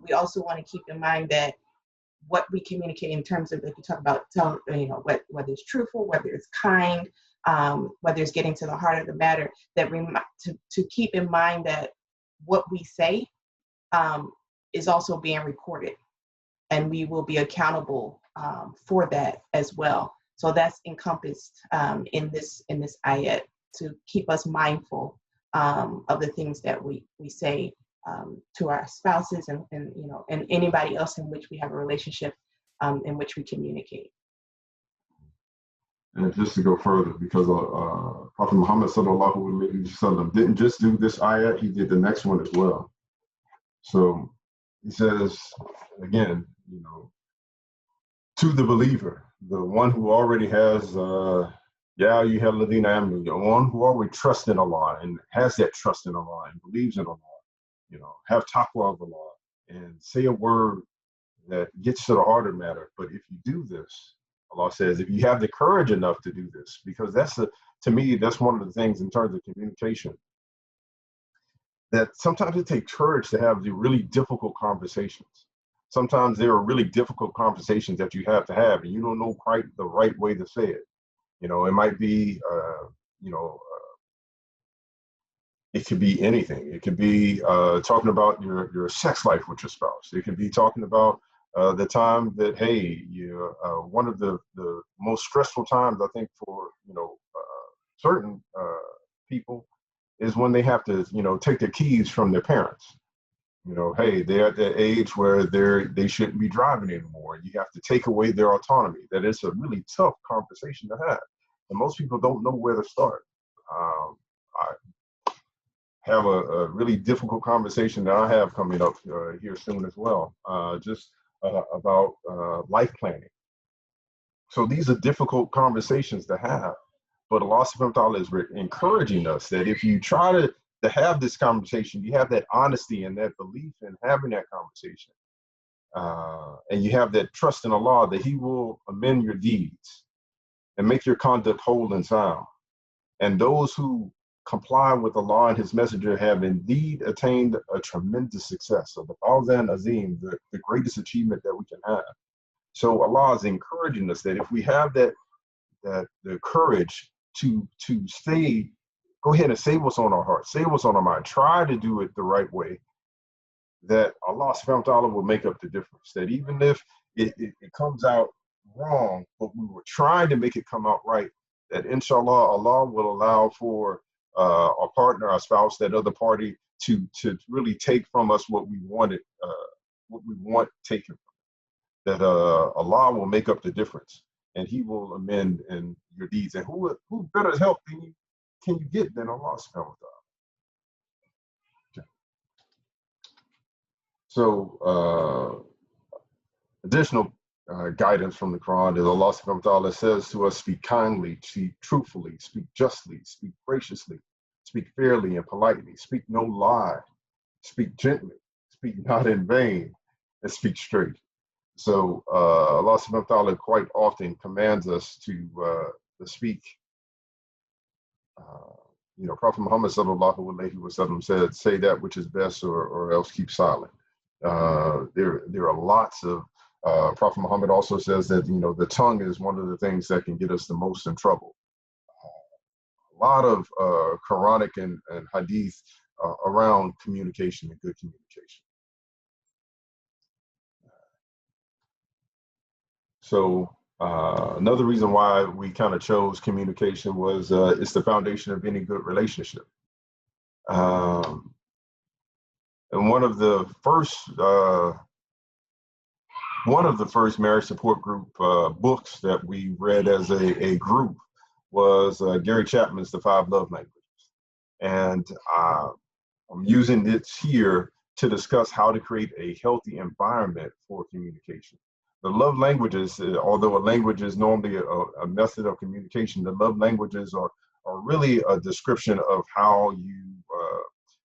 We also want to keep in mind that what we communicate in terms of, if you talk about, whether it's truthful, whether it's kind, whether it's getting to the heart of the matter, that to keep in mind that what we say is also being recorded, and we will be accountable for that as well. So that's encompassed in this ayat, to keep us mindful of the things that we say to our spouses and anybody else in which we have a relationship, in which we communicate. And just to go further, because Prophet Muhammad sallallahu alaihi wasallam didn't just do this ayat, he did the next one as well. So he says again, to the believer, the one who already has Ya ayyuhal ladhina amanu, the one who already trusts in Allah and has that trust in Allah and believes in Allah, have taqwa of Allah and say a word that gets to the heart of the matter. But if you do this, Allah says, if you have the courage enough to do this, because to me, that's one of the things in terms of communication, that sometimes it takes courage to have the really difficult conversations. Sometimes there are really difficult conversations that you have to have, and you don't know quite the right way to say it. It might be, it could be anything. It could be talking about your sex life with your spouse. It could be talking about the time that, hey, one of the most stressful times, I think, for certain people is when they have to take their keys from their parents. Hey, they're at that age where they shouldn't be driving anymore. You have to take away their autonomy. That is a really tough conversation to have, and most people don't know where to start. I have a really difficult conversation that I have coming up here soon as well, just about life planning. So these are difficult conversations to have, but Allah subhanahu wa ta'ala is encouraging us that if you try to have this conversation, you have that honesty and that belief in having that conversation, and you have that trust in Allah that He will amend your deeds and make your conduct whole and sound. And those who comply with Allah and His Messenger have indeed attained a tremendous success. So the Fawzan Azim, the greatest achievement that we can have. So Allah is encouraging us that if we have the courage to say, go ahead and say what's on our heart, say what's on our mind, try to do it the right way, that Allah subhanahu wa ta'ala will make up the difference. That even if it comes out wrong, but we were trying to make it come out right, that inshallah, Allah will allow for our partner, our spouse, that other party to really take from us what we wanted, what we want taken from it. That Allah will make up the difference, and He will amend in your deeds. And who better help can you get than Allah subhanahu wa ta'ala? Okay. So additional guidance from the Quran is Allah subhanahu wa ta'ala says to us, speak kindly, speak truthfully, speak justly, speak graciously, speak fairly and politely, speak no lie, speak gently, speak not in vain, and speak straight. So Allah subhanahu wa ta'ala quite often commands us to speak. Prophet Muhammad sallallahu alaihi wasallam said, say that which is best or else keep silent. There are lots of, Prophet Muhammad also says that, the tongue is one of the things that can get us the most in trouble. A lot of Quranic and hadith around communication and good communication. So another reason why we kind of chose communication was it's the foundation of any good relationship. And one of the first marriage support group books that we read as a group was Gary Chapman's The 5 Love Languages. And I'm using it here to discuss how to create a healthy environment for communication. The love languages, although a language is normally a method of communication, the love languages are really a description of how you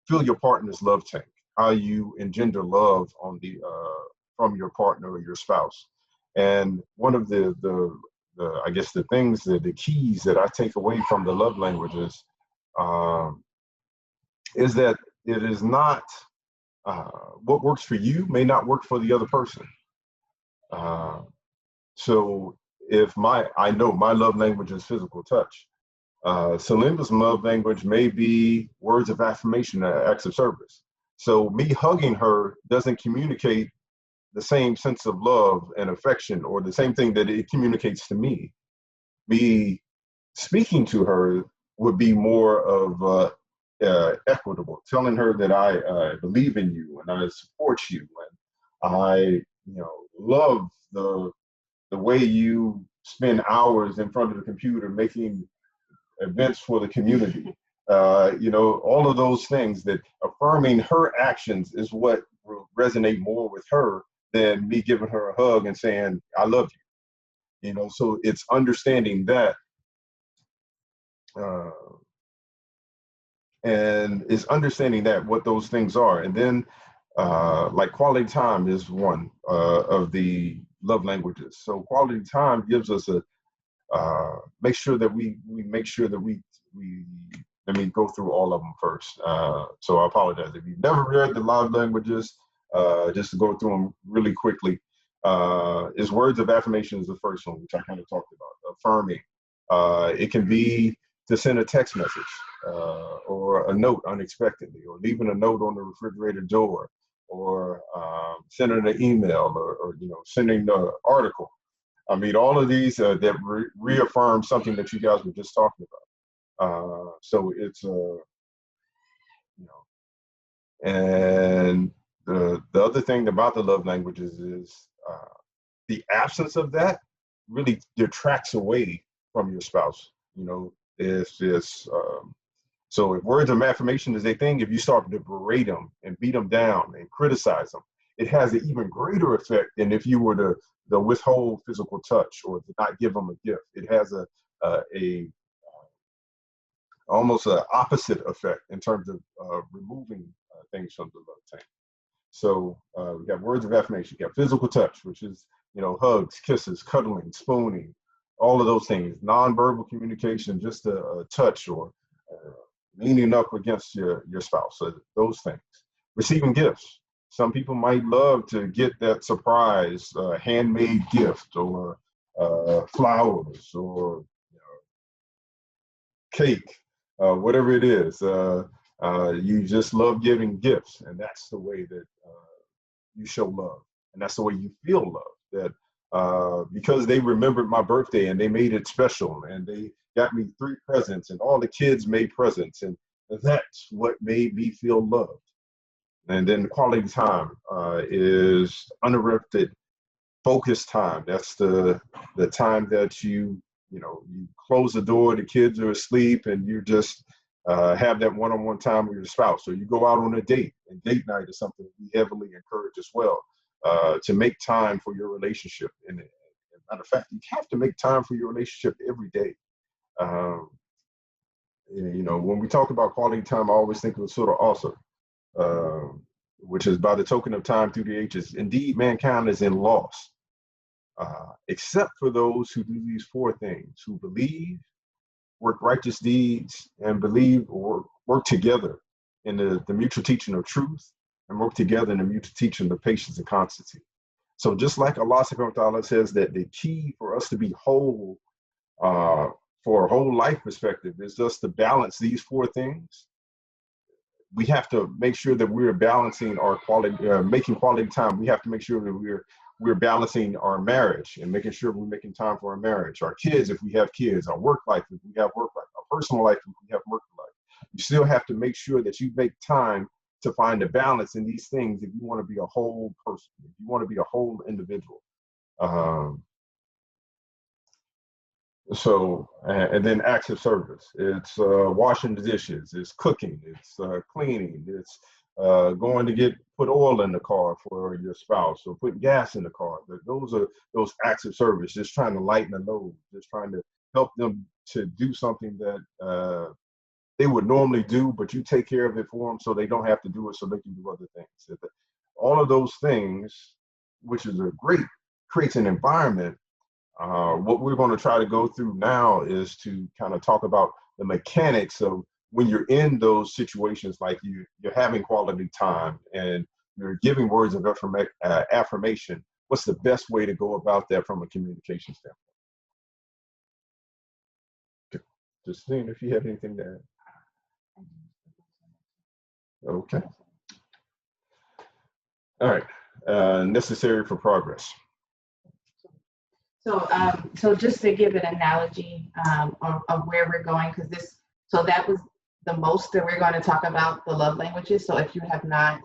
fill your partner's love tank, how you engender love on from your partner or your spouse. And one of the I guess the things, the keys that I take away from the love languages is that it is not What works for you may not work for the other person. So if I know my love language is physical touch. Selena's love language may be words of affirmation, acts of service. So me hugging her doesn't communicate the same sense of love and affection, or the same thing that it communicates to me. Me speaking to her would be more of equitable, telling her that I believe in you and I support you, and I, love the way you spend hours in front of the computer making events for the community. All of those things, that affirming her actions is what will resonate more with her than me giving her a hug and saying, I love you. So it's understanding that, uh, and is understanding that what those things are. And then like quality time is one of the love languages. So quality time gives us a make sure that we make sure that we let me go through all of them first. So I apologize if you've never read the love languages. Just to go through them really quickly, is words of affirmation is the first one, which I kind of talked about. Affirming. It can be to send a text message or a note unexpectedly, or leaving a note on the refrigerator door, or sending an email, or sending an article. I mean, all of these that reaffirm something that you guys were just talking about. So it's and the other thing about the love languages is the absence of that really detracts away from your spouse. It's so if words of affirmation is a thing, if you start to berate them and beat them down and criticize them, it has an even greater effect than if you were to withhold physical touch or to not give them a gift. It has a almost an opposite effect in terms of removing things from the love tank. So we got words of affirmation, you got physical touch, which is, hugs, kisses, cuddling, spooning, all of those things. Nonverbal communication, just a touch, or leaning up against your spouse, so those things. Receiving gifts. Some people might love to get that surprise handmade gift, or flowers, or cake, whatever it is. You just love giving gifts, and that's the way that you show love, and that's the way you feel love. That because they remembered my birthday and they made it special, and they got me 3 presents, and all the kids made presents, and that's what made me feel loved. And then quality time is uninterrupted, focused time. That's the time that you close the door, the kids are asleep, and you just have that one-on-one time with your spouse. So you go out on a date, and date night is something we heavily encourage as well, to make time for your relationship. And matter of fact, you have to make time for your relationship every day. When we talk about quality time, I always think of sort of awesome, which is by the token of time through the ages. Indeed, mankind is in loss, except for those who do these 4 things: who believe, work righteous deeds, and believe, or work together in the mutual teaching of truth, and work together in the mutual teaching of patience and constancy. So just like Allah subhanahu wa ta'ala says that the key for us to be whole, for a whole life perspective, is just to balance these 4 things. We have to make sure that we're balancing our quality, making quality time. We have to make sure that we're balancing our marriage, and making sure we're making time for our marriage, our kids if we have kids, our work life if we have work life, our personal life if we have work life. You still have to make sure that you make time to find a balance in these things if you want to be a whole person, if you want to be a whole individual. And then acts of service. It's washing the dishes, it's cooking, it's cleaning, it's going to put oil in the car for your spouse, or put gas in the car. Those are those acts of service, just trying to lighten the load, just trying to help them to do something that they would normally do, but you take care of it for them so they don't have to do it, so they can do other things. All of those things, which is creates an environment. What we're going to try to go through now is to kind of talk about the mechanics of when you're in those situations, like you're having quality time and you're giving words of affirmation, what's the best way to go about that from a communication standpoint? Just seeing if you have anything to add. Okay. All right. Necessary for progress. So just to give an analogy of where we're going, because so that was the most that we're going to talk about, the love languages. So if you have not,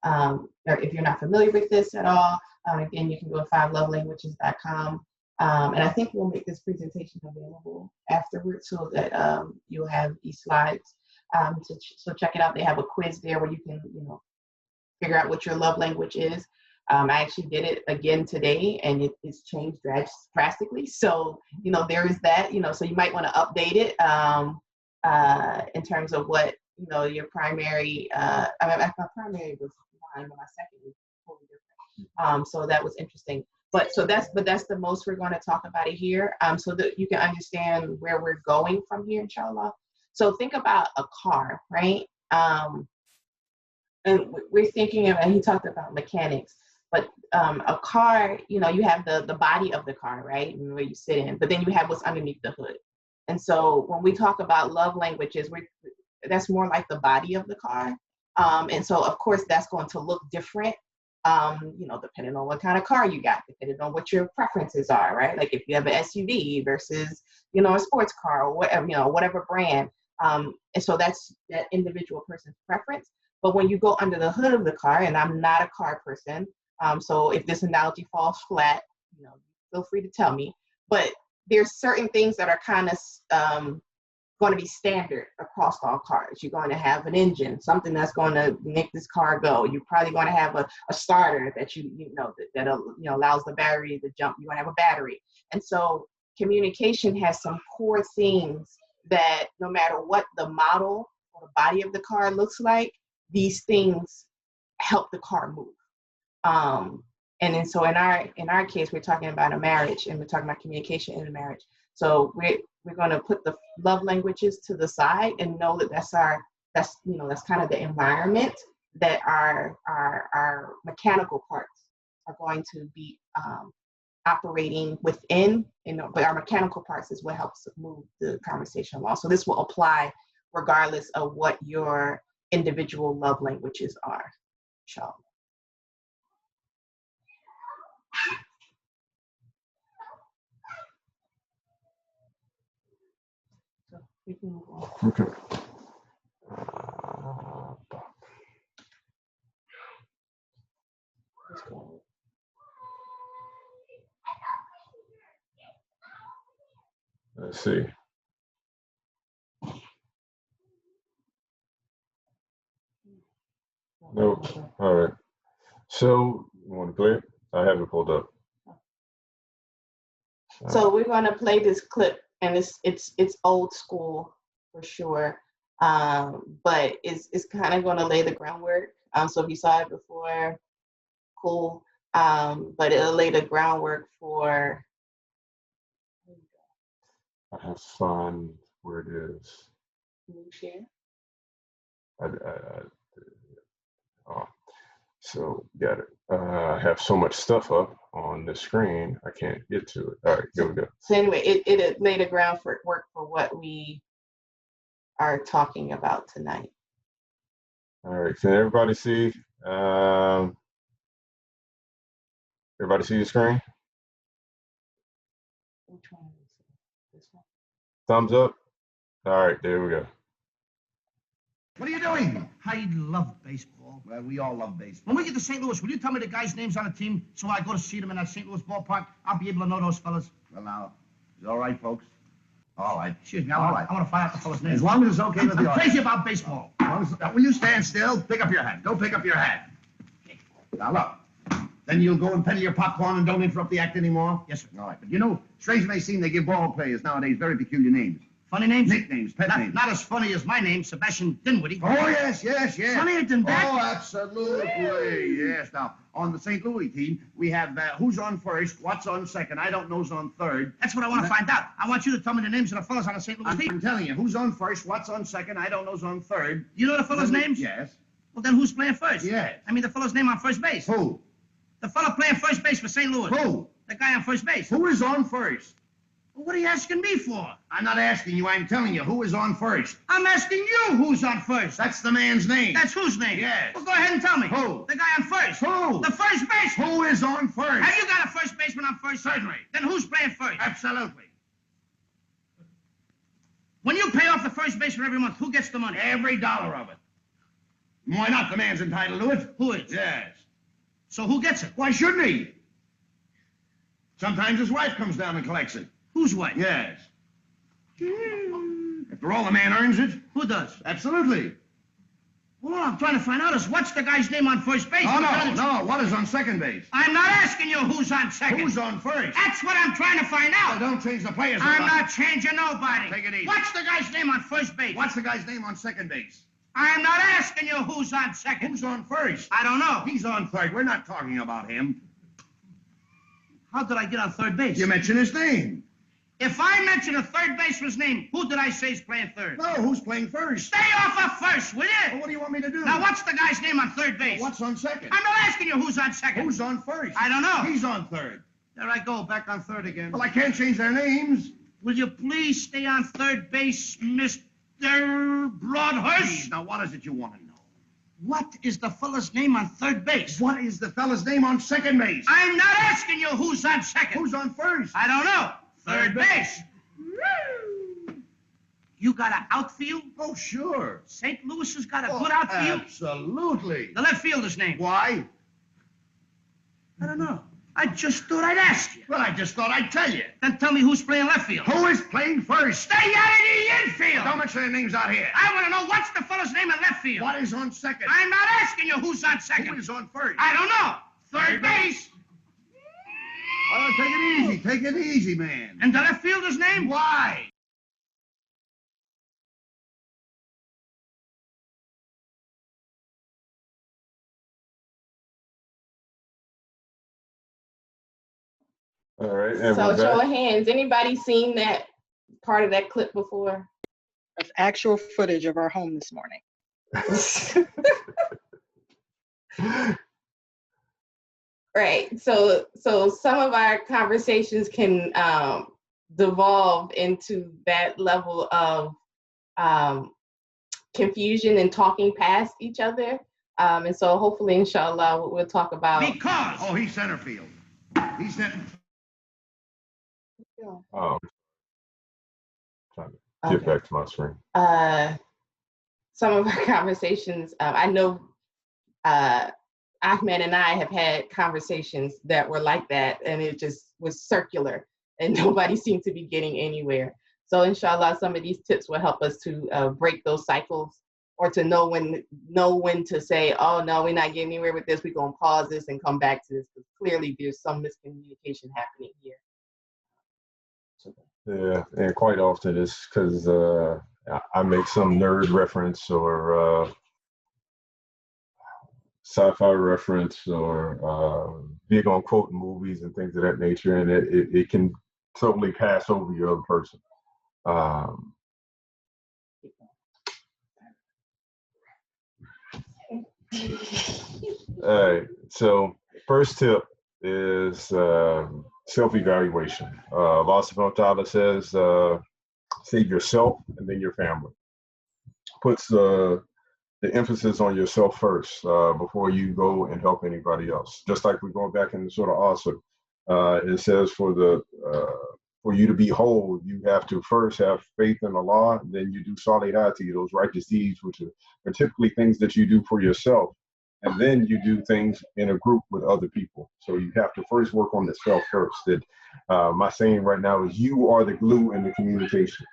or if you're not familiar with this at all, again, you can go to 5lovelanguages.com. And I think we'll make this presentation available afterwards so that you'll have these slides. So check it out. They have a quiz there where you can, figure out what your love language is. I actually did it again today, and it's changed drastically. So, there is that, so you might want to update it in terms of what, your primary, my primary was fine, but my second was totally different. So that was interesting. But that's the most we're going to talk about it here, so that you can understand where we're going from here, inshallah. So think about a car, right? And we're thinking of, and he talked about mechanics. But a car, you have the body of the car, right? And where you sit in, but then you have what's underneath the hood. And so when we talk about love languages, that's more like the body of the car. And so, of course, that's going to look different, depending on what kind of car you got, depending on what your preferences are, right? Like if you have an SUV versus, a sports car or whatever, whatever brand. And so that's that individual person's preference. But when you go under the hood of the car, and I'm not a car person, so if this analogy falls flat, feel free to tell me. But there's certain things that are kind of going to be standard across all cars. You're going to have an engine, something that's going to make this car go. You're probably going to have a starter that that allows the battery to jump. You're going to have a battery. And so communication has some core things that no matter what the model or the body of the car looks like, these things help the car move. And then so in our case, we're talking about a marriage, and we're talking about communication in a marriage. So we're going to put the love languages to the side and know that that's kind of the environment that our mechanical parts are going to be operating within. But our mechanical parts is what helps move the conversation along. So this will apply regardless of what your individual love languages are. Inshallah. We can move on. Okay. Let's see. Nope. All right. So you want to play it? I have it pulled up. So we're going to play this clip, and it's old school for sure, but it's kind of going to lay the groundwork. So if you saw it before, cool. But it'll lay the groundwork for. I have fun where it is. Can you share? So got it. I have so much stuff up on the screen, I can't get to it. All right, here we go. So anyway, it laid the groundwork for what we are talking about tonight. All right, can everybody see? Everybody see the screen? Which one is it? This one? Thumbs up? All right, there we go. What are you doing? I love baseball. Well, we all love baseball. When we get to St. Louis, will you tell me the guys' names on the team so I go to see them in that St. Louis ballpark? I'll be able to know those fellas. Well, now, is it all right, folks? All right. Excuse me, I want to find out the fellas' names. As long as it's okay with the audience. I'm crazy about baseball. Will you stand still? Pick up your hat. Go pick up your hat. Okay. Now, look. Then you'll go and peddle your popcorn and don't interrupt the act anymore? Yes, sir. All right. But strange it may seem, they give ball players nowadays very peculiar names. Funny names? Nicknames, pet names. Not as funny as my name, Sebastian Dinwiddie. Oh, yes. Funnier than that? Oh, absolutely, yes. Now, On the St. Louis team, we have who's on first, what's on second, I don't know's on third. That's what I want to find out. I want you to tell me the names of the fellas on the St. Louis team. I'm telling you, who's on first, what's on second, I don't know's on third. You know the fellas' names? Yes. Well, then who's playing first? Yes. I mean the fellow's name on first base. Who? The fellow playing first base for St. Louis. Who? The guy on first base. Who is on first? Well, what are you asking me for? I'm not asking you, I'm telling you, who is on first? I'm asking you who's on first. That's the man's name. That's whose name? Yes. Well, go ahead and tell me. Who? The guy on first. Who? The first baseman. Who is on first? Have you got a first baseman on first? Certainly. Then who's playing first? Absolutely. When you pay off the first baseman every month, who gets the money? Every dollar of it. Why not? The man's entitled to it. Who is? Yes. So who gets it? Why shouldn't he? Sometimes his wife comes down and collects it. Whose wife? Yes. After all, the man earns it. Who does? Absolutely. Well, all I'm trying to find out is what's the guy's name on first base? No. What is on second base? I'm not asking you who's on second. Who's on first? That's what I'm trying to find out. Well, don't change the players. I'm not changing nobody. Take it easy. What's the guy's name on first base? What's the guy's name on second base? I'm not asking you who's on second. Who's on first? I don't know. He's on third. We're not talking about him. How did I get on third base? You mentioned his name. If I mention a third baseman's name, who did I say is playing third? No, who's playing first? Stay off of first, will you? Well, what do you want me to do? Now, what's the guy's name on third base? Well, what's on second? I'm not asking you who's on second. Who's on first? I don't know. He's on third. There I go, back on third again. Well, I can't change their names. Will you please stay on third base, Mr. Broadhurst? Now, what is it you want to know? What is the fella's name on third base? What is the fella's name on second base? I'm not asking you who's on second. Who's on first? I don't know. Third base. You got an outfield? Oh, sure. St. Louis has got a good outfield? Absolutely. The left fielder's name? Why? I don't know. I just thought I'd ask you. Well, I just thought I'd tell you. Then tell me who's playing left field. Who is playing first? Stay out of the infield. Don't mention their names out here. I want to know what's the fellow's name in left field. What is on second? I'm not asking you who's on second. Who is on first? I don't know. Third base. Oh, take it easy. Take it easy, man. And the left fielder's name? Why? All right. And So show of hands, anybody seen that part of that clip before? That's actual footage of our home this morning. Right. So some of our conversations can devolve into that level of confusion and talking past each other. And so hopefully, inshallah, we'll talk about. Because. Oh, he's center field. He's center. Oh, trying to get back to my screen. Some of our conversations, I know Ahmed and I have had conversations that were like that, and it just was circular, and nobody seemed to be getting anywhere. So inshallah, some of these tips will help us to break those cycles, or to know when to say, oh no, we're not getting anywhere with this, we're gonna pause this and come back to this, because clearly there's some miscommunication happening here. Yeah, and quite often it's because I make some nerd reference or sci-fi reference or big on quoting movies and things of that nature, and it can totally pass over your other person. All right, so first tip is self-evaluation. Allah subhanahu wa ta'ala says, save yourself and then your family. Puts the emphasis on yourself first before you go and help anybody else. Just like we're going back in the sort of asr, it says for you to be whole, you have to first have faith in Allah, then you do salihati, those righteous deeds, which are typically things that you do for yourself. And then you do things in a group with other people. So you have to first work on the self first. That my saying right now is you are the glue in the communication.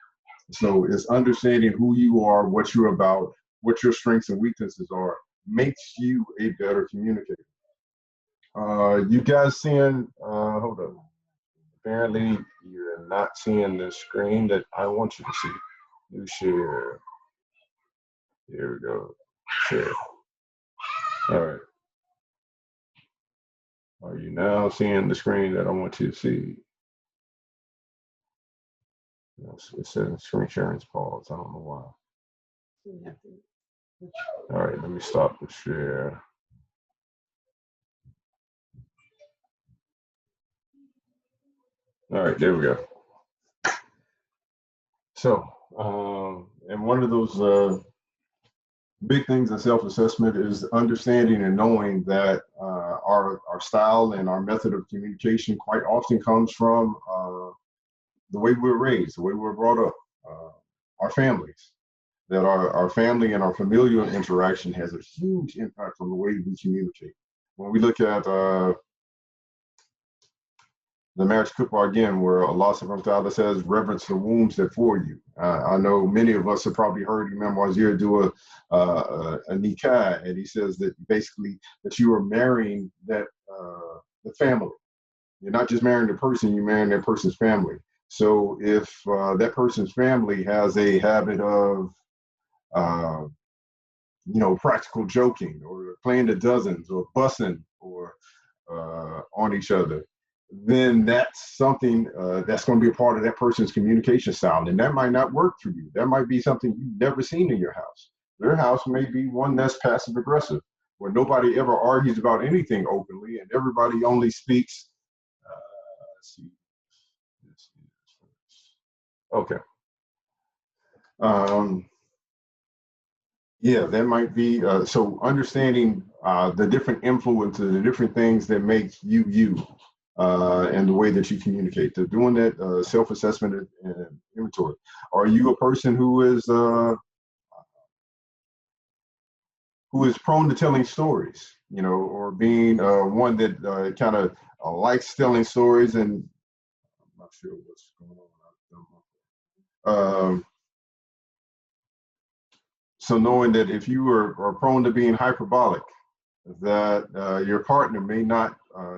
So it's understanding who you are, what you're about, what your strengths and weaknesses are, makes you a better communicator. You guys seeing, hold on. Apparently you're not seeing the screen that I want you to see. You share. Here we go. Share. All right. Are you now seeing the screen that I want you to see? Yes, it says screen sharing is paused. I don't know why. All right, let me stop the share. All right, there we go. So, and one of those big things in self-assessment is understanding and knowing that our style and our method of communication quite often comes from the way we were raised, the way we were brought up, our families. That our family and our familial interaction has a huge impact on the way we communicate. When we look at the marriage Qur'an again, where Allah subhanahu wa ta'ala says, reverence the wombs that for you. I know many of us have probably heard Imam Wazir do a nikah, and he says that basically that you are marrying that the family. You're not just marrying the person, you're marrying that person's family. So if that person's family has a habit of practical joking or playing the dozens or bussing or on each other, then that's something that's going to be a part of that person's communication style. And that might not work for you. That might be something you've never seen in your house. Their house may be one that's passive aggressive, where nobody ever argues about anything openly and everybody only speaks. Let's see. Okay. Yeah, that might be, so understanding the different influences, the different things that make you, and the way that you communicate. So doing that self-assessment and inventory. Are you a person who is prone to telling stories, or being one that kind of likes telling stories? And I'm not sure what's going on. So knowing that if you are prone to being hyperbolic, that your partner may not,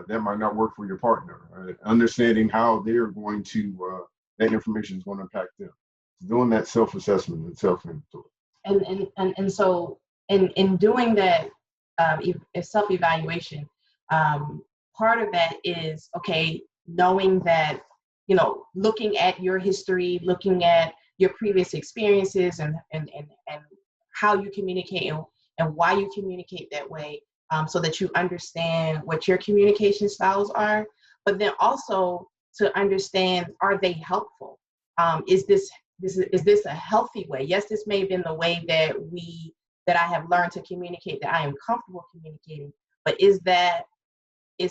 that might not work for your partner. Right? Understanding how they're going to, that information is going to impact them. Doing that self-assessment and self-inventory. And so in doing that self-evaluation, part of that is, okay, knowing that, looking at your history, looking at your previous experiences and how you communicate and why you communicate that way, so that you understand what your communication styles are, but then also to understand, are they helpful? Is this a healthy way? Yes, this may have been the way that I have learned to communicate, that I am comfortable communicating, but is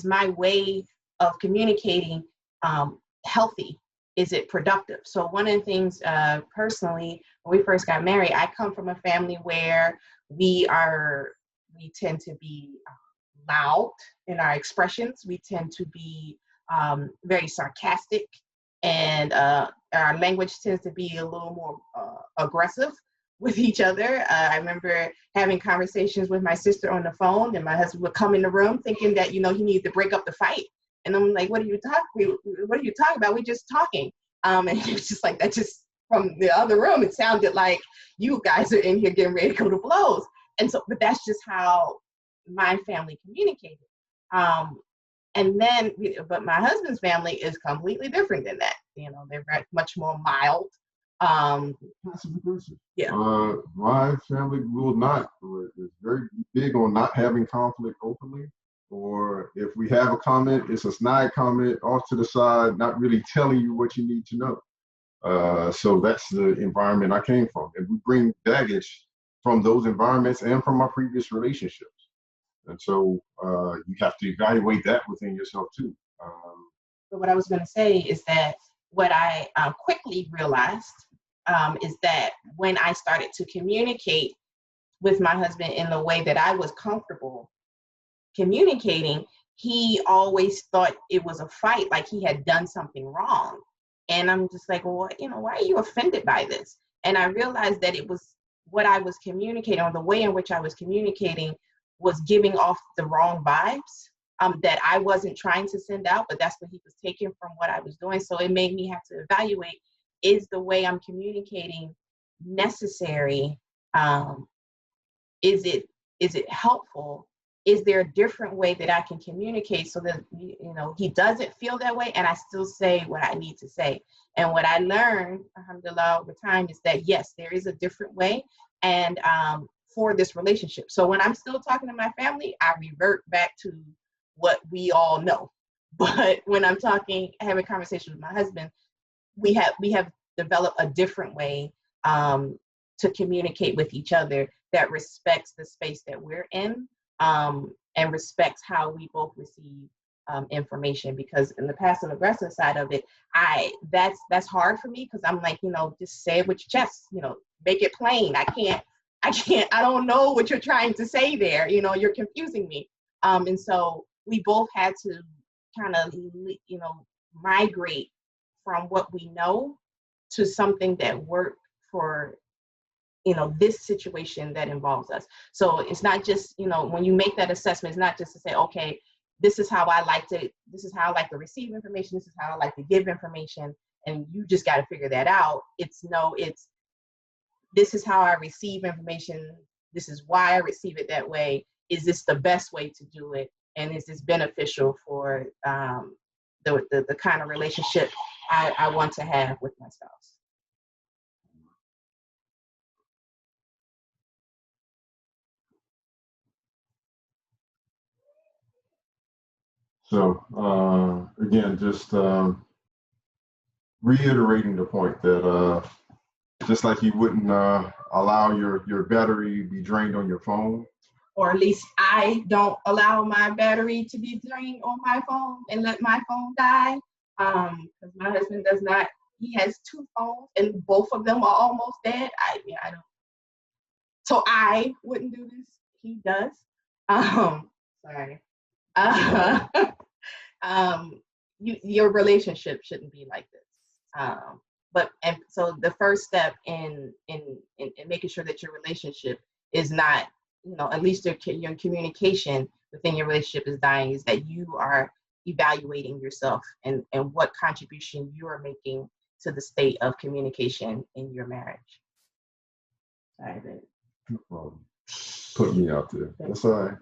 my way of communicating healthy? Is it productive? So one of the things personally, when we first got married, I come from a family where we tend to be loud in our expressions. We tend to be very sarcastic, and our language tends to be a little more aggressive with each other. I remember having conversations with my sister on the phone, and my husband would come in the room thinking that, he needed to break up the fight. And I'm like, what are you talking about? We're just talking. And it was just like, that just from the other room, it sounded like you guys are in here getting ready to go to blows. And so, but that's just how my family communicated. And then, but my husband's family is completely different than that. They're much more mild. Passive aggressive. Yeah. My family is very big on not having conflict openly. Or if we have a comment, it's a snide comment off to the side, not really telling you what you need to know. So that's the environment I came from. And we bring baggage from those environments and from our previous relationships. And so you have to evaluate that within yourself too. But what I was going to say is that what I quickly realized is that when I started to communicate with my husband in the way that I was comfortable communicating, he always thought it was a fight, like he had done something wrong. And I'm just like, well, why are you offended by this? And I realized that it was what I was communicating, or the way in which I was communicating was giving off the wrong vibes that I wasn't trying to send out, but that's what he was taking from what I was doing. So it made me have to evaluate, is the way I'm communicating necessary? Is it helpful? is there a different way that I can communicate so that, he doesn't feel that way and I still say what I need to say? And what I learned, alhamdulillah, over time is that, yes, there is a different way. And for this relationship. So when I'm still talking to my family, I revert back to what we all know. But when I'm having conversations with my husband, we have developed a different way to communicate with each other that respects the space that we're in, and respects how we both receive information. Because in the passive aggressive side of it, that's hard for me, because I'm like, just say it with your chest, make it plain. I don't know what you're trying to say there. You're confusing me. And so we both had to kind of, migrate from what we know to something that worked for, this situation that involves us. So it's not just, when you make that assessment, it's not just to say, okay, this is how I like to receive information. This is how I like to give information. And you just got to figure that out. This is how I receive information. This is why I receive it that way. Is this the best way to do it? And is this beneficial for the kind of relationship I want to have with my spouse? So again, just reiterating the point that just like you wouldn't allow your battery to be drained on your phone, or at least I don't allow my battery to be drained on my phone and let my phone die. Because my husband does not. He has 2 phones and both of them are almost dead. I don't. So I wouldn't do this. He does. Sorry. Your relationship shouldn't be like this. So the first step in making sure that your relationship is not, at least your communication within your relationship is dying, is that you are evaluating yourself and what contribution you are making to the state of communication in your marriage. Sorry, babe. no problem. Put me out there. That's all right.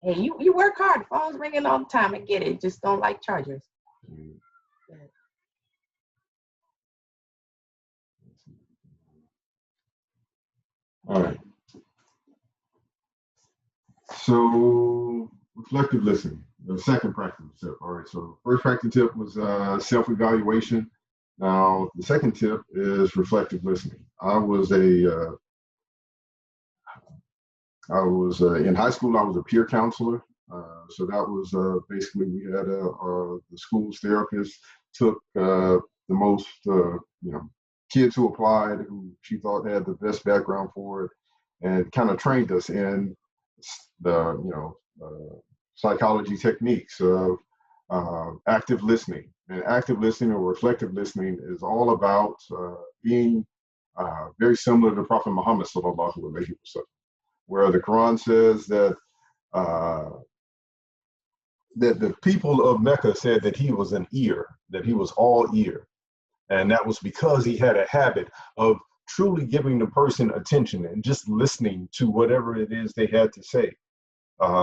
Hey, you work hard. Phone's ringing all the time. I get it. Just don't like chargers. All right. So reflective listening, the second practical tip. All right. So first practical tip was self-evaluation. Now the second tip is reflective listening. I was in high school. I was a peer counselor. So that was basically, we had the school's therapist took the most kids who applied, who she thought had the best background for it, and kind of trained us in the psychology techniques of active listening. And active listening or reflective listening is all about being very similar to Prophet Muhammad sallallahu alaihi wasallam, where the Quran says that that the people of Mecca said that he was an ear, that he was all ear. And that was because he had a habit of truly giving the person attention and just listening to whatever it is they had to say.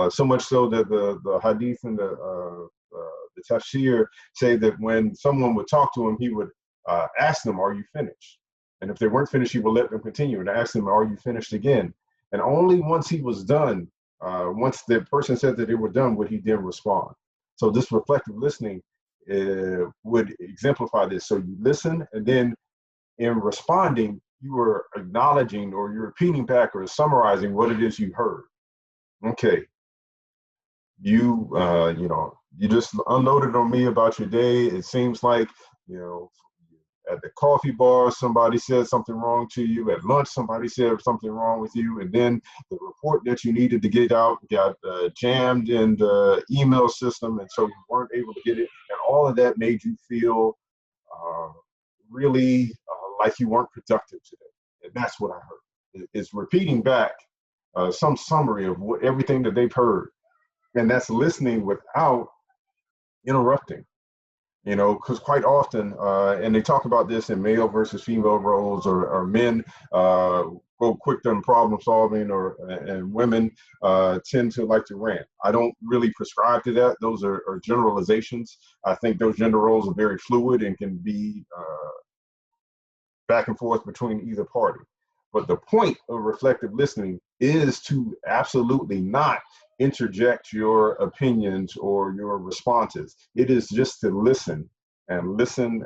So much so that the hadith and the tafsir say that when someone would talk to him, he would ask them, "Are you finished?" And if they weren't finished, he would let them continue and ask them, "Are you finished?" again. And only once he was done, once the person said that they were done, would he then respond. So this reflective listening would exemplify this. So you listen, and then in responding, you are acknowledging or you're repeating back or summarizing what it is you heard. Okay, you just unloaded on me about your day. It seems like, at the coffee bar, somebody said something wrong to you. At lunch, somebody said something wrong with you. And then the report that you needed to get out got jammed in the email system. And so you weren't able to get it. And all of that made you feel really like you weren't productive today. And that's what I heard. It's repeating back some summary of everything that they've heard. And that's listening without interrupting. You know, because quite often, and they talk about this in male versus female roles, or men go quick on problem solving, and women tend to like to rant. I don't really prescribe to that. Those are generalizations. I think those gender roles are very fluid and can be back and forth between either party. But the point of reflective listening is to absolutely not interject your opinions or your responses. It is just to listen and listen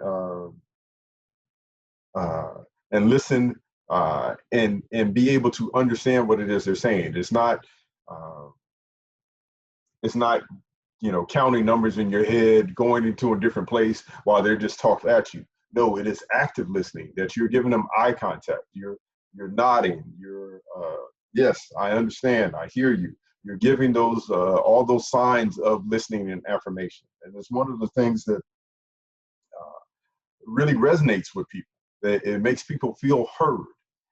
and listen and be able to understand what it is they're saying. It's not counting numbers in your head, going into a different place while they're just talking at you. No, it is active listening, that you're giving them eye contact. You're nodding. You're yes, I understand. I hear you. You're giving those all those signs of listening and affirmation. And it's one of the things that really resonates with people. It makes people feel heard.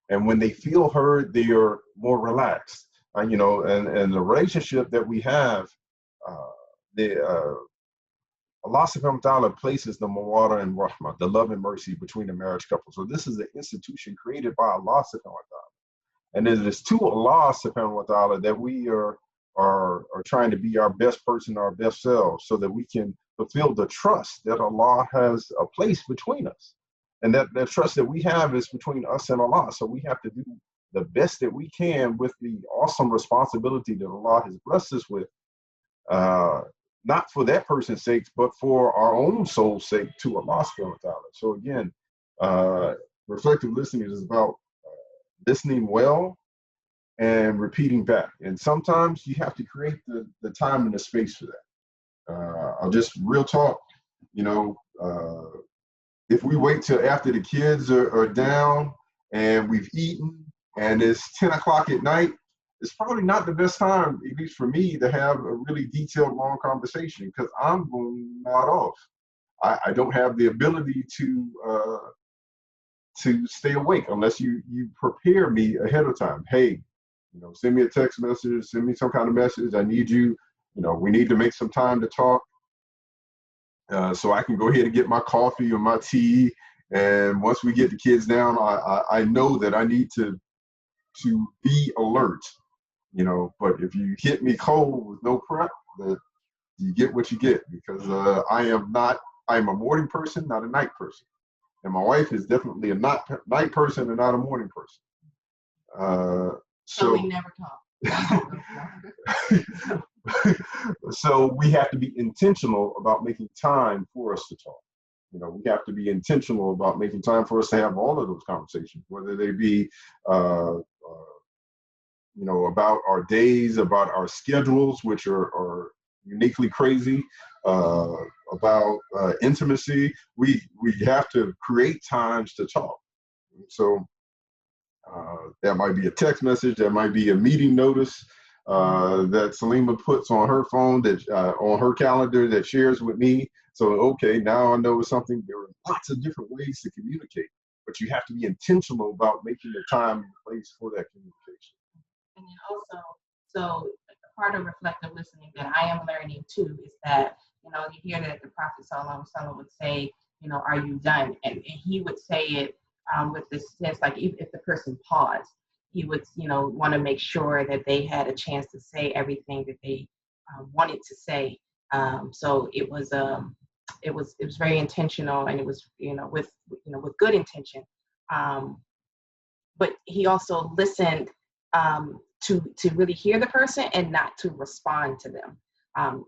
And when they feel heard, they are more relaxed. And the relationship that we have, Allah subhanahu wa ta'ala places the mawadah and rahmah, the love and mercy between the marriage couple. So this is an institution created by Allah subhanahu wa ta'ala. And it is to Allah subhanahu wa ta'ala that we are trying to be our best person, our best selves, so that we can fulfill the trust that Allah has placed between us. And that trust that we have is between us and Allah. So we have to do the best that we can with the awesome responsibility that Allah has blessed us with, not for that person's sake, but for our own soul's sake, to Allah subhanahu wa ta'ala. So again, reflective listening is about listening well and repeating back. And sometimes you have to create the time and the space for that. I'll just real talk, if we wait till after the kids are down and we've eaten and it's 10 o'clock at night, it's probably not the best time, at least for me, to have a really detailed, long conversation, because I'm going to nod off. I don't have the ability to stay awake unless you prepare me ahead of time. Hey, send me a text message, send me some kind of message. I need you. We need to make some time to talk, so I can go ahead and get my coffee or my tea. And once we get the kids down, I know that I need to be alert. But if you hit me cold with no prep, you get what you get, because I'm a morning person, not a night person. And my wife is definitely a night person and not a morning person. So we never talk. So we have to be intentional about making time for us to talk. We have to be intentional about making time for us to have all of those conversations, whether they be about our days, about our schedules, which are uniquely crazy, about intimacy. We have to create times to talk. So that might be a text message, that might be a meeting notice that Salima puts on her phone, that on her calendar, that shares with me. So, okay, now I know it's something. There are lots of different ways to communicate, but you have to be intentional about making the time and place for that communication. And then also, so part of reflective listening that I am learning too is that, you hear that the Prophet Sallallahu Alaihi Wasallam would say, are you done? And he would say it with this sense, like if the person paused, he would, want to make sure that they had a chance to say everything that they wanted to say. So it was very intentional, and it was, with good intention. But he also listened to really hear the person and not to respond to them.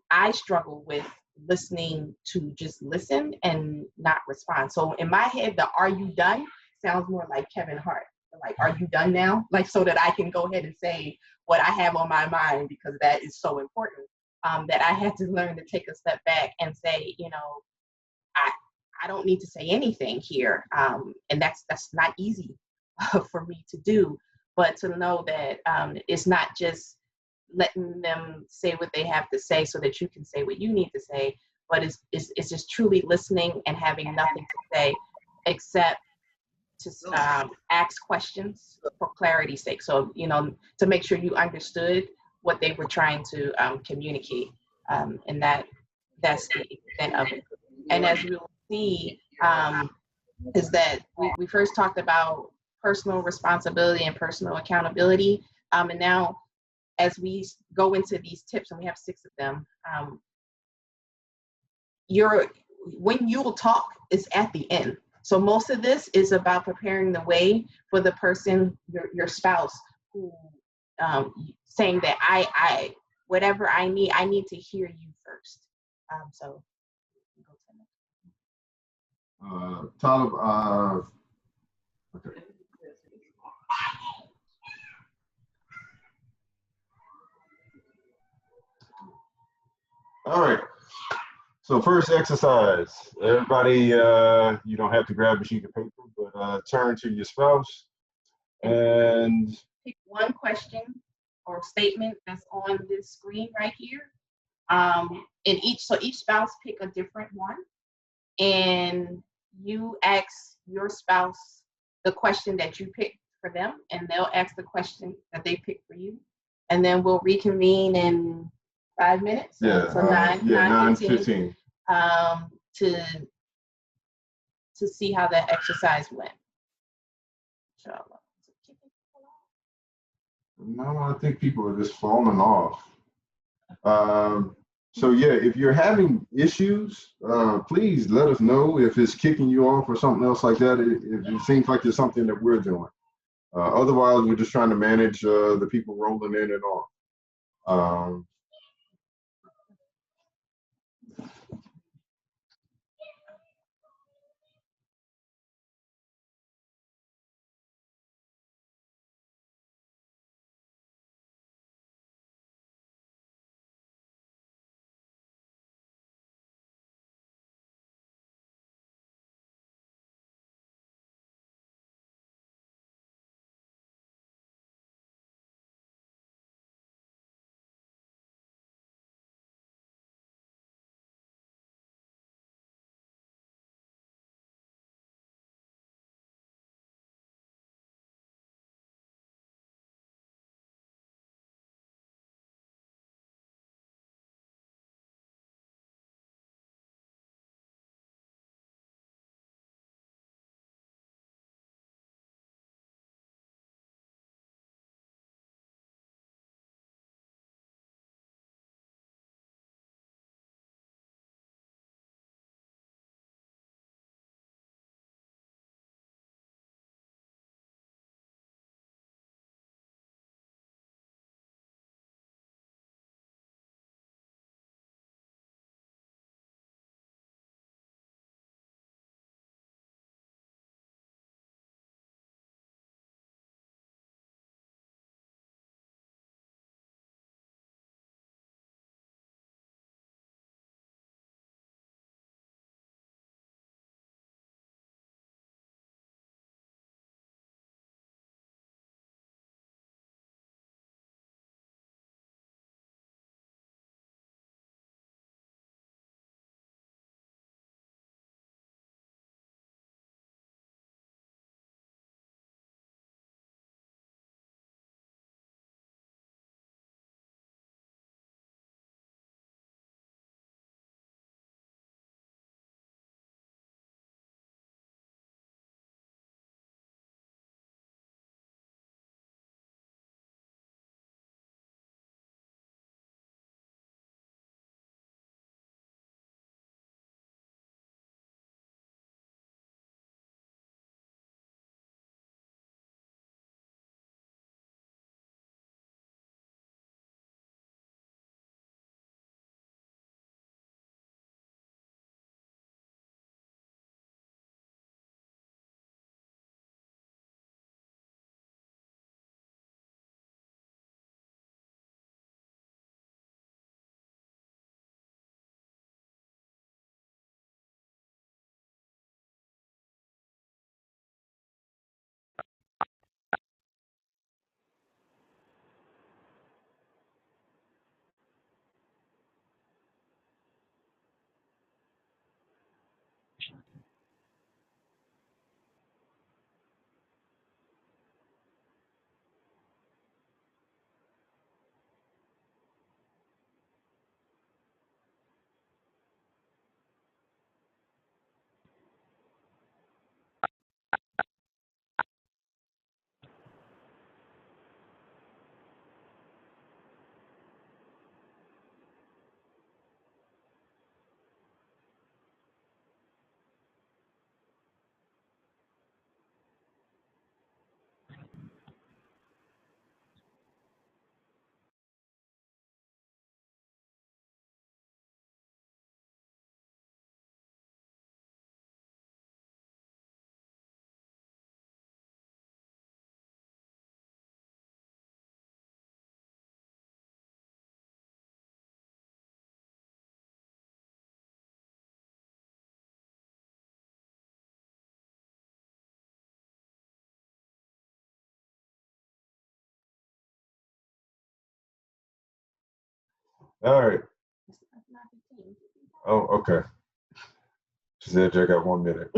I struggle with listening to just listen and not respond. So in my head, the "Are you done?" sounds more like Kevin Hart. Like, "Are you done now?" Like, so that I can go ahead and say what I have on my mind, because that is so important. That I had to learn to take a step back and say, I don't need to say anything here. And that's not easy for me to do, but to know that it's not just letting them say what they have to say so that you can say what you need to say, but it's just truly listening and having nothing to say except to ask questions for clarity's sake. So, to make sure you understood what they were trying to communicate. And that's the extent of it. And as we will see, is that we first talked about personal responsibility and personal accountability. And now as we go into these tips, and we have 6 of them, when you'll talk is at the end. So most of this is about preparing the way for the person, your spouse, who saying that I whatever I need to hear you first. So Talib, okay. All right. So first exercise, everybody, you don't have to grab a sheet of paper, but turn to your spouse and pick one question or statement that's on this screen right here. And each spouse pick a different one, and you ask your spouse the question that you picked for them, and they'll ask the question that they picked for you, and then we'll reconvene in 5 minutes. Yeah, so 9:15. To see how that exercise went. Inshallah. No, I think people are just falling off. So yeah, if you're having issues, please let us know if it's kicking you off or something else like that. If it seems like it's something that we're doing. Otherwise, we're just trying to manage the people rolling in and off. All right. Oh, okay. She said you got 1 minute.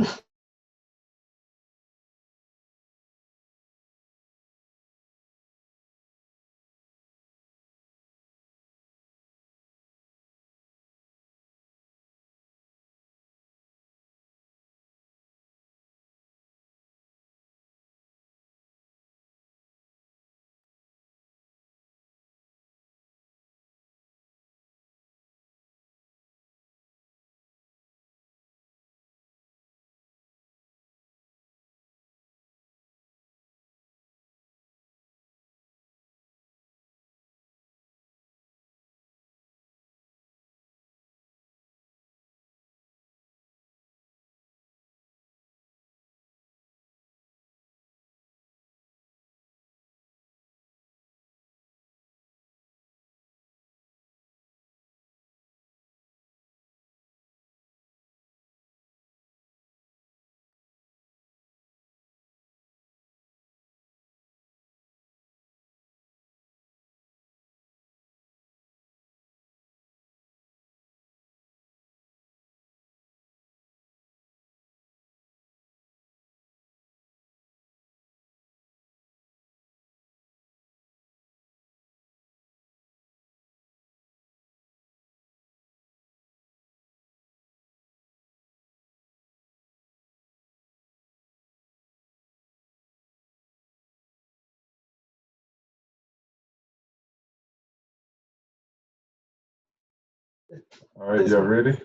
All right, y'all ready?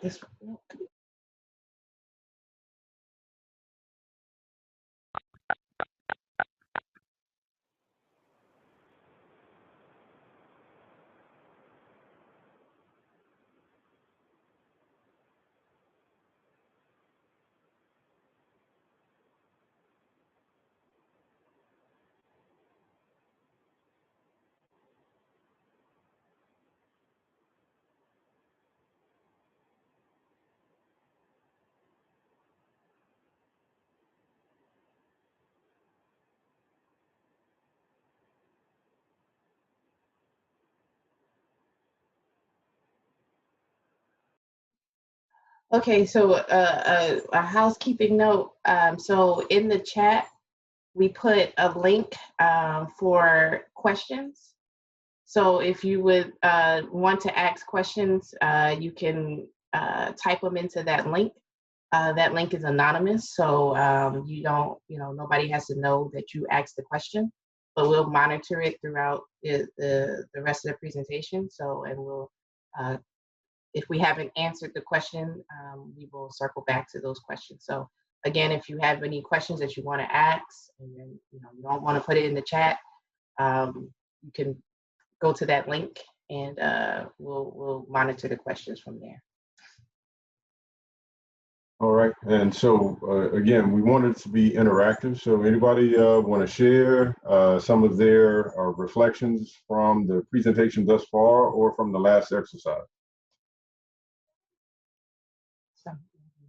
Okay, so a housekeeping note. So in the chat, we put a link for questions. So if you would want to ask questions, you can type them into that link. That link is anonymous, so you don't, nobody has to know that you asked the question, but we'll monitor it throughout the rest of the presentation. So, and we'll, if we haven't answered the question, we will circle back to those questions. So again, if you have any questions that you want to ask, and then, you don't want to put it in the chat, you can go to that link, and we'll monitor the questions from there. All right, and so again, we wanted it to be interactive. So anybody want to share some of their reflections from the presentation thus far, or from the last exercise? Something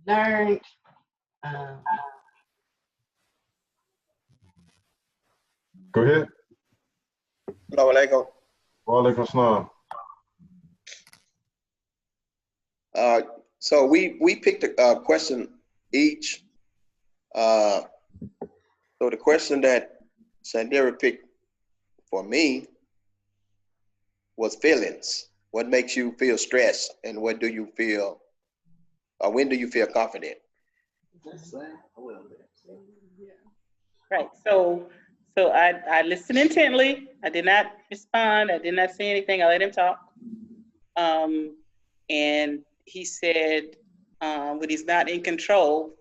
learned. Go ahead. Assalamu alaikum. Wa alaikum assalam. So we picked a question each. So the question that Sandera picked for me was feelings. What makes you feel stressed, and what do you feel, or when do you feel confident? Right. So I listened intently. I did not respond. I did not say anything. I let him talk. And he said when he's not in control,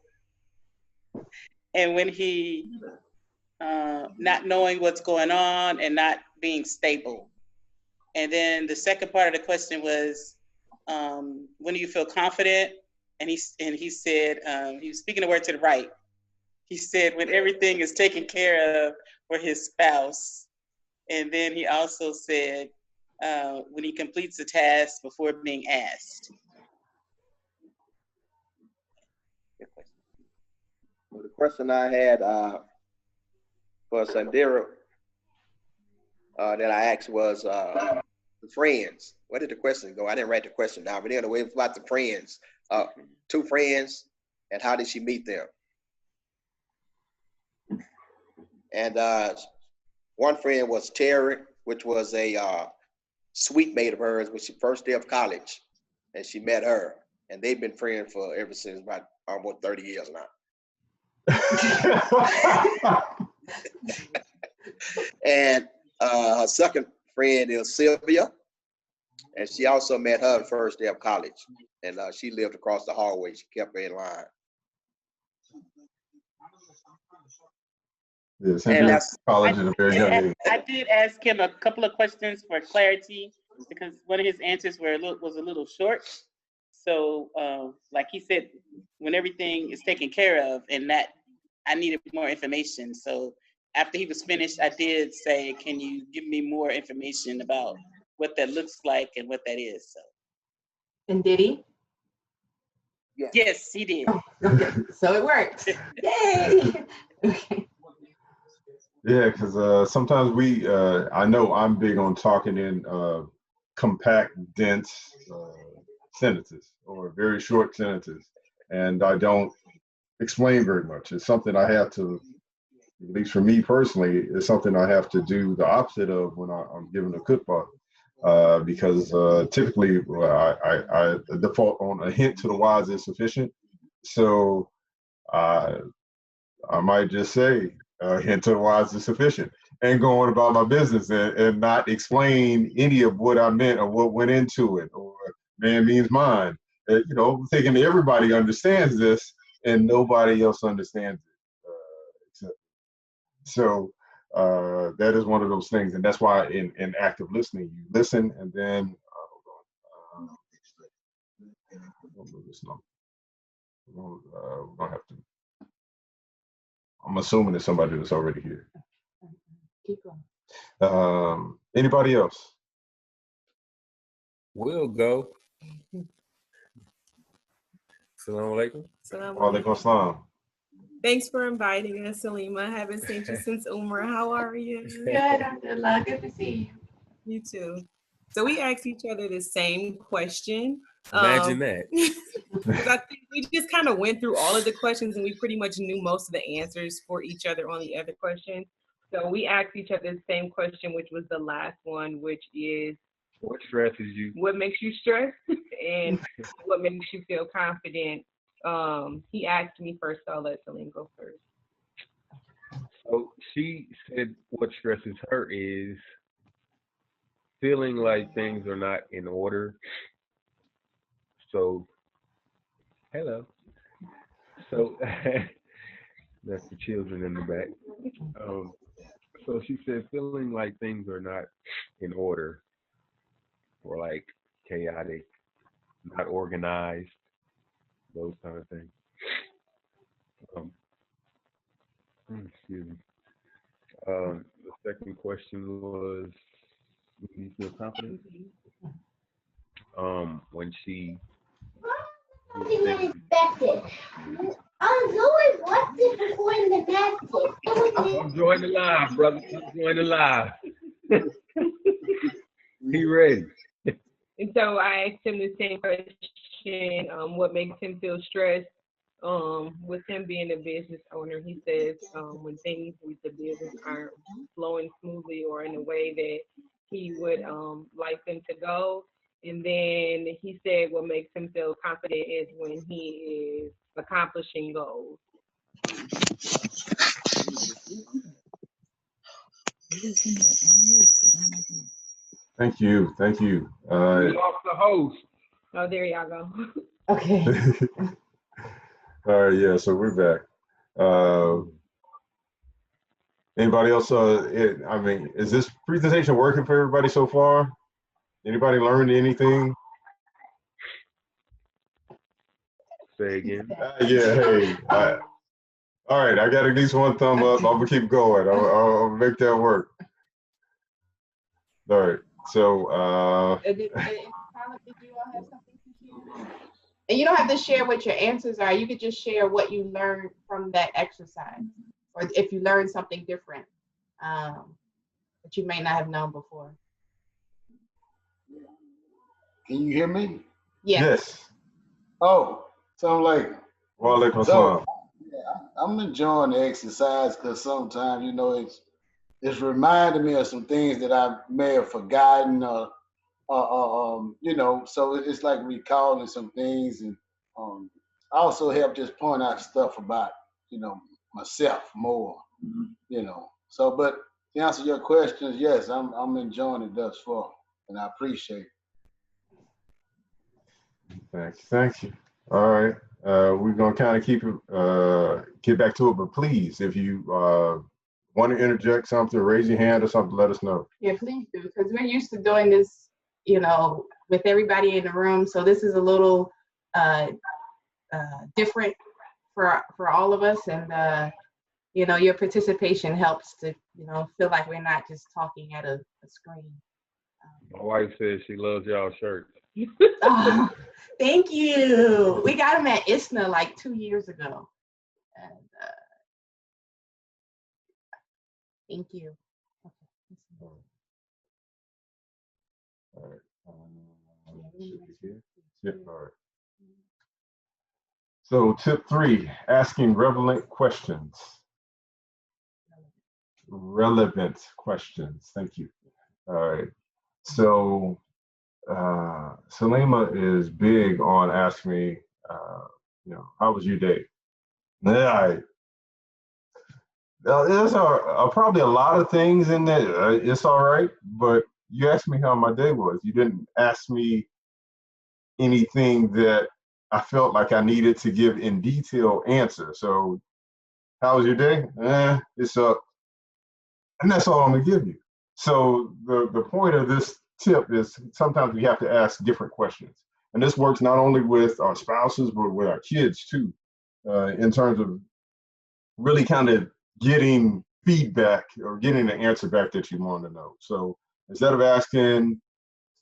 and when he not knowing what's going on and not being stable. And then the second part of the question was, when do you feel confident? And he said, he was speaking the word to the right. He said, when everything is taken care of for his spouse. And then he also said, when he completes a task before being asked. Well, the question I had for Sandera that I asked was, the friends. Where did the question go? I didn't write the question down, but anyway, it was about the friends. 2 friends, and how did she meet them? And one friend was Terry, which was a sweet mate of hers, which she first day of college, and she met her, and they've been friends for ever since about almost 30 years now. And her second friend is Sylvia, and she also met her the first day of college, and she lived across the hallway. She kept her in line. Yes, And that's college at a very young age. I did ask him a couple of questions for clarity because one of his answers was a little short. So, like he said, when everything is taken care of, and that I needed more information. So after he was finished, I did say, "Can you give me more information about what that looks like and what that is?" So. And did he? Yes, he did. Oh, okay. So it worked. Yay! Okay. Yeah, because sometimes I know I'm big on talking in compact, dense sentences or very short sentences, and I don't explain very much. It's something I have to, at least for me personally, it's something I have to do the opposite of when I'm given a cookbook, because typically I default on a hint to the wise is sufficient. So I might just say, hint to the wise is sufficient, and go on about my business and not explain any of what I meant or what went into it, or man means mine. Thinking everybody understands this and nobody else understands it. So that is one of those things, and that's why in active listening, you listen and then we're gonna have to. I'm assuming it's somebody that's already here. Keep going. Anybody else? We'll go. Assalamu alaikum. Walaikum assalam. Thanks for inviting us, Salima. I haven't seen you since Umrah. How are you? Good, Alhamdulillah. Good to see you. You too. So we asked each other the same question. Imagine that. Because I think we just kind of went through all of the questions and we pretty much knew most of the answers for each other on the other question. So we asked each other the same question, which was the last one, which is, what stresses you? What makes you stressed and what makes you feel confident? He asked me first, so I'll let Celine go first. So she said what stresses her is feeling like things are not in order. So, hello. So that's the children in the back. So she said feeling like things are not in order, or like chaotic, not organized, those kind of things. Excuse me. The second question was, do you feel confident? When she Join the live, brother. Join the live. He ready. And so I asked him the same question, what makes him feel stressed? With him being a business owner, he says when things with the business aren't flowing smoothly or in a way that he would like them to go. And then he said what makes him feel confident is when he is accomplishing goals. Thank you. Thank you. We lost the host. Oh, there y'all go. Okay. All right, yeah, so we're back. Anybody else? Is this presentation working for everybody so far? Anybody learned anything? Say again. Yeah, hey. All right, I got at least one thumb up. I'm gonna keep going. I'll make that work. All right, so. Did you all have something to share? And you don't have to share what your answers are. You could just share what you learned from that exercise, or if you learned something different that you may not have known before. Can you hear me? Yes. Yes. Oh, so I'm like, Wa alaikum so salam. yeah, I'm enjoying the exercise because sometimes, it's reminding me of some things that I may have forgotten so it's like recalling some things and um, also help just point out stuff about, myself more, So, but to answer your questions, yes, I'm enjoying it thus far and I appreciate it. Thank you. Thank you. All right. We're gonna kind of keep it, get back to it, but please, if you want to interject something, raise your hand or something, let us know. Yeah, please do, because we're used to doing this, with everybody in the room. So this is a little different for all of us, and your participation helps to feel like we're not just talking at a screen. My wife says she loves y'all shirts. Oh, thank you. We got them at ISNA like 2 years ago, and thank you. All right. Tip, all right. So tip 3, asking relevant questions. Relevant questions. Thank you. All right. So Salima is big on asking me, how was your day? Yeah, there's probably a lot of things in there. It's all right, but you asked me how my day was. You didn't ask me anything that I felt like I needed to give in detail answer. So, how was your day? It's up, and that's all I'm gonna give you. So the point of this tip is sometimes we have to ask different questions, and this works not only with our spouses but with our kids too, in terms of really kind of getting feedback or getting the answer back that you want to know. So instead of asking,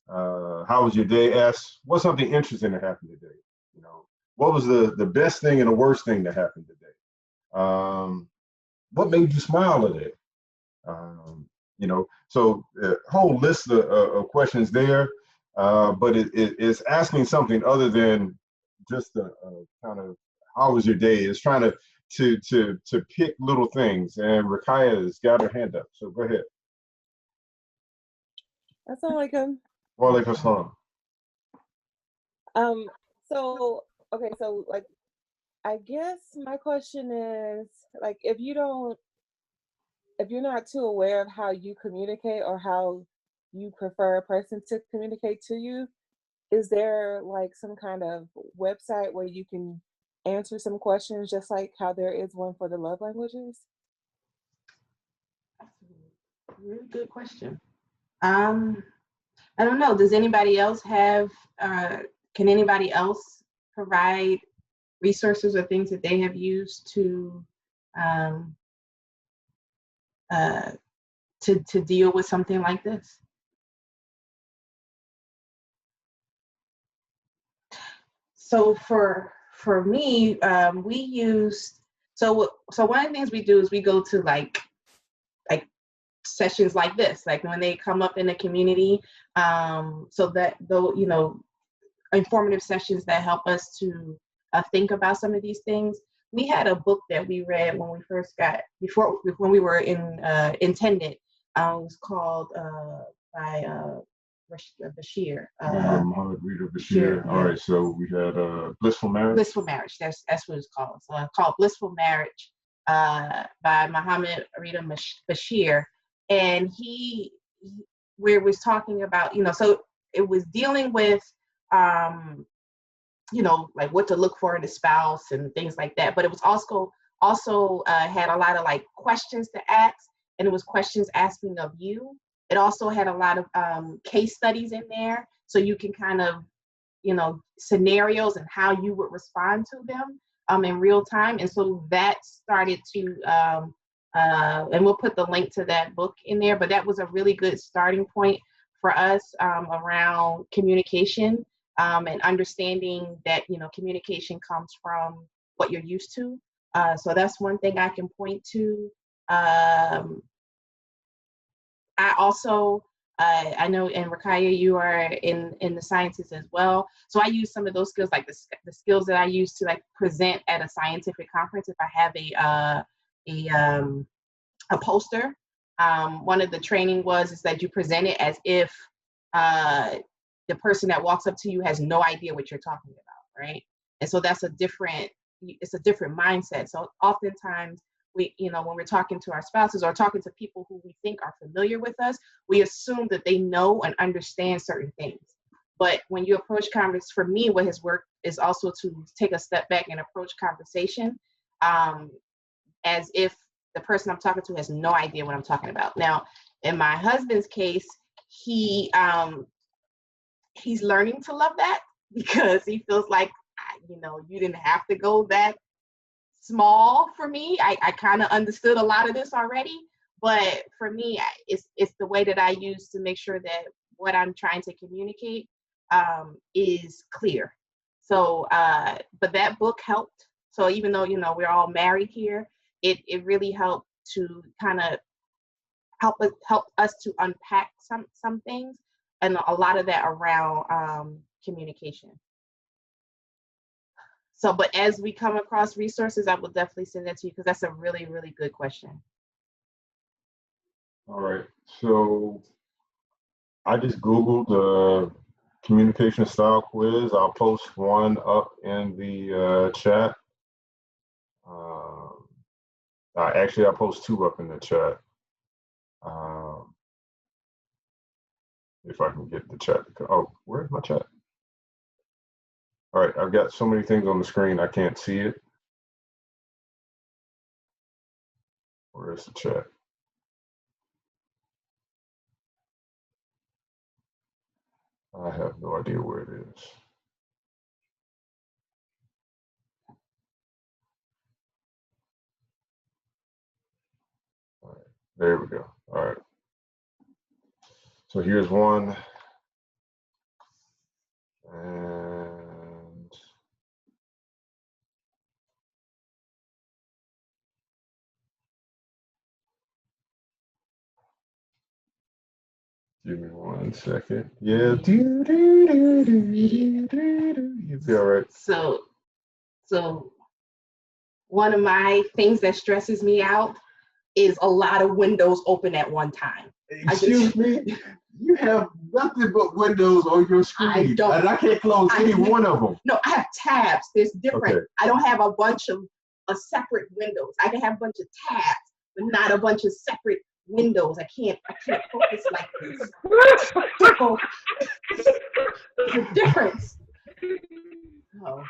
how was your day? Ask, what's something interesting that happened today? What was the best thing and the worst thing that happened today? What made you smile today? So a whole list of questions there, but it's asking something other than just a kind of how was your day. It's trying to pick little things. And Rakaya has got her hand up, so go ahead. Assalamualaikum. Wa alaikum salam. So like, I guess my question is, like, if you're not too aware of how you communicate or how you prefer a person to communicate to you, is there like some kind of website where you can answer some questions just like how there is one for the love languages? That's a really good question. I don't know. Does anybody else have, can anybody else provide resources or things that they have used to deal with something like this? So for me, we used, so one of the things we do is we go to like sessions like this, like when they come up in the community, so that though, informative sessions that help us to think about some of these things. We had a book that we read when we first when we were intended. It was called by Bashir. Muhammad Rida Bashir. All right, so we had Blissful Marriage. Blissful Marriage. That's what it's called. So called Blissful Marriage by Muhammad Rida Bashir, and where it was talking about, so it was dealing with like what to look for in a spouse and things like that. But it was also had a lot of like questions to ask, and it was questions asking of you. It also had a lot of case studies in there, so you can kind of, scenarios and how you would respond to them in real time. And so that started to, and we'll put the link to that book in there, but that was a really good starting point for us around communication. And understanding that, communication comes from what you're used to. So that's one thing I can point to. I also I know, and Rakaya, you are in the sciences as well. So I use some of those skills, like the skills that I use to like present at a scientific conference. If I have a poster, one of the training is that you present it as if the person that walks up to you has no idea what you're talking about, right? And so it's a different mindset. So oftentimes we, when we're talking to our spouses or talking to people who we think are familiar with us, we assume that they know and understand certain things. But when you approach for me, what has worked is also to take a step back and approach conversation as if the person I'm talking to has no idea what I'm talking about. Now, in my husband's case, he's learning to love that because he feels like, you didn't have to go that small for me. I kind of understood a lot of this already, but for me, it's the way that I use to make sure that what I'm trying to communicate is clear. So, but that book helped. So even though, we're all married here, it really helped to kind of help us to unpack some things, and a lot of that around communication. So, but as we come across resources, I will definitely send that to you because that's a really, really good question. All right. So I just Googled communication style quiz. I'll post one up in the chat. Actually, I'll post two up in the chat. If I can get the chat. Oh, where's my chat? All right, I've got so many things on the screen, I can't see it. Where's the chat? I have no idea where it is. All right, there we go. All right. So here's one. And give me 1 second. Yeah. You'll be all right. So one of my things that stresses me out is a lot of windows open at one time. Excuse me? You have nothing but windows on your screen. I don't. And I can't close any one of them. No, I have tabs. There's different. Okay. I don't have a bunch of separate windows. I can have a bunch of tabs, but not a bunch of separate windows. I can't focus like this. So, there's a difference. Oh.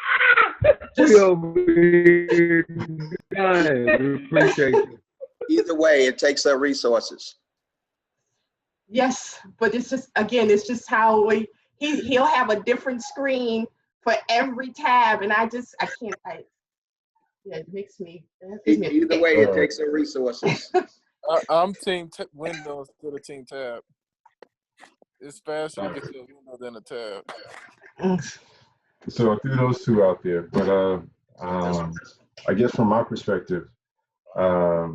We over here dying. We appreciate you. Either way, it takes up resources. Yes, but it's just, again, it's just how he'll have a different screen for every tab, and I can't. Yeah, it makes me. Either way, it takes up resources. I'm team Windows to the team tab. It's faster to get to a window than a tab. So I threw those two out there, but I guess from my perspective, I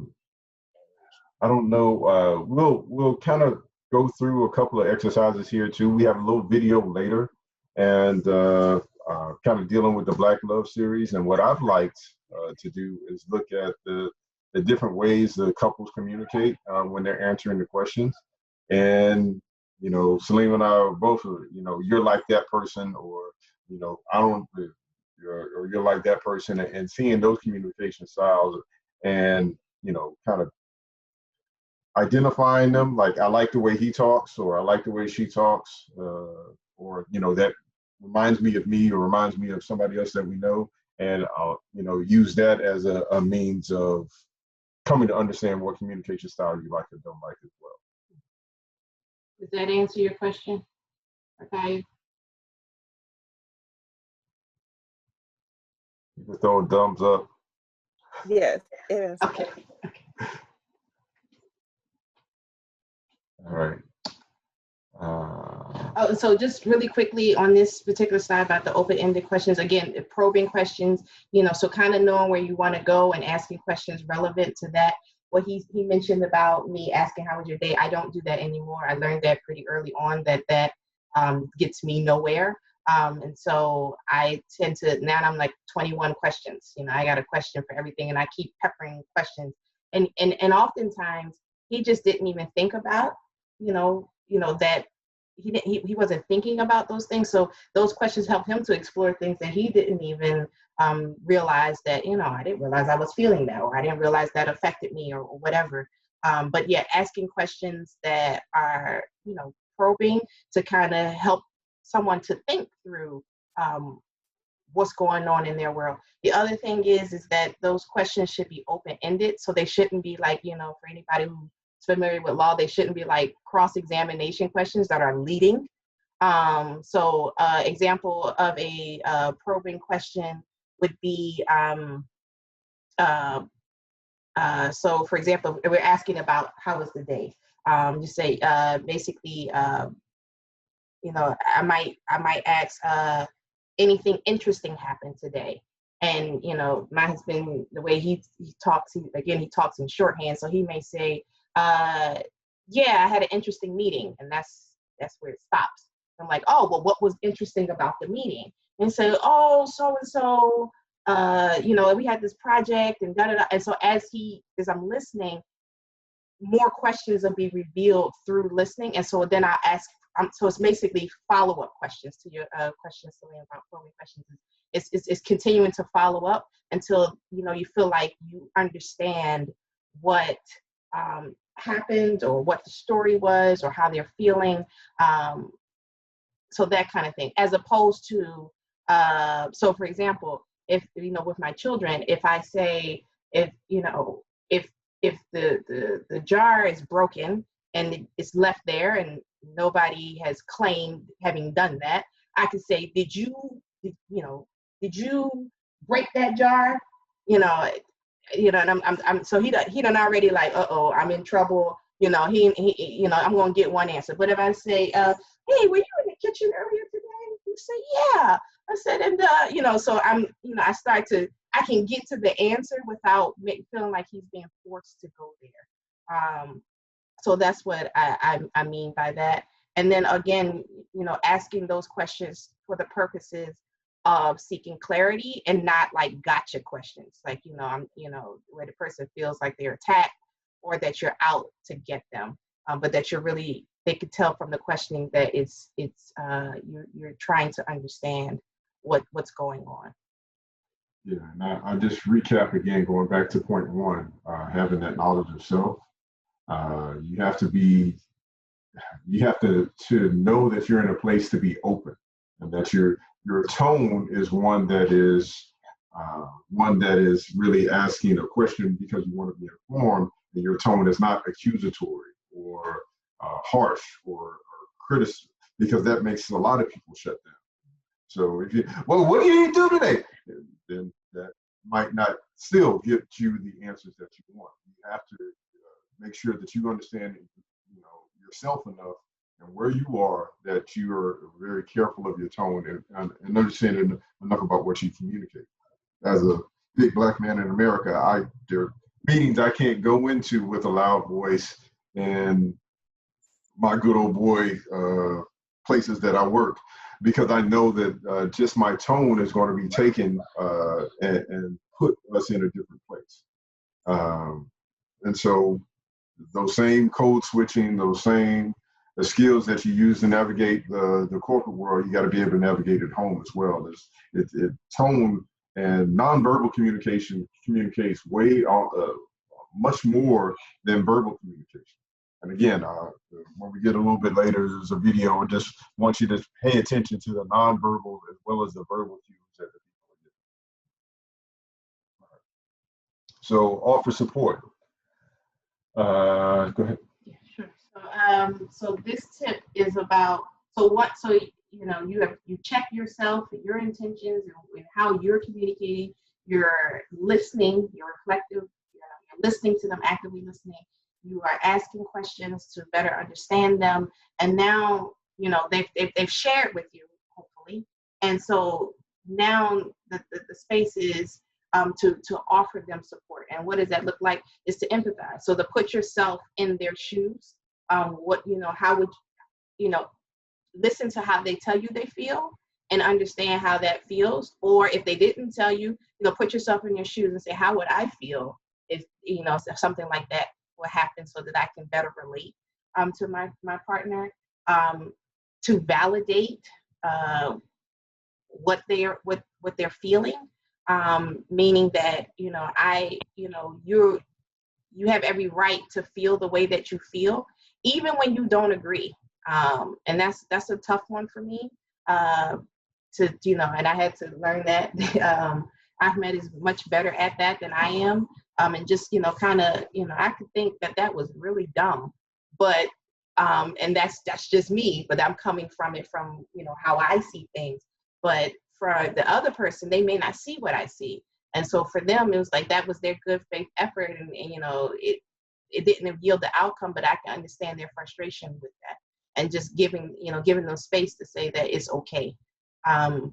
don't know. We'll kind of go through a couple of exercises here too. We have a little video later, and kind of dealing with the Black Love series. And what I've liked to do is look at the different ways the couples communicate when they're answering the questions. And Salim and I are both, you're like that person, or or you're like that person, and seeing those communication styles and kind of identifying them, like I like the way he talks, or I like the way she talks, or that reminds me of me or reminds me of somebody else that we know, and I'll use that as a means of coming to understand what communication style you like or don't like as well. Does that answer your question? Okay. You can throw a thumbs up. Yes, it is. Okay. All right. So just really quickly on this particular slide about the open-ended questions, again, probing questions, so kind of knowing where you want to go and asking questions relevant to that. what he mentioned about me asking how was your day, I don't do that anymore. I learned that pretty early on that gets me nowhere. And so I tend to, now I'm like 21 questions. You know, I got a question for everything, and I keep peppering questions. And oftentimes he just didn't even think about, that he wasn't thinking about those things. So those questions help him to explore things that he didn't even realize that, I didn't realize I was feeling that, or I didn't realize that affected me, or whatever. But yeah, asking questions that are, probing to kind of help someone to think through what's going on in their world. The other thing is that those questions should be open-ended. So they shouldn't be like, for anybody who's familiar with law, they shouldn't be like cross-examination questions that are leading. So example of a probing question would be, so for example, we're asking about how was the day. Just say basically, I might ask, anything interesting happened today? And my husband, the way he talks, he talks in shorthand, so he may say, yeah, I had an interesting meeting, and that's where it stops. I'm like, oh, well, what was interesting about the meeting? And so, oh, so and so, we had this project and da da da. And so as I'm listening, more questions will be revealed through listening. And so then I'll ask. So it's basically follow-up questions to your questions, Celine, about probing questions. It's continuing to follow up until you feel like you understand what happened, or what the story was, or how they're feeling. So that kind of thing, as opposed to, so for example, if, with my children, if I say, if the jar is broken and it's left there and nobody has claimed having done that, I could say, did you break that jar? And I'm so he done already like, uh-oh, I'm in trouble. I'm gonna get one answer. But if I say, hey, were you in the kitchen earlier today? You say, yeah. I said, and so I can get to the answer without feeling like he's being forced to go there. So that's what I mean by that. And then again, asking those questions for the purposes of seeking clarity, and not like gotcha questions, like, where the person feels like they're attacked, or that you're out to get them, but that they could tell from the questioning that you're trying to understand what's going on. Yeah, and I just recap again, going back to point one, having that knowledge of self. You have to know that you're in a place to be open, and that your tone is one that is really asking a question because you want to be informed, and your tone is not accusatory or harsh or critical, because that makes a lot of people shut down. So what do you do today? Then that might not still get you the answers that you want. You have to make sure that you understand, yourself enough and where you are, that you are very careful of your tone and understanding enough about what you communicate. As a big Black man in America, there are meetings I can't go into with a loud voice, and my good old boy places that I work, because I know that just my tone is going to be taken and put us in a different place. And so those same code switching, those same skills that you use to navigate the corporate world, you got to be able to navigate at home as well. Tone and nonverbal communication communicates way much more than verbal communication. And again, when we get a little bit later, there's a video. I just want you to pay attention to the nonverbal as well as the verbal cues that the people are giving. So offer support. Go ahead. Yeah, sure. So this tip is about, you check yourself, your intentions, and how you're communicating. You're listening. You're reflective. You're listening to them, actively listening. You are asking questions to better understand them, and now they've shared with you, hopefully. And so now the space is to offer them support. And what does that look like? Is to empathize. So to put yourself in their shoes. What, how would, listen to how they tell you they feel and understand how that feels. Or if they didn't tell you, put yourself in your shoes and say, how would I feel if, if something like that would happen, so that I can better relate to my partner, to validate what they're feeling, meaning that, you have every right to feel the way that you feel, even when you don't agree. And that's a tough one for me, and I had to learn that. Ahmed is much better at that than I am. And just, I could think that was really dumb, but, and that's just me, but I'm coming from it from, how I see things. But for the other person, they may not see what I see. And so for them, it was like, that was their good faith effort. And it didn't yield the outcome, but I can understand their frustration with that. And just giving them space to say that it's okay. And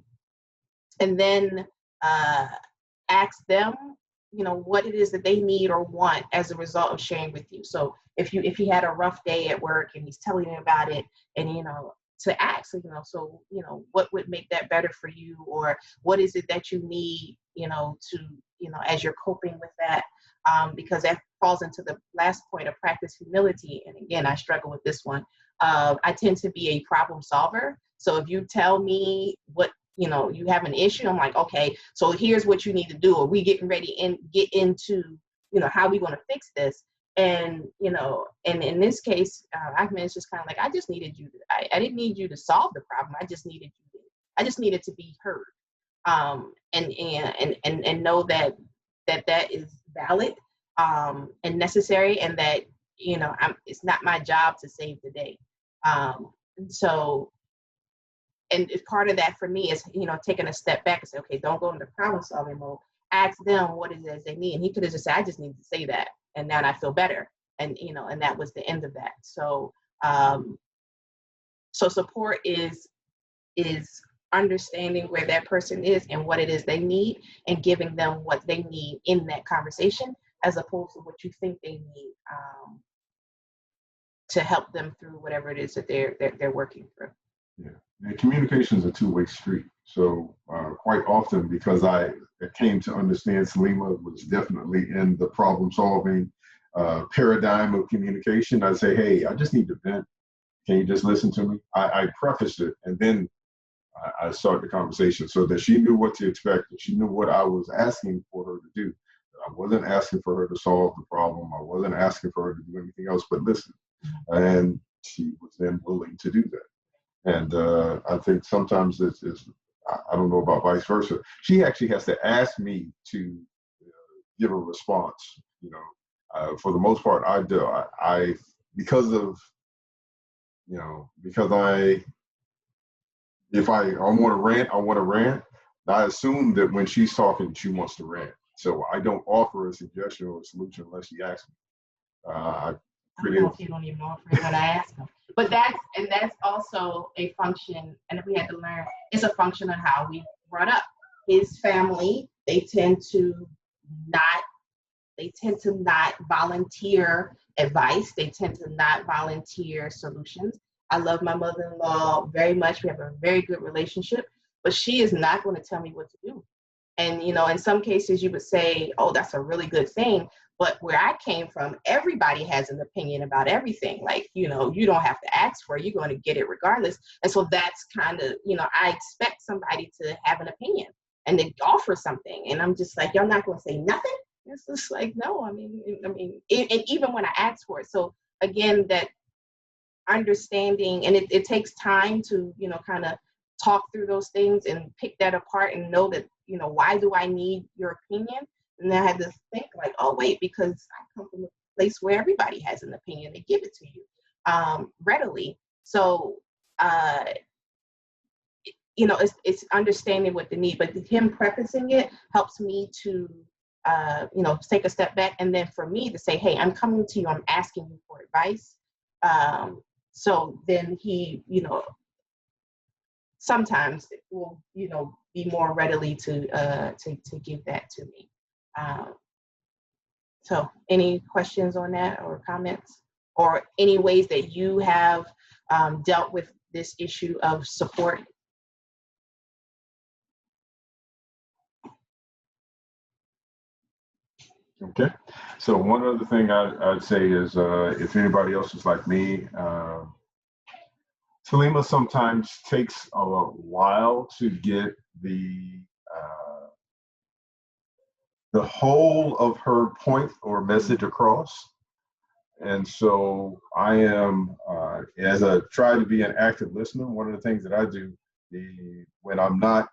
then ask them, what it is that they need or want as a result of sharing with you. So if he had a rough day at work and he's telling you about it, and, to ask, so, what would make that better for you? Or what is it that you need, as you're coping with that? Because that falls into the last point of practice humility. And again, I struggle with this one. I tend to be a problem solver. So if you tell me what, you have an issue, I'm like, okay, so here's what you need to do. Are we getting ready and get into, how we going to fix this? And, and in this case, Ahmed is just kind of like, I just needed you. I didn't need you to solve the problem. I just needed to be heard. And know that is valid, and necessary, and that, it's not my job to save the day. And so, and part of that for me is, taking a step back and say, okay, don't go into problem solving mode. Ask them what it is they need. And he could have just said, I just need to say that. And now I feel better. And, and that was the end of that. So, so support is understanding where that person is and what it is they need, and giving them what they need in that conversation, as opposed to what you think they need, to help them through whatever it is that they're working through. Yeah, and communication is a two-way street. So quite often, because I came to understand Salima was definitely in the problem-solving paradigm of communication, I say, hey, I just need to vent. Can you just listen to me? I prefaced it, and then I start the conversation, so that she knew what to expect, and she knew what I was asking for her to do. I wasn't asking for her to solve the problem. I wasn't asking for her to do anything else but listen. And she was then willing to do that. And I think sometimes it's I don't know about vice versa. She actually has to ask me to give a response. For the most part, I do. Because if I want to rant, I want to rant. I assume that when she's talking, she wants to rant. So I don't offer a suggestion or a solution unless she asks me. I don't know if you don't even offer it when I ask them. But that's also a function, and if we had to learn, it's a function of how we brought up. His family, they tend to not volunteer advice. They tend to not volunteer solutions. I love my mother-in-law very much. We have a very good relationship, but she is not going to tell me what to do. And, in some cases you would say, oh, that's a really good thing. But where I came from, everybody has an opinion about everything. Like, you don't have to ask for it. You're going to get it regardless. And so that's kind of, I expect somebody to have an opinion and they offer something. And I'm just like, y'all not going to say nothing? It's just like, no, I mean, and even when I ask for it. So again, that understanding, and it takes time to, kind of talk through those things and pick that apart and know that, why do I need your opinion? And then I had to think like, oh, wait, because I come from a place where everybody has an opinion. They give it to you readily. So, it's understanding what the need, but him prefacing it helps me to, take a step back. And then for me to say, hey, I'm coming to you, I'm asking you for advice. So then he, sometimes will, be more readily to give that to me. So any questions on that or comments, or any ways that you have dealt with this issue of support? Okay. So one other thing I'd say is if anybody else is like me, Salima sometimes takes a while to get the whole of her point or message across. And so I am, as I try to be an active listener, one of the things that I do when I'm not,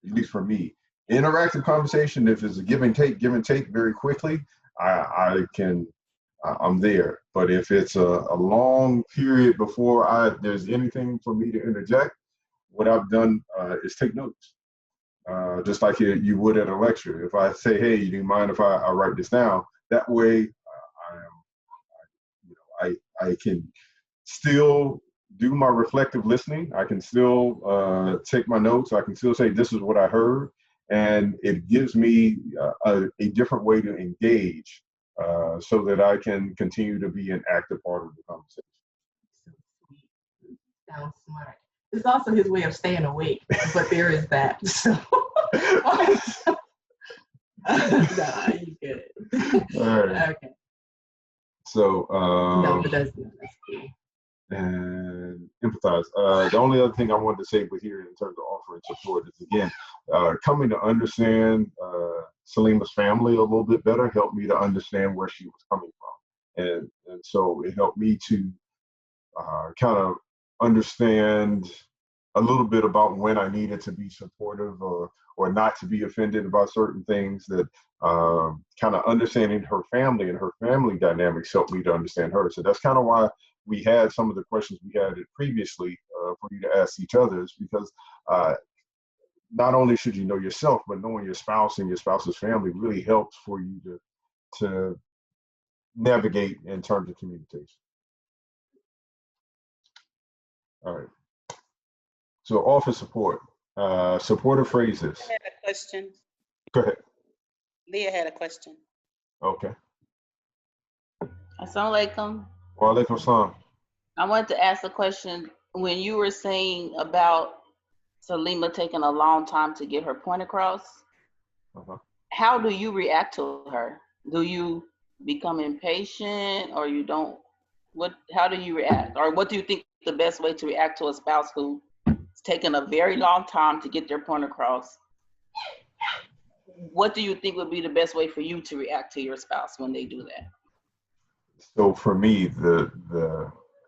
at least for me, interactive conversation, if it's a give and take very quickly, I'm there. But if it's a long period before there's anything for me to interject, what I've done is take notes. Just like you would at a lecture. If I say, hey, do you mind if I write this down? That way, I can still do my reflective listening. I can still take my notes. I can still say, this is what I heard. And it gives me a different way to engage so that I can continue to be an active part of the conversation. Sounds smart. It's also his way of staying awake, but there is that. So, nah, you good. All right. Okay. So, No, but that's cool. And empathize. The only other thing I wanted to say with here in terms of offering support is, again, coming to understand Salima's family a little bit better helped me to understand where she was coming from. And so it helped me to kind of understand a little bit about when I needed to be supportive or not to be offended about certain things. That kind of understanding her family and her family dynamics helped me to understand her. So that's kind of why we had some of the questions we had previously for you to ask each other, is because not only should you know yourself, but knowing your spouse and your spouse's family really helps for you to navigate in terms of communication. All right. So offer support, supportive phrases. I had a question. Go ahead. Leah had a question. Okay. Assalamu alaikum. Wa alaikum salam. I wanted to ask a question. When you were saying about Salima taking a long time to get her point across, how do you react to her? Do you become impatient, or you don't? How do you react? Or what do you think the best way to react to a spouse who's taken a very long time to get their point across? What do you think would be the best way for you to react to your spouse when they do that? So for me,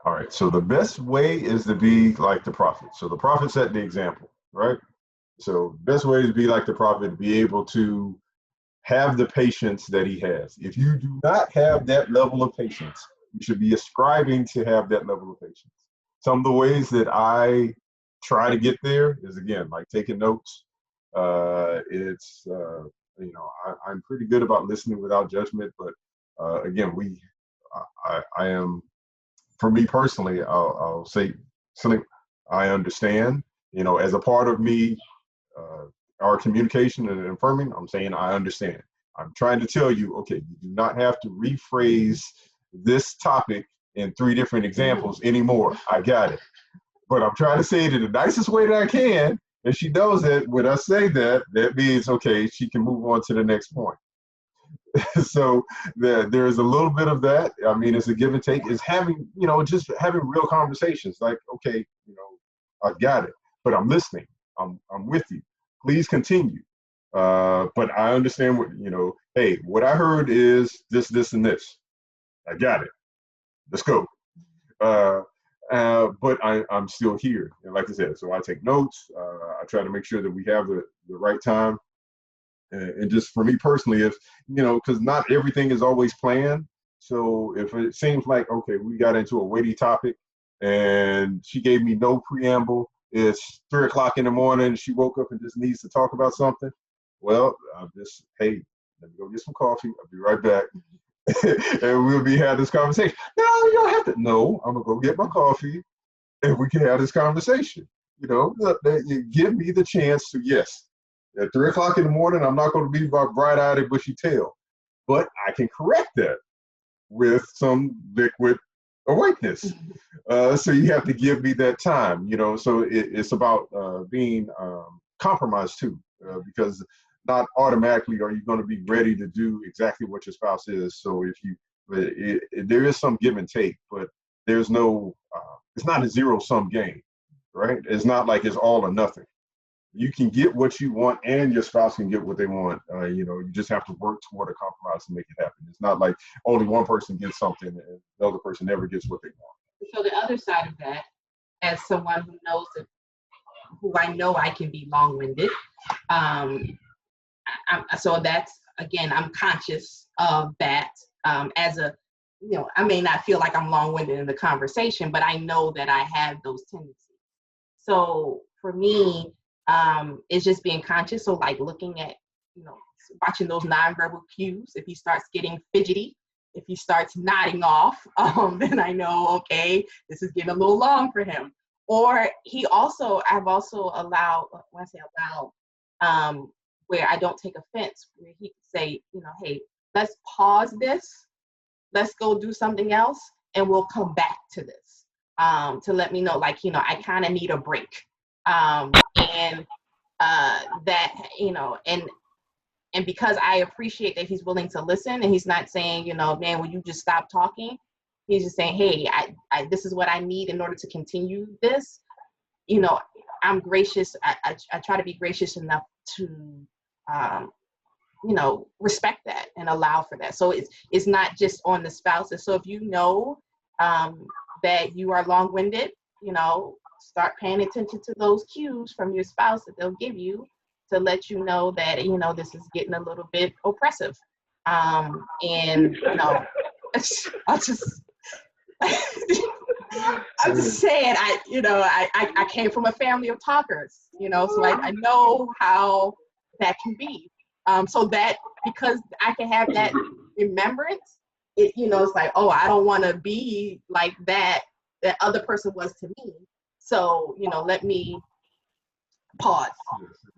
all right, so the best way is to be like the prophet. So the prophet set the example, right? So the best way is to be like the prophet, to be able to have the patience that he has. If you do not have that level of patience, you should be ascribing to have that level of patience. Some of the ways that I try to get there is, again, like taking notes. I'm pretty good about listening without judgment, but again, I am, for me personally, I'll say something. I understand, as a part of me, our communication and affirming, I'm saying I understand. I'm trying to tell you, okay, you do not have to rephrase this topic in 3 different examples anymore. I got it. But I'm trying to say it in the nicest way that I can. And she knows that when I say that, that means, okay, she can move on to the next point. So there is a little bit of that. I mean, it's a give and take. It's having, just having real conversations like, okay, I got it, but I'm listening. I'm with you. Please continue. But I understand what, hey, what I heard is this, and this. I got it. Let's go. But I'm still here. And like I said, so I take notes. I try to make sure that we have the right time. And just for me personally, if, because not everything is always planned. So if it seems like, okay, we got into a weighty topic and she gave me no preamble, it's 3 o'clock in the morning, she woke up and just needs to talk about something. Well, I'll just, hey, let me go get some coffee. I'll be right back. And we'll be having this conversation. No, you don't have to. No, I'm going to go get my coffee and we can have this conversation. You give me the chance to, yes, at 3 o'clock in the morning, I'm not going to be bright-eyed and bushy-tailed, but I can correct that with some liquid awakeness. So you have to give me that time, you know. So it's about being compromised too, because not automatically are you going to be ready to do exactly what your spouse is. So if you, there is some give and take, but there's no, it's not a zero-sum game, right? It's not like it's all or nothing. You can get what you want and your spouse can get what they want. You know, you just have to work toward a compromise to make it happen. It's not like only one person gets something and the other person never gets what they want. So the other side of that, as someone who knows that, who I know I can be long-winded, so that's, again, I'm conscious of that as a, you know, I may not feel like I'm long-winded in the conversation, but I know that I have those tendencies. So for me, it's just being conscious. So like looking at, you know, watching those nonverbal cues. If he starts getting fidgety, if he starts nodding off, then I know, okay, this is getting a little long for him. Or I've also allowed, when I say allowed, where I don't take offense, where he could say, you know, hey, let's pause this, let's go do something else, and we'll come back to this, to let me know, like, you know, I kind of need a break. And that, you know, and because I appreciate that he's willing to listen and he's not saying, you know, man, will you just stop talking? He's just saying, hey, I this is what I need in order to continue this. You know, I'm gracious. I try to be gracious enough to, you know, respect that and allow for that. So it's not just on the spouses. So if you know that you are long-winded, you know, start paying attention to those cues from your spouse that they'll give you to let you know that, you know, this is getting a little bit oppressive. And, you know, I'll just, I'm just saying, I came from a family of talkers, you know, so I know how that can be. So that, because I can have that remembrance, it, you know, it's like, oh, I don't want to be like that other person was to me. So, you know, let me pause.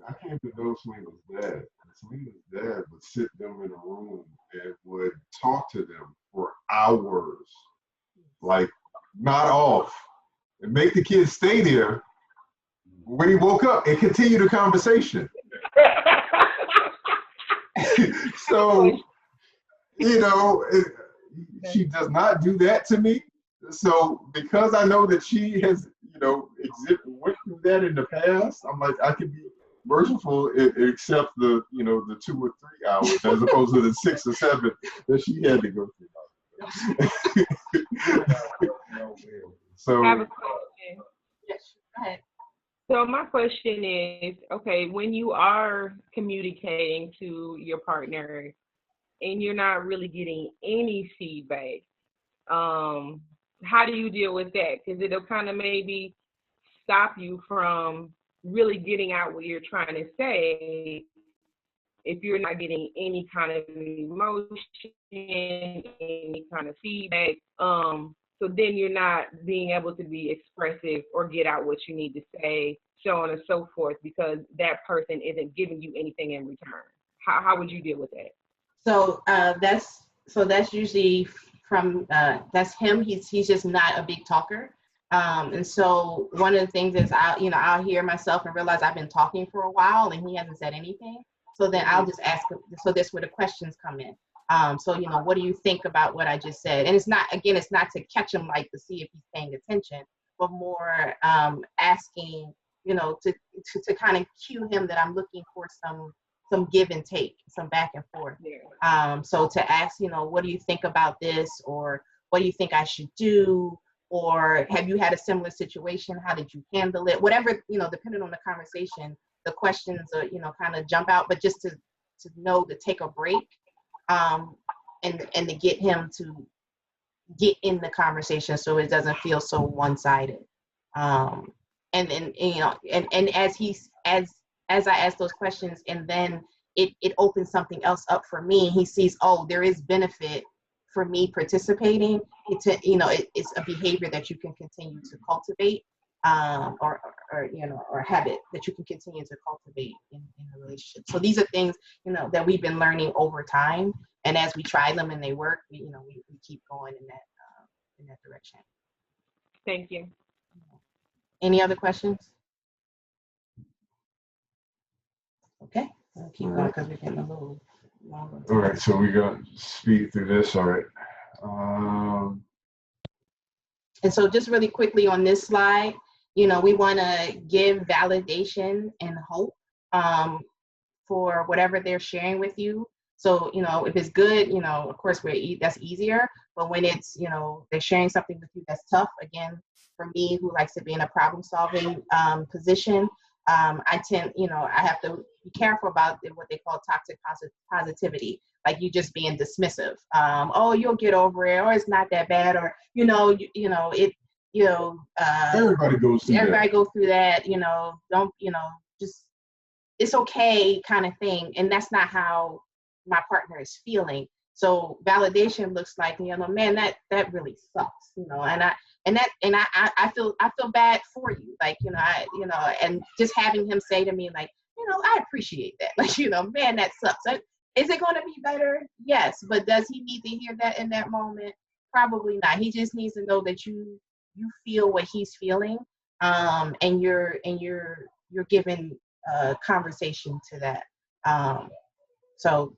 I came to know Selena's dad. Selena's dad would sit them in a room and would talk to them for hours, like not off, and make the kids stay there when he woke up and continue the conversation. So, you know, she does not do that to me. So because I know that she has, you know, went through that in the past, I'm like, I can be merciful except the, you know, the 2 or 3 hours as opposed to the 6 or 7 that she had to go through. So, I have a question. Yes, go ahead. So my question is, okay, when you are communicating to your partner and you're not really getting any feedback, how do you deal with that? Because it'll kind of maybe stop you from really getting out what you're trying to say if you're not getting any kind of emotion, any kind of feedback. So then you're not being able to be expressive or get out what you need to say, so on and so forth, because that person isn't giving you anything in return. How would you deal with that? So that's usually from that's him. He's just not a big talker. And so one of the things is I'll hear myself and realize I've been talking for a while and he hasn't said anything. So then I'll just ask him. So that's where the questions come in. So, you know, what do you think about what I just said? And it's not to catch him, like to see if he's paying attention, but more asking, you know, to kind of cue him that I'm looking for some give and take, some back and forth. So to ask, you know, what do you think about this? Or what do you think I should do? Or have you had a similar situation? How did you handle it? Whatever, you know, depending on the conversation, the questions are, you know, kind of jump out, but just to know to take a break, and to get him to get in the conversation so it doesn't feel so one-sided. And you know, and as I ask those questions, and then it opens something else up for me. He sees, oh, there is benefit for me participating. It's a behavior that you can continue to cultivate. or habit that you can continue to cultivate in a relationship. So these are things, that we've been learning over time. And as we try them and they work, we keep going in that direction. Thank you. Any other questions? Okay, I'll keep going because we're getting a little longer. All right, so we're going to speed through this. All right. And so just really quickly on this slide, we want to give validation and hope for whatever they're sharing with you. So, if it's good, of course, that's easier. But when it's, they're sharing something with you that's tough, again, for me, who likes to be in a problem-solving position, I tend, I have to be careful about what they call toxic positivity, like you just being dismissive. Oh, you'll get over it, or it's not that bad, or everybody goes through that. Don't just it's okay kind of thing, and that's not how my partner is feeling. So validation looks like, man, that really sucks, and I feel bad for you, like, and just having him say to me, like, I appreciate that, like, man, that sucks. Is it going to be better? Yes, but does he need to hear that in that moment? Probably not. He just needs to know that you feel what he's feeling, and you're giving conversation to that. So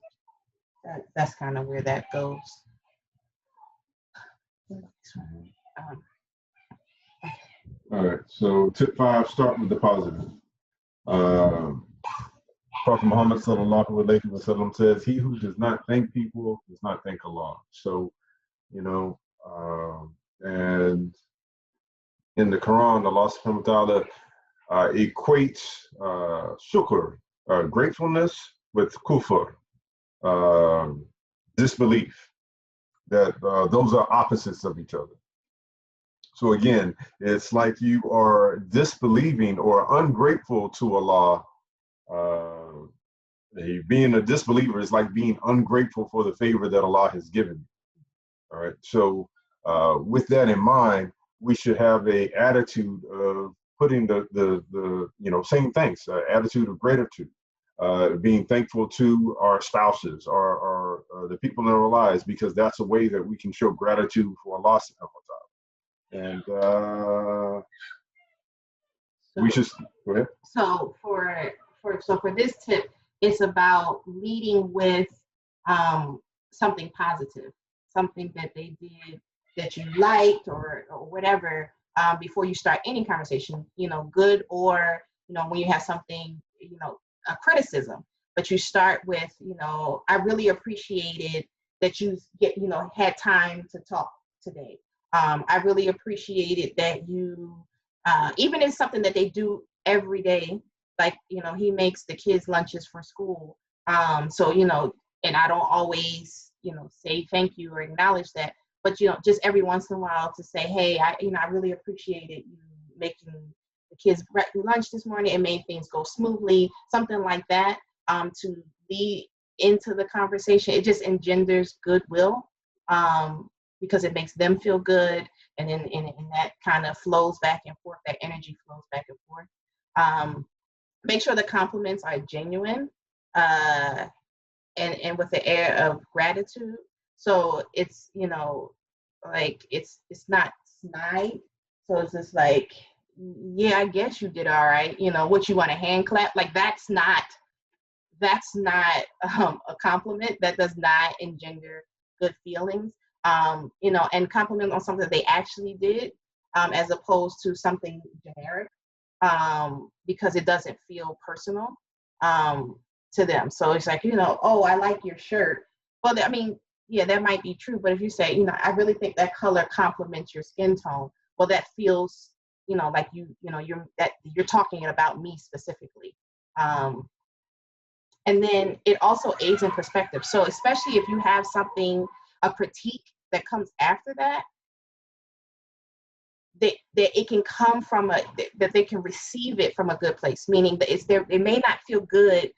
that's kind of where that goes. All right, so tip 5, start with the positive. Prophet Muhammad sallallahu alaihi wasallam says, "He who does not thank people does not thank Allah." So, and in the Quran, Allah subhanahu wa ta'ala equates shukr, gratefulness, with kufr, disbelief. That those are opposites of each other. So again, it's like you are disbelieving or ungrateful to Allah. Being a disbeliever is like being ungrateful for the favor that Allah has given you. All right. So with that in mind, we should have a attitude of putting saying thanks, attitude of gratitude, being thankful to our spouses or the people in our lives, because that's a way that we can show gratitude for Allah subhanahu wa ta'ala. And we should go ahead. So for this tip, it's about leading with something positive, something that they did that you liked or whatever, before you start any conversation, good or, when you have something, a criticism, but you start with, I really appreciated that you had time to talk today. I really appreciated that you, even if it's something that they do every day, like, he makes the kids lunches for school. So, and I don't always, say thank you or acknowledge that, but, just every once in a while to say, hey, I really appreciated you making the kids lunch this morning. It made things go smoothly, something like that, to lead into the conversation. It just engenders goodwill, because it makes them feel good. And then and that kind of flows back and forth, that energy flows back and forth. Make sure the compliments are genuine, and with the air of gratitude. So it's, like it's not snide. So it's just like, yeah, I guess you did all right. What, you want a hand clap? Like that's not a compliment. That does not engender good feelings. And compliment on something they actually did, as opposed to something generic, because it doesn't feel personal to them. So it's like, oh, I like your shirt. Well, I mean, yeah, that might be true. But if you say, I really think that color complements your skin tone, well, that feels, like you're talking about me specifically. And then it also aids in perspective. So especially if you have a critique that comes after that it can come from that they can receive it from a good place, meaning that it may not feel good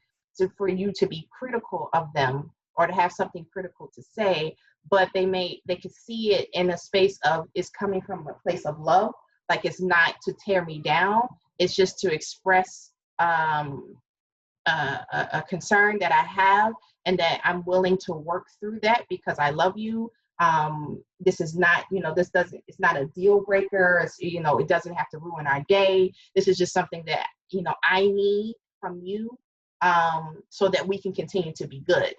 for you to be critical of them or to have something critical to say, but they can see it in a space of, it's coming from a place of love, Like, it's not to tear me down. It's just to express a concern that I have, and that I'm willing to work through that because I love you. This is not, it's not a deal breaker. It doesn't have to ruin our day. This is just something that, I need from you, so that we can continue to be good.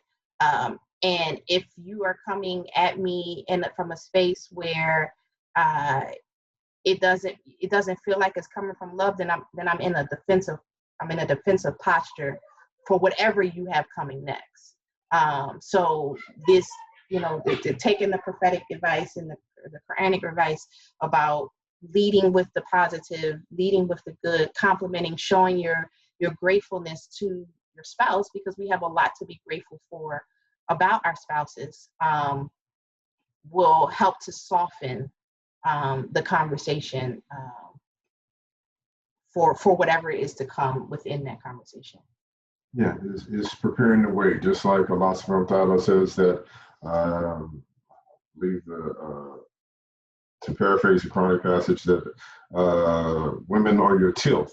And if you are coming at me from a space where it doesn't feel like it's coming from love, then I'm in a defensive posture for whatever you have coming next. So this, taking the prophetic advice and the Quranic advice about leading with the positive, leading with the good, complimenting, showing your gratefulness to your spouse, because we have a lot to be grateful for about our spouses, will help to soften the conversation for whatever is to come within that conversation. Yeah, it's preparing the way, just like Allah subhanahu wa ta'ala says that, to paraphrase the Quranic passage, that women are your tilth.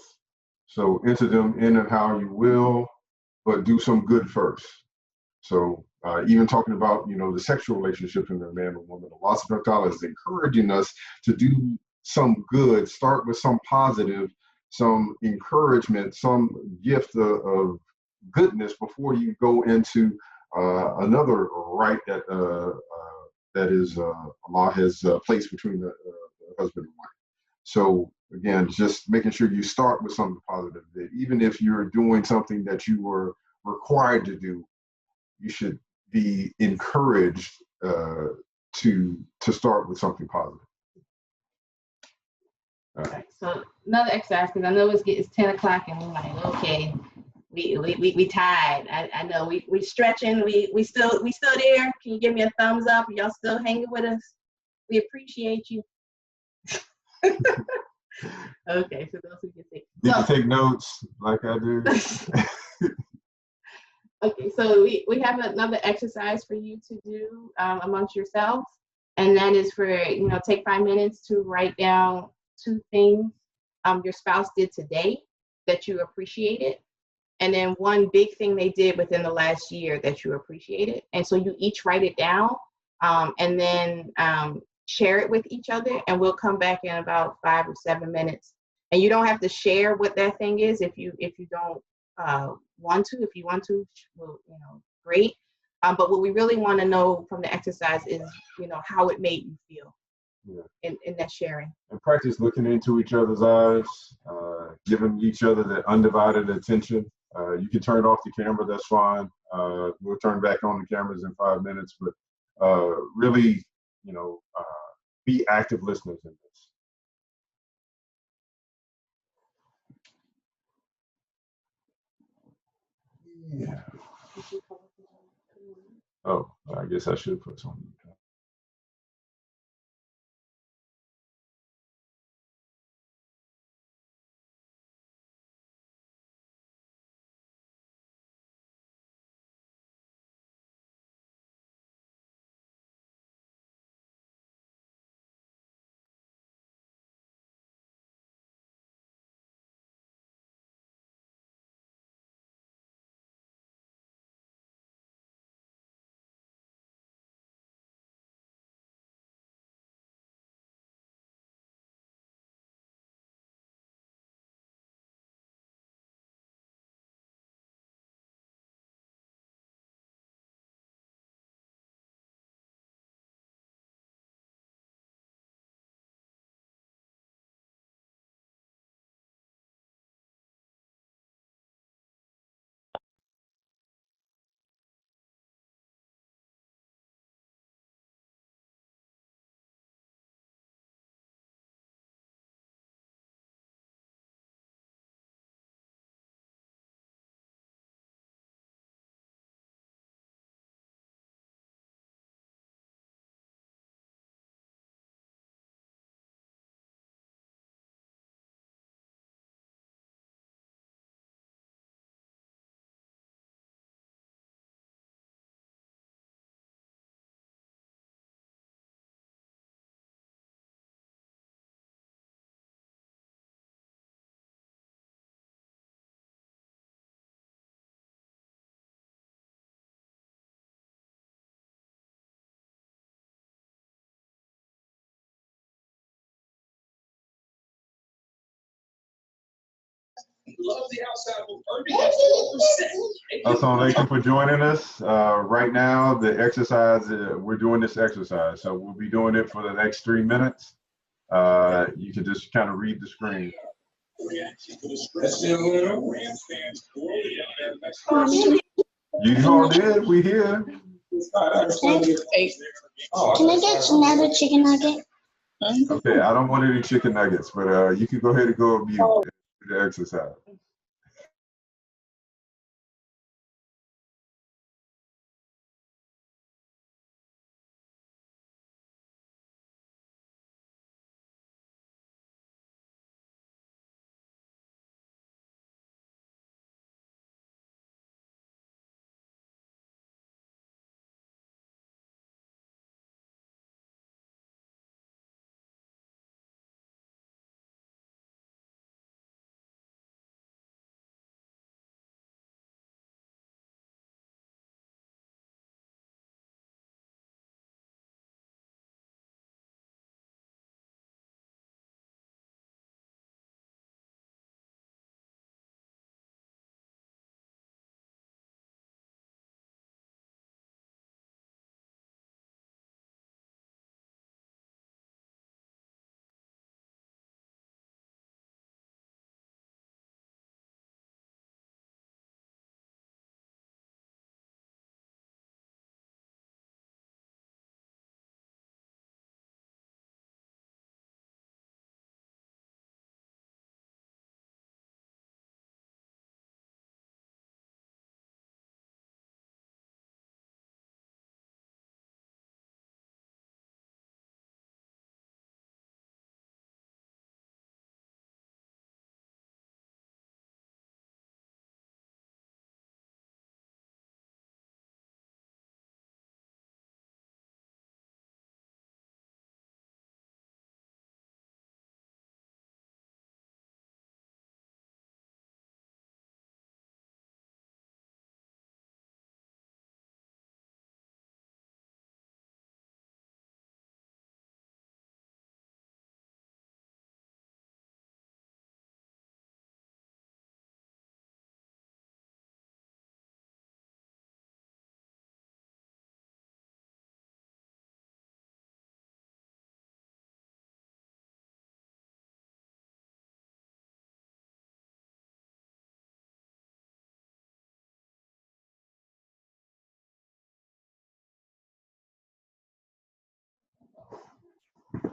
So enter them in and how you will, but do some good first. So even talking about, the sexual relationship in the man and woman, Allah subhanahu wa ta'ala is encouraging us to do some good, start with some positive, some encouragement, some gift of goodness before you go into another right that is Allah has placed between the husband and wife. So again, just making sure you start with something positive. That even if you're doing something that you were required to do, you should be encouraged to start with something positive. Right. So another exercise, because I know it's 10 o'clock and we're like, okay, we tired. I know we stretching. We still there. Can you give me a thumbs up? Are y'all still hanging with us? We appreciate you. Okay, so those who can take. You can take notes like I do. Okay, so we have another exercise for you to do amongst yourselves, and that is for, take 5 minutes to write down 2 things your spouse did today that you appreciated, and then 1 big thing they did within the last year that you appreciated. And so you each write it down, and then share it with each other, and we'll come back in about 5 or 7 minutes. And you don't have to share what that thing is if you don't want to. If you want to, well, great. But what we really want to know from the exercise is, how it made you feel. Yeah. In that sharing. And practice looking into each other's eyes, giving each other that undivided attention. You can turn off the camera, that's fine. We'll turn back on the cameras in 5 minutes, but really, be active listeners in this. Yeah. Oh, I guess I should put something. Assalamu alaikum for joining us. Right now, the exercise, we're doing this exercise. So we'll be doing it for the next 3 minutes. You can just kind of read the screen. You all did, we here. Can I get another chicken nugget? Okay, I don't want any chicken nuggets, but you can go ahead and go on mute and do the exercise.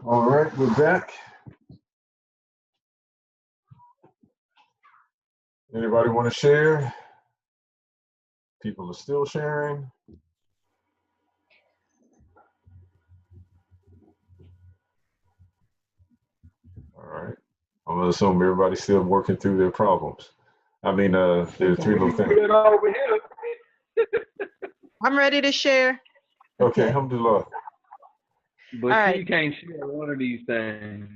All right, we're back. Anybody want to share? People are still sharing. All right. I'm gonna assume everybody's still working through their problems. I mean, there's 3 little things. I'm ready to share. Okay, alhamdulillah. But you can't share one of these things.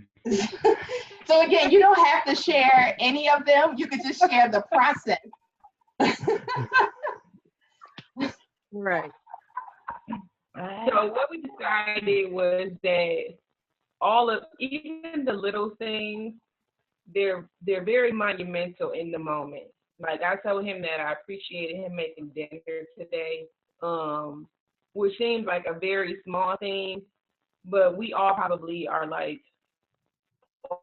So again, you don't have to share any of them. You could just share the process. Right. So what we decided was that even the little things, they're very monumental in the moment. Like I told him that I appreciated him making dinner today, which seems like a very small thing, but we all probably are like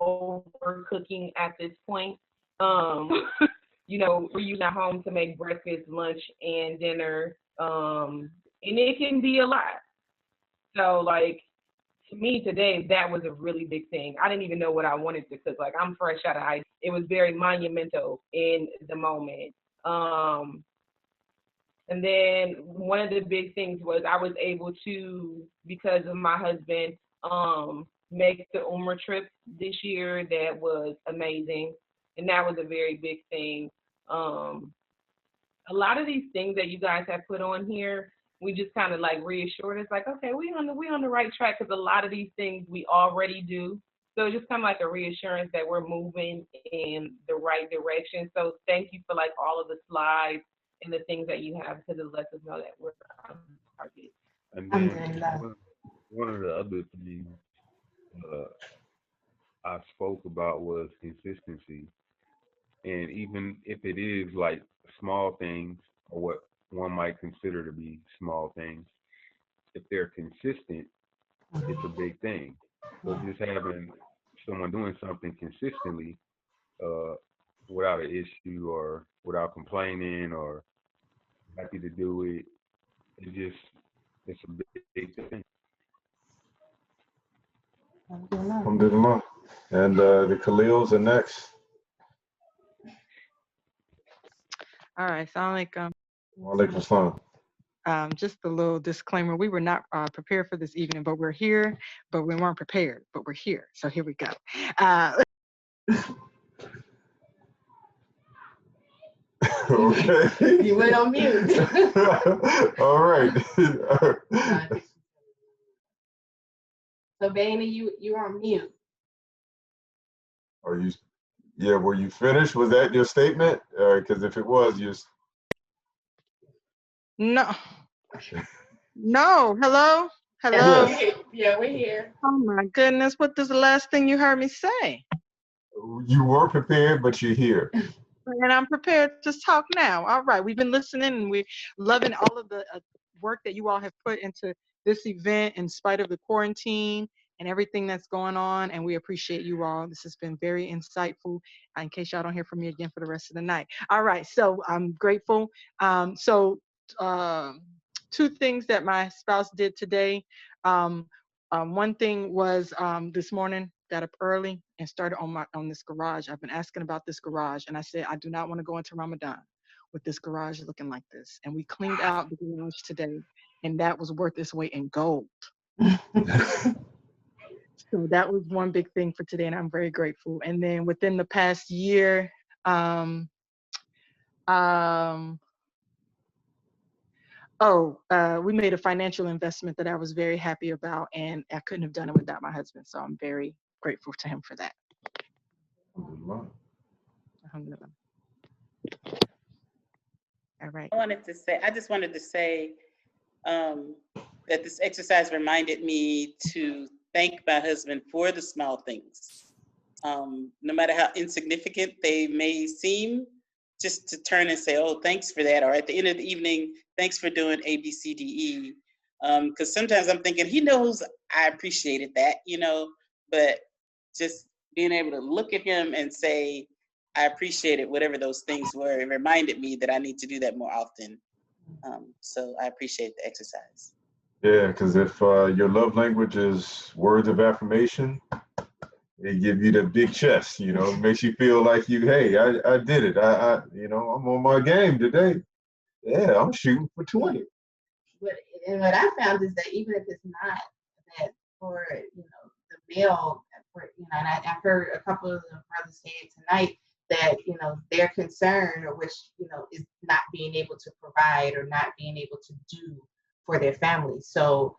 overcooking at this point. You know, we're using our home to make breakfast, lunch, and dinner, and it can be a lot. So like, to me today, that was a really big thing. I didn't even know what I wanted to cook. Like I'm fresh out of high school. It was very monumental in the moment. And then one of the big things was I was able to, because of my husband, make the Umrah trip this year. That was amazing. And that was a very big thing. A lot of these things that you guys have put on here, we just kind of like reassured us, like, okay, we on the right track, because a lot of these things we already do. So it's just kind of like a reassurance that we're moving in the right direction. So thank you for like all of the slides and the things that you have, because it lets us know that we're on target. And then one of the other things I spoke about was consistency. And even if it is like small things or what one might consider to be small things, if they're consistent, it's a big thing. So just having someone doing something consistently without an issue or without complaining or happy to do it, it's a big thing. Alhamdulillah. And the Khalils are next. All right, Assalamu Walaikum assalam. just a little disclaimer. We were not prepared for this evening, but we're here, but we weren't prepared, but we're here. So here we go. Okay. You went on mute. All right. So, Baina, you on mute. Are you? Yeah. Were you finished? Was that your statement? Because if it was, No. No. Hello? Hello? Yes. Yeah, we're here. Oh my goodness. What was the last thing you heard me say? You were prepared, but you're here. And I'm prepared to talk now. All right. We've been listening and we're loving all of the work that you all have put into this event in spite of the quarantine and everything that's going on. And we appreciate you all. This has been very insightful in case y'all don't hear from me again for the rest of the night. All right. So I'm grateful. Two things that my spouse did today. One thing was this morning, got up early and started on this garage. I've been asking about this garage, and I said I do not want to go into Ramadan with this garage looking like this. And we cleaned out the garage today, and that was worth its weight in gold. So that was one big thing for today, and I'm very grateful. And then within the past year, we made a financial investment that I was very happy about, and I couldn't have done it without my husband. So I'm very grateful to him for that. Alhamdulillah. All right. I just wanted to say that this exercise reminded me to thank my husband for the small things. No matter how insignificant they may seem, just to turn and say, oh, thanks for that. Or at the end of the evening, thanks for doing A, B, C, D, E. Because sometimes I'm thinking, he knows I appreciated that, but just being able to look at him and say, I appreciated whatever those things were. It reminded me that I need to do that more often. So I appreciate the exercise. Yeah, because if your love language is words of affirmation, it gives you the big chest, it makes you feel like hey, I did it. I'm on my game today. Yeah, I'm shooting for 20. And what I found is that even if it's not that for, the male, and I've heard a couple of the brothers say it tonight, that, their concern, or which, is not being able to provide or not being able to do for their family. So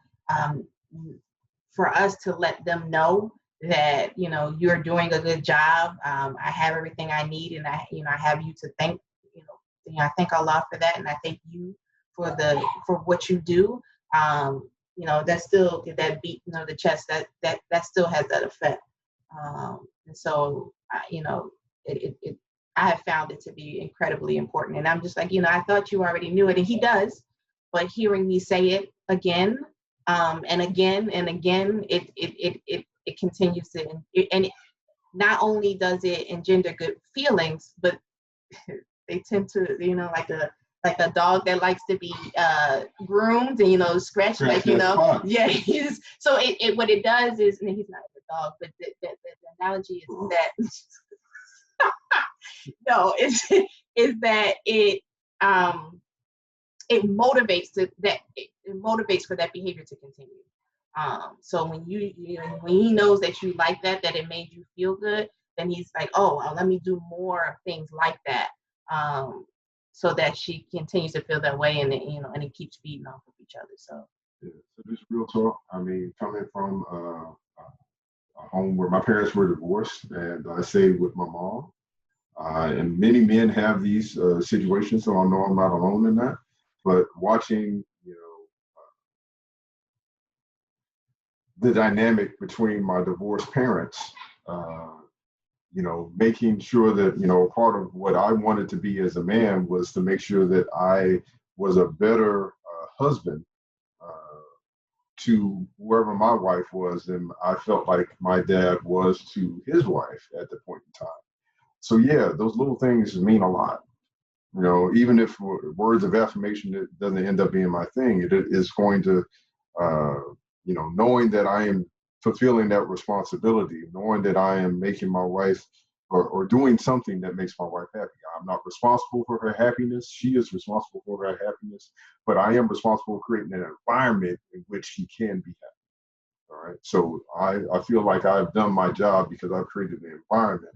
for us to let them know that, you're doing a good job. I have everything I need, and I have you to thank, I thank Allah for that. And I thank you for what you do. That's still that beat, the chest, that still has that effect. And so, I have found it to be incredibly important. And I'm just like, I thought you already knew it, and he does, but hearing me say it again, and again and again, it continues to, and not only does it engender good feelings, but they tend to, like a dog that likes to be groomed and scratched, like yeah. So what it does is, and he's not a dog, but the analogy is that no, is that it motivates it motivates for that behavior to continue. So when when he knows that you like that it made you feel good, then he's like, oh, well, let me do more things like that, so that she continues to feel that way, and and it keeps feeding off of each other. So yeah, so this real talk. I mean, coming from a home where my parents were divorced, and I stayed with my mom. And many men have these situations, so I know I'm not alone in that. But watching, the dynamic between my divorced parents, making sure that, part of what I wanted to be as a man was to make sure that I was a better husband to whoever my wife was than I felt like my dad was to his wife at the point in time. So yeah, those little things mean a lot. Even if words of affirmation it doesn't end up being my thing, it is going to, knowing that I am fulfilling that responsibility, knowing that I am making my wife or doing something that makes my wife happy. I'm not responsible for her happiness. She is responsible for her happiness, but I am responsible for creating an environment in which she can be happy. All right. So I feel like I've done my job because I've created an environment.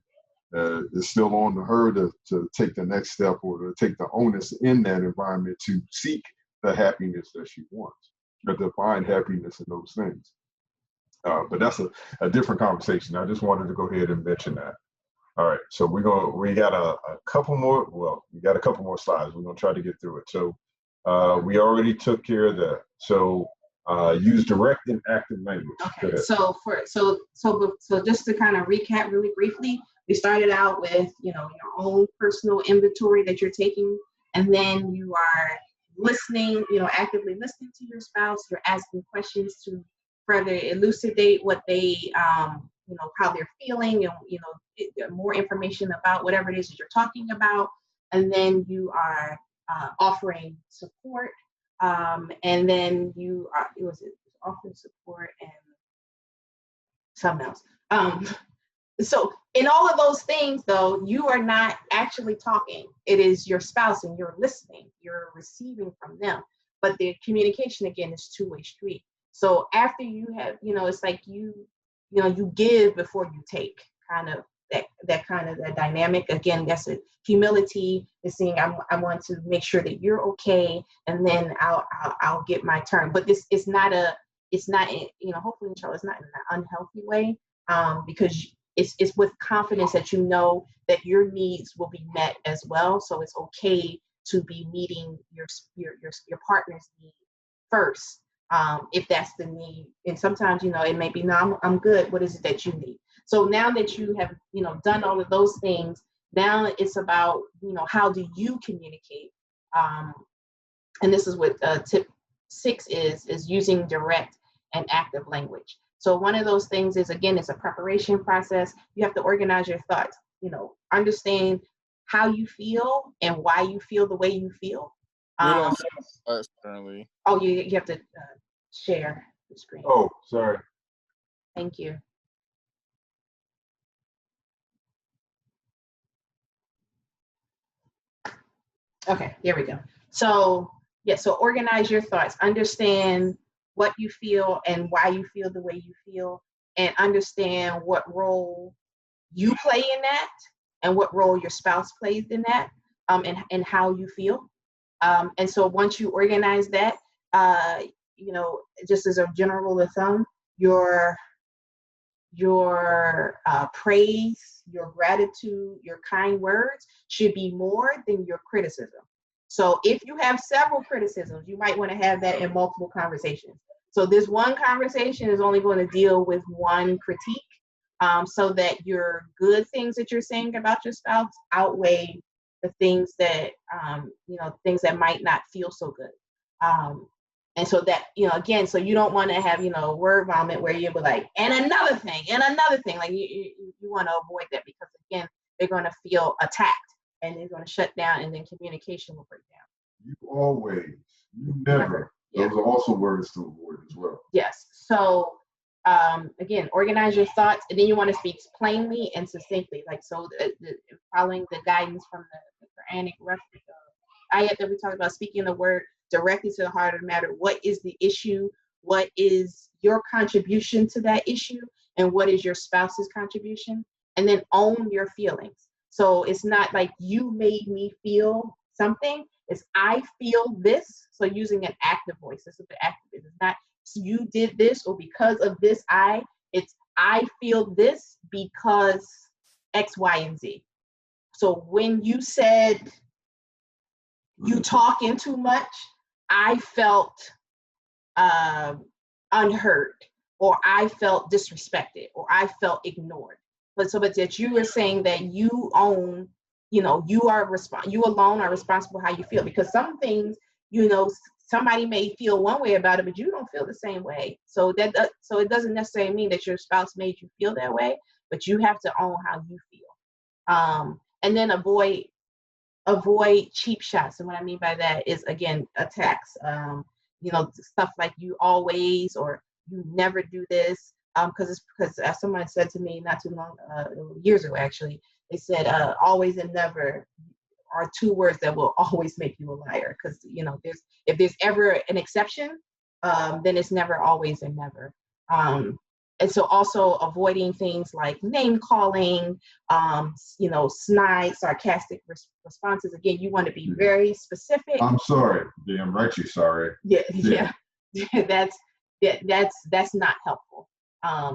It's still on her to take the next step or to take the onus in that environment to seek the happiness that she wants, or to find happiness in those things. But that's a different conversation. I just wanted to go ahead and mention that. All right, so we got a couple more slides. We're gonna try to get through it. So we already took care of that. So use direct and active language. Okay. So just to kind of recap really briefly, we started out with your own personal inventory that you're taking, and then you are listening, actively listening to your spouse. You're asking questions to further elucidate what they how they're feeling, and more information about whatever it is that you're talking about. And then you are offering support, and then you are offering support and something else. So in all of those things, though, you are not actually talking. It is your spouse, and you're listening. You're receiving from them. But the communication, again, is two-way street. So after you have, it's like you give before you take, kind of that dynamic. Again, that's a humility. Is saying I want to make sure that you're okay, and then I'll get my turn. But it's not hopefully, inshallah, it's not in an unhealthy way, because it's with confidence that that your needs will be met as well. So it's okay to be meeting your partner's need first, if that's the need. And sometimes it may be, no, I'm good. What is it that you need? So now that you have done all of those things, now it's about how do you communicate? And this is what tip 6 is using direct and active language. So one of those things is, again, it's a preparation process. You have to organize your thoughts, understand how you feel and why you feel the way you feel. We don't have slides currently. Oh, you have to share the screen. Oh, sorry. Thank you. Okay, here we go. So so organize your thoughts, understand what you feel and why you feel the way you feel, and understand what role you play in that and what role your spouse plays in that, and how you feel. And so once you organize that, just as a general rule of thumb, your praise, your gratitude, your kind words should be more than your criticism. So if you have several criticisms, you might want to have that in multiple conversations. So this one conversation is only going to deal with one critique, so that your good things that you're saying about your spouse outweigh the things that, things that might not feel so good. And so that, again, so you don't want to have, word vomit where you'll be like, and another thing, like you want to avoid that, because again, they're going to feel attacked and they're going to shut down, and then communication will break down. You never. Those are also words to avoid as well. Yes. So again, organize your thoughts, and then you want to speak plainly and succinctly, like following the guidance from the Quranic reference ayat that we talked about, speaking the word directly to the heart of the matter. What is the issue? What is your contribution to that issue? And what is your spouse's contribution? And then own your feelings. So it's not like you made me feel something. It's I feel this. So using an active voice. This is the active. It's not you did this or because of this it's I feel this because X, Y, and Z. So when you said you talking too much, I felt unheard, or I felt disrespected, or I felt ignored. but that you were saying that you own, you know, you alone are responsible how you feel, because some things, you know, somebody may feel one way about it, but you don't feel the same way. So so it doesn't necessarily mean that your spouse made you feel that way, but you have to own how you feel. And then avoid cheap shots. And what I mean by that is, again, attacks. You know, stuff like you always, or you never do this. Because someone said to me not too long, years ago actually, they said always and never are two words that will always make you a liar. Because, you know, if there's ever an exception, then it's never always and never. And so also avoiding things like name calling, you know, snide, sarcastic responses. Again, you want to be very specific. I'm sorry. Damn right you're sorry. Yeah. That's not helpful.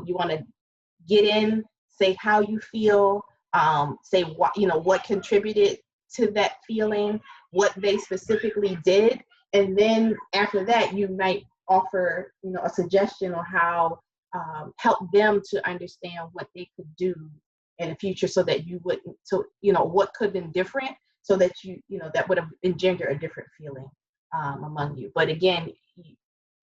You want to get in, say how you feel, say what, you know, what contributed to that feeling, what they specifically did, and then after that you might offer, you know, a suggestion on how help them to understand what they could do in the future, so that you wouldn't, so, you know, what could have been different, so that you know, that would have engendered a different feeling among you. But again,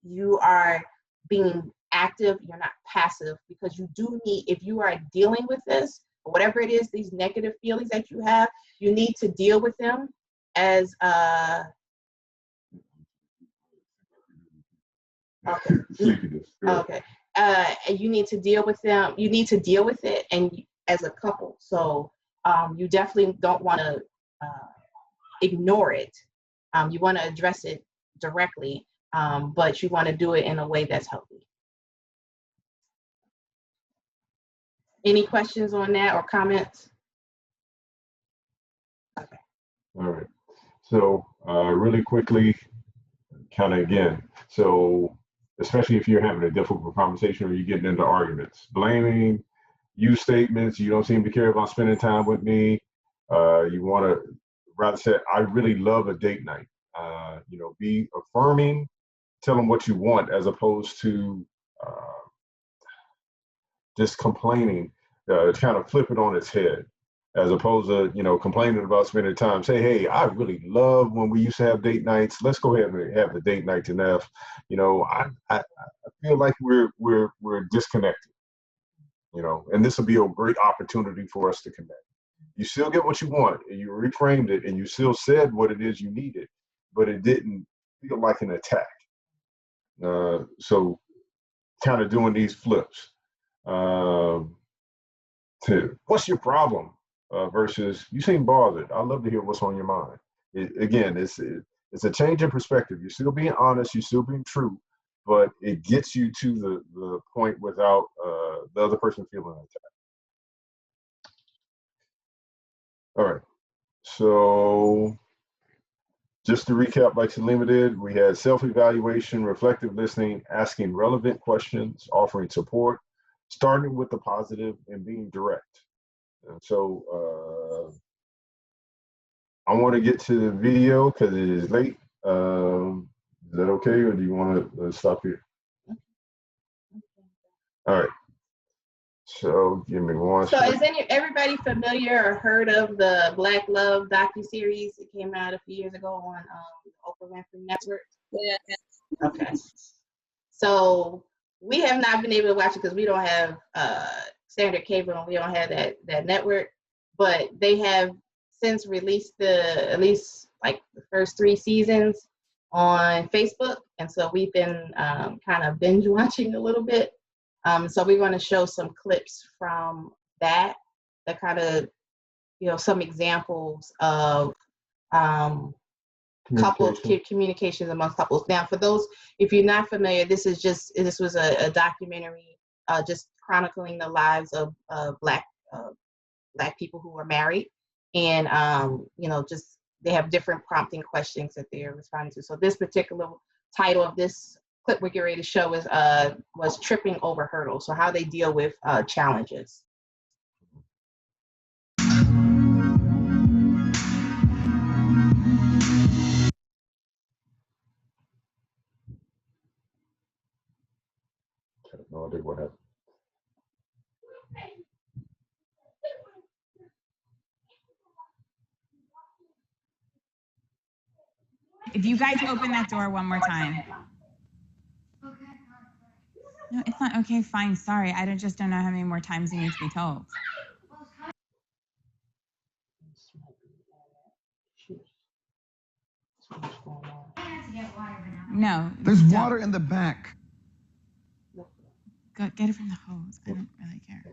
you are being active, you're not passive, because you do need, if you are dealing with this, or whatever it is, these negative feelings that you have, you need to deal with them as okay. And you need to deal with them. You need to deal with it, and as a couple. So you definitely don't want to ignore it. You want to address it directly, but you want to do it in a way that's healthy. Any questions on that or comments? Okay. All right. So really quickly, kind of again, so especially if you're having a difficult conversation or you're getting into arguments, blaming, you statements, you don't seem to care about spending time with me. You want to rather say, I really love a date night. You know, be affirming, tell them what you want, as opposed to just complaining, kind of flip it on its head, as opposed to, you know, complaining about spending time. Say, hey, I really love when we used to have date nights. Let's go ahead and have the date night tonight. You know, I feel like we're disconnected. You know, and this will be a great opportunity for us to connect. You still get what you want, and you reframed it, and you still said what it is you needed, but it didn't feel like an attack. So kind of doing these flips. To what's your problem versus you seem bothered. I'd love to hear what's on your mind. It's a change in perspective. You're still being honest, you're still being true, but it gets you to the point without the other person feeling attacked. All right. So just to recap, like Salima did, we had self-evaluation, reflective listening, asking relevant questions, offering support, starting with the positive, and being direct. And so I want to get to the video because it is late. Is that okay, or do you want to stop here? All right. So give me one second. Is everybody familiar or heard of the Black Love docuseries? It came out a few years ago on Oprah Winfrey Network. Yeah. Okay. So we have not been able to watch it because we don't have standard cable and we don't have that network. But they have since released at least like the first 3 seasons on Facebook, and so we've been kind of binge watching a little bit. So we're going to show some clips from that kind of, you know, some examples of communications amongst couples. Now, for those, if you're not familiar, this was a documentary just chronicling the lives of Black people who are married, and you know, just they have different prompting questions that they're responding to. So this particular title of this clip we're getting ready to show is was tripping over hurdles. So how they deal with challenges. No idea what happened. If you guys open that door one more time. No, it's not okay. Fine. Sorry. I just don't know how many more times you need to be told. No. There's don't. water in the back. Go get it from the hose. I don't really care.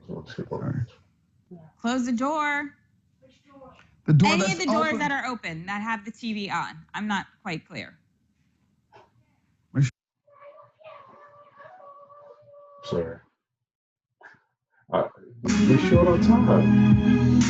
Close the door. The door Any that's of the doors open. that are open that have the TV on. I'm not quite clear. Sorry. We're short on time.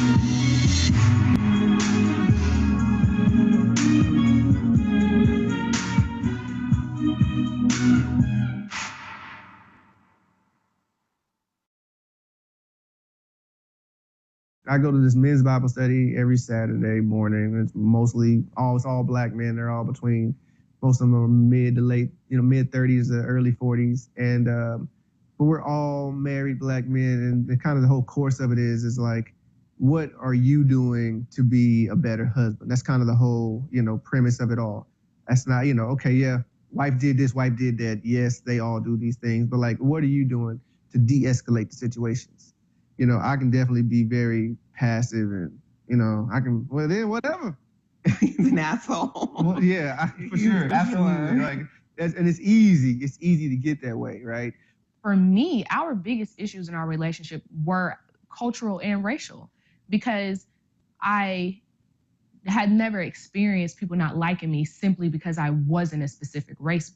I go to this men's Bible study every Saturday morning. It's it's all black men. They're all between, most of them are mid to late, mid 30s to early 40s. And, but we're all married black men. And the kind of the whole course of it is like, what are you doing to be a better husband? That's kind of the whole, premise of it all. That's not, okay, yeah, wife did this, wife did that. Yes, they all do these things. But like, what are you doing to de-escalate the situations? I can definitely be very passive and, well, then whatever. He's an asshole. Well, yeah, for sure. Absolutely. Like, and it's easy. It's easy to get that way, right? For me, our biggest issues in our relationship were cultural and racial, because I had never experienced people not liking me simply because I wasn't a specific race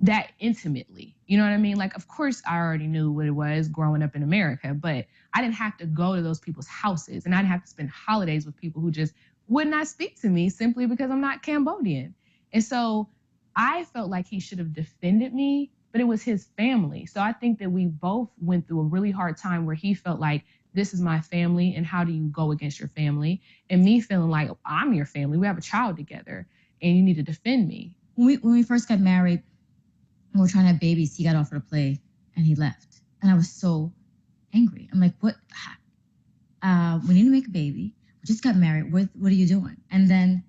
that intimately. You know what I mean? Like, of course, I already knew what it was growing up in America, but I didn't have to go to those people's houses, and I didn't have to spend holidays with people who just would not speak to me simply because I'm not Cambodian. And so I felt like he should have defended me, but it was his family. So I think that we both went through a really hard time where he felt like, this is my family, and how do you go against your family? And me feeling like, I'm your family, we have a child together, and you need to defend me. When we first got married, we were trying to have babies, he got offered a play, and he left. And I was so angry. I'm like, what? We need to make a baby. We just got married. What are you doing? And then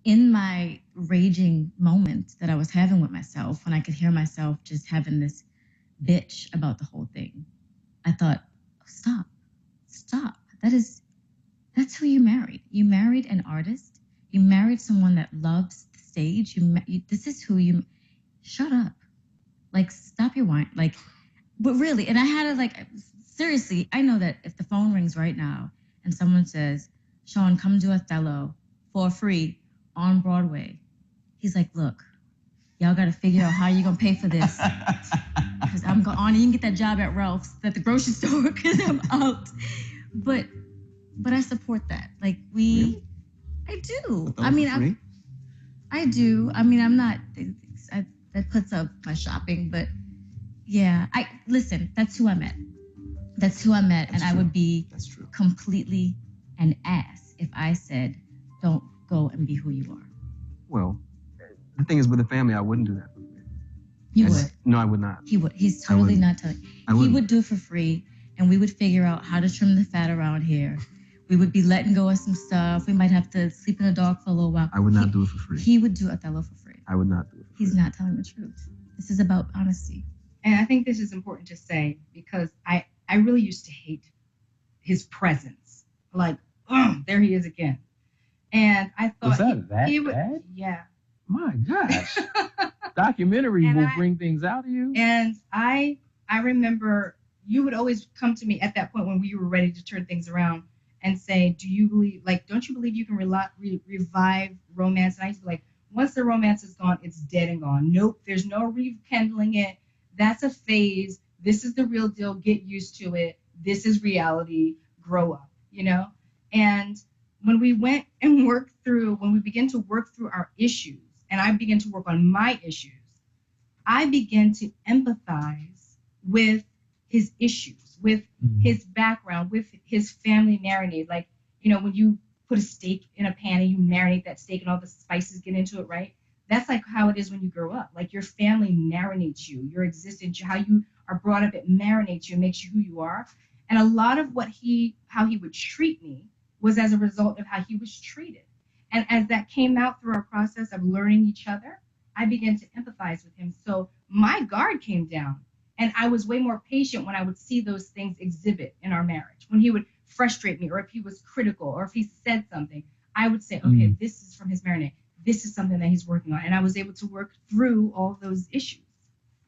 in my raging moment that I was having with myself, when I could hear myself just having this bitch about the whole thing, I thought, stop. That's who you married. You married an artist. You married someone that loves the stage. This is who you, shut up. Like, stop your whine. Like, but really, and I had to seriously, I know that if the phone rings right now and someone says, Sean, come do Othello for free on Broadway. He's like, look, y'all got to figure out how you're going to pay for this. Because I'm going on, you can get that job at Ralph's at the grocery store because I'm out. But I support that. Like, Really? I do. I mean, I do. I mean, I'm not, that puts up my shopping, but yeah, listen, that's who I met. And I would be completely an ass if I said, don't go and be who you are. Well, the thing is, with a family, I wouldn't do that. You would. No, I would not. He would. He's totally not telling. He would do it for free, and we would figure out how to trim the fat around here. We would be letting go of some stuff. We might have to sleep in the dark for a little while. I would not do it for free. He would do Othello for free. I would not do it. He's not telling the truth. This is about honesty. And I think this is important to say because I really used to hate his presence. Like, there he is again. And I thought he would, bad? yeah. My gosh. Documentary will bring things out of you. And I remember you would always come to me at that point when we were ready to turn things around and say, don't you believe you can revive romance? And I used to be like, once the romance is gone, it's dead and gone. Nope, there's no rekindling it. That's a phase. This is the real deal. Get used to it. This is reality. Grow up, And when we went and when we began to work through our issues, and I began to work on my issues, I began to empathize with his issues, with his background, with his family marinade. Like, when you put a steak in a pan and you marinate that steak and all the spices get into it, right? That's like how it is when you grow up. Like, your family marinates you, your existence, how you are brought up, it marinates you, makes you who you are. And a lot of how he would treat me was as a result of how he was treated. And as that came out through our process of learning each other, I began to empathize with him. So my guard came down, and I was way more patient when I would see those things exhibit in our marriage. When he would frustrate me, or if he was critical, or if he said something, I would say, okay, this is from his marinade. This is something that he's working on. And I was able to work through all those issues.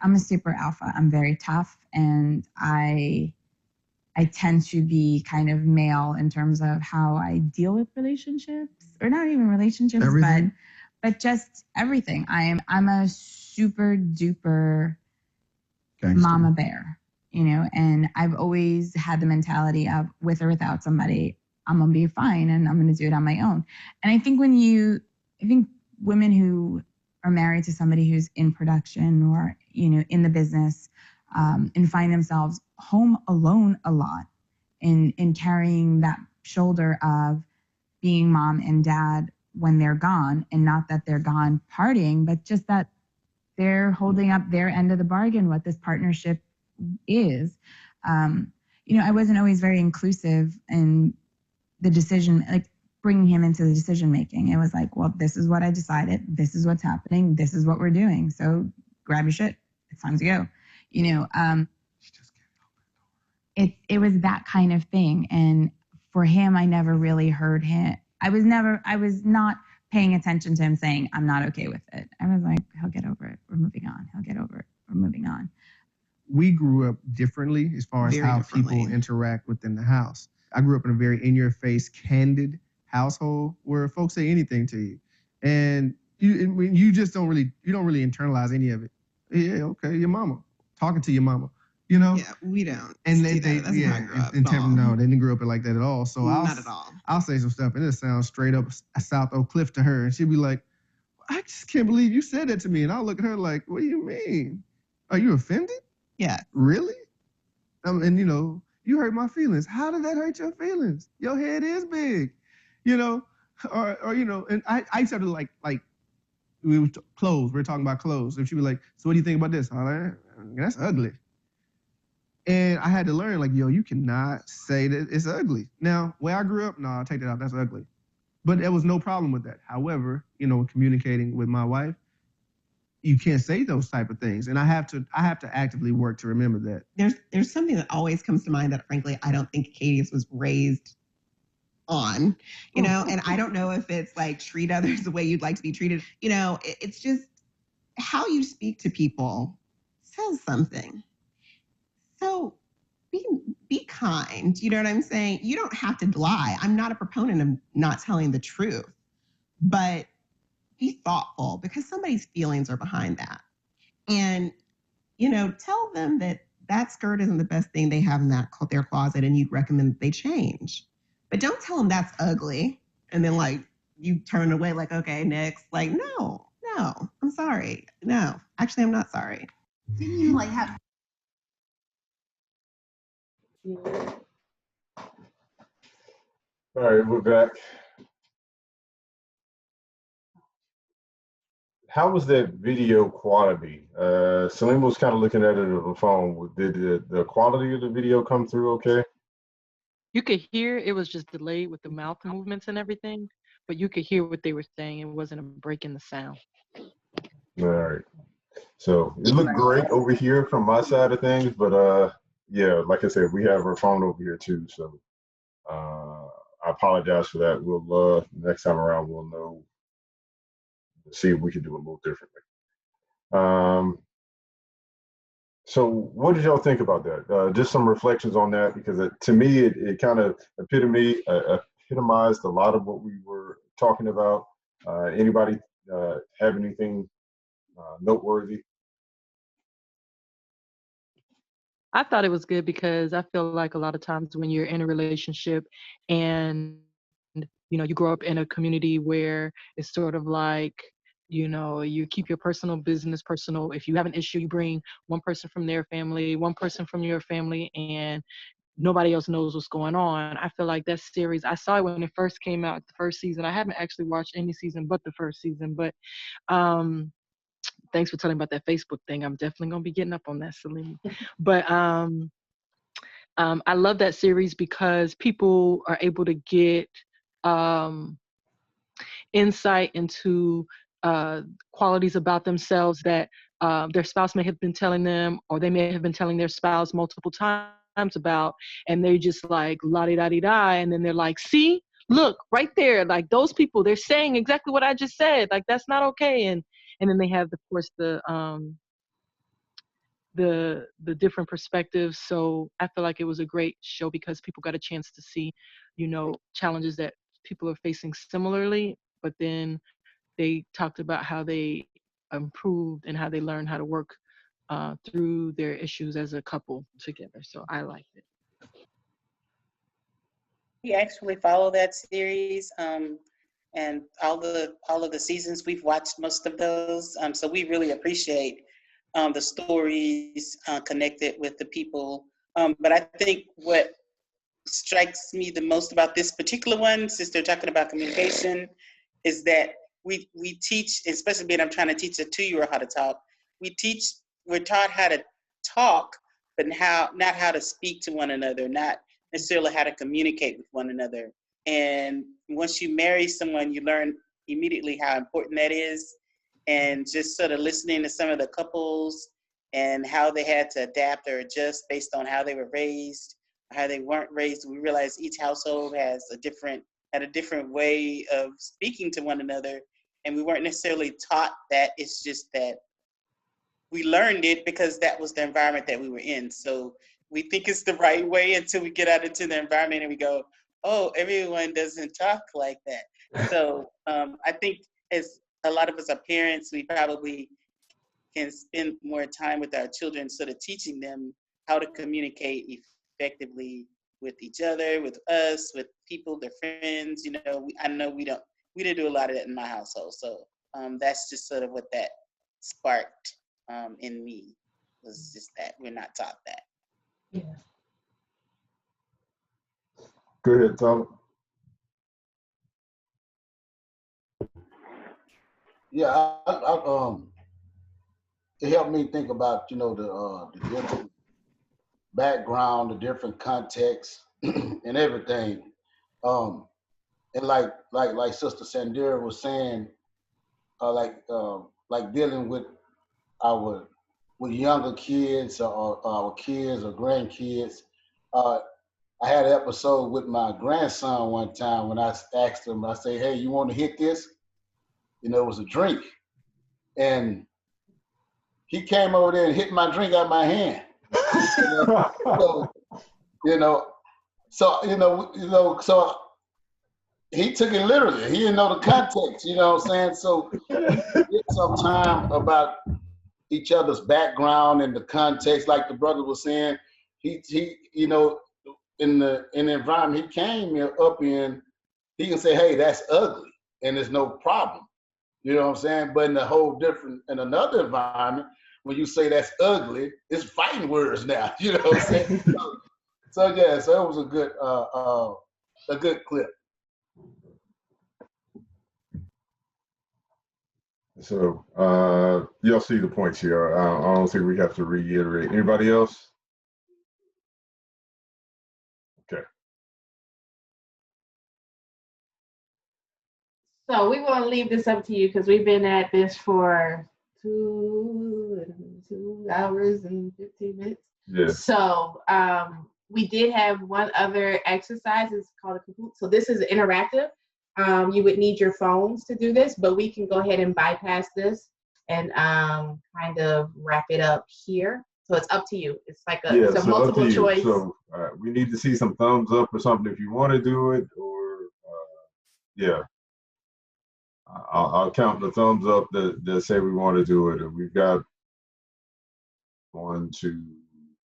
I'm a super alpha. I'm very tough, and I tend to be kind of male in terms of how I deal with relationships, or not even relationships, but just everything. I'm a super duper mama bear, you know, and I've always had the mentality of with or without somebody, I'm gonna be fine and I'm gonna do it on my own. And I think I think women who are married to somebody who's in production or, you know, in the business, and find themselves home alone a lot in carrying that shoulder of being mom and dad when they're gone, and not that they're gone partying, but just that they're holding up their end of the bargain, what this partnership is. You know, I wasn't always very inclusive in the decision, like bringing him into the decision making. It was like, well, this is what I decided. This is what's happening. This is what we're doing. So grab your shit. It's time to go. You know, it was that kind of thing. And for him, I never really heard him. I was not paying attention to him saying, I'm not okay with it. I was like, he'll get over it. We're moving on. He'll get over it. We're moving on. We grew up differently as far as how people interact within the house. I grew up in a very in-your-face, candid household where folks say anything to you, and you just don't really internalize any of it. Yeah, okay, your mama talking to your mama, you know. Yeah, we don't. And That's not how I grew up at all. No, they didn't grow up like that at all. So Not at all. I'll say some stuff, and it sounds straight up South Oak Cliff to her, and she'd be like, "I just can't believe you said that to me," and I'll look at her like, "What do you mean? Are you offended? Yeah, really?" And you know, you hurt my feelings. How did that hurt your feelings? Your head is big, you know, or you know. And I started like we were clothes. We were talking about clothes, and she'd be like, "So what do you think about this?" I'm like, "That's ugly." And I had to learn, like, yo, you cannot say that it's ugly. Now, where I grew up, no, I'll take that out. That's ugly. But there was no problem with that. However, you know, communicating with my wife, you can't say those type of things. And I have to actively work to remember that. There's something that always comes to mind that, frankly, I don't think Katie was raised on, you know, and I don't know if it's like treat others the way you'd like to be treated. You know, it's just how you speak to people says something. So be kind. You know what I'm saying? You don't have to lie. I'm not a proponent of not telling the truth, but be thoughtful because somebody's feelings are behind that. And, you know, tell them that skirt isn't the best thing they have in their closet and you'd recommend that they change. But don't tell them that's ugly and then like you turn away like, okay, next. Like, no, I'm sorry. No, actually, I'm not sorry. Didn't you like have All right, we're back. How was that video quality? Salim was kind of looking at it on the phone. Did the quality of the video come through okay? You could hear it was just delayed with the mouth movements and everything, but you could hear what they were saying. It wasn't a break in the sound. All right. So it looked great over here from my side of things, but yeah, like I said, we have our phone over here too. So I apologize for that. We'll next time around we'll know. See if we can do it a little differently. So what did y'all think about that? Just some reflections on that, because to me, it kind of epitomized a lot of what we were talking about. Anybody have anything noteworthy? I thought it was good because I feel like a lot of times when you're in a relationship and, you know, you grow up in a community where it's sort of like, you know, you keep your personal business personal. If you have an issue, you bring one person from their family, one person from your family, and nobody else knows what's going on. I feel like that series, I saw it when it first came out, the first season. I haven't actually watched any season but the first season, but thanks for telling me about that Facebook thing. I'm definitely gonna be getting up on that, Salim. But I love that series because people are able to get insight into qualities about themselves that their spouse may have been telling them, or they may have been telling their spouse multiple times about, and they just like la-di-da-di-da, and then they're like, see, look, right there, like those people, they're saying exactly what I just said, like that's not okay. And then they have, of course, the different perspectives. So I feel like it was a great show because people got a chance to see, you know, challenges that people are facing similarly, but then they talked about how they improved and how they learned how to work through their issues as a couple together. So I liked it. We actually follow that series, and all of the seasons we've watched most of those. So we really appreciate the stories connected with the people. But I think what strikes me the most about this particular one, since they're talking about communication, is that we teach, especially being I'm trying to teach a 2-year-old how to talk. We're taught how to talk, but not how to speak to one another, not necessarily how to communicate with one another. And once you marry someone, you learn immediately how important that is. And just sort of listening to some of the couples and how they had to adapt or adjust based on how they were raised, how they weren't raised, we realized each household had a different way of speaking to one another. And we weren't necessarily taught that. It's just that we learned it because that was the environment that we were in. So we think it's the right way until we get out into the environment and we go, oh, everyone doesn't talk like that. So I think as a lot of us are parents, we probably can spend more time with our children sort of teaching them how to communicate effectively with each other, with us, with people, their friends. You know, I know we didn't do a lot of that in my household. So that's just sort of what that sparked in me, was just that we're not taught that. Yeah. Go ahead, Tom. Yeah, it helped me think about, you know, the different background, the different contexts, and everything. And like Sister Sandera was saying, like dealing with younger kids or our kids or grandkids. I had an episode with my grandson one time when I asked him, I say, hey, you want to hit this? You know, it was a drink. And he came over there and hit my drink out of my hand. So he took it literally. He didn't know the context, you know what I'm saying? So we get some time about each other's background and the context, like the brother was saying. He you know, in the environment he came up in, he can say, hey, that's ugly, and there's no problem. You know what I'm saying? But in another environment, when you say that's ugly, it's fighting words now. You know what I'm saying? so it was a good clip. So y'all see the points here. I don't think we have to reiterate. Anybody else? Okay. So we want to leave this up to you because we've been at this for 2 hours and 15 minutes. Yes. So we did have one other exercise. It's called a Kahoot. So this is interactive. You would need your phones to do this, but we can go ahead and bypass this and kind of wrap it up here. So it's up to you. It's like it's a multiple choice. So we need to see some thumbs up or something if you want to do it, or yeah. I'll count the thumbs up that say we want to do it. And we've got 1, 2,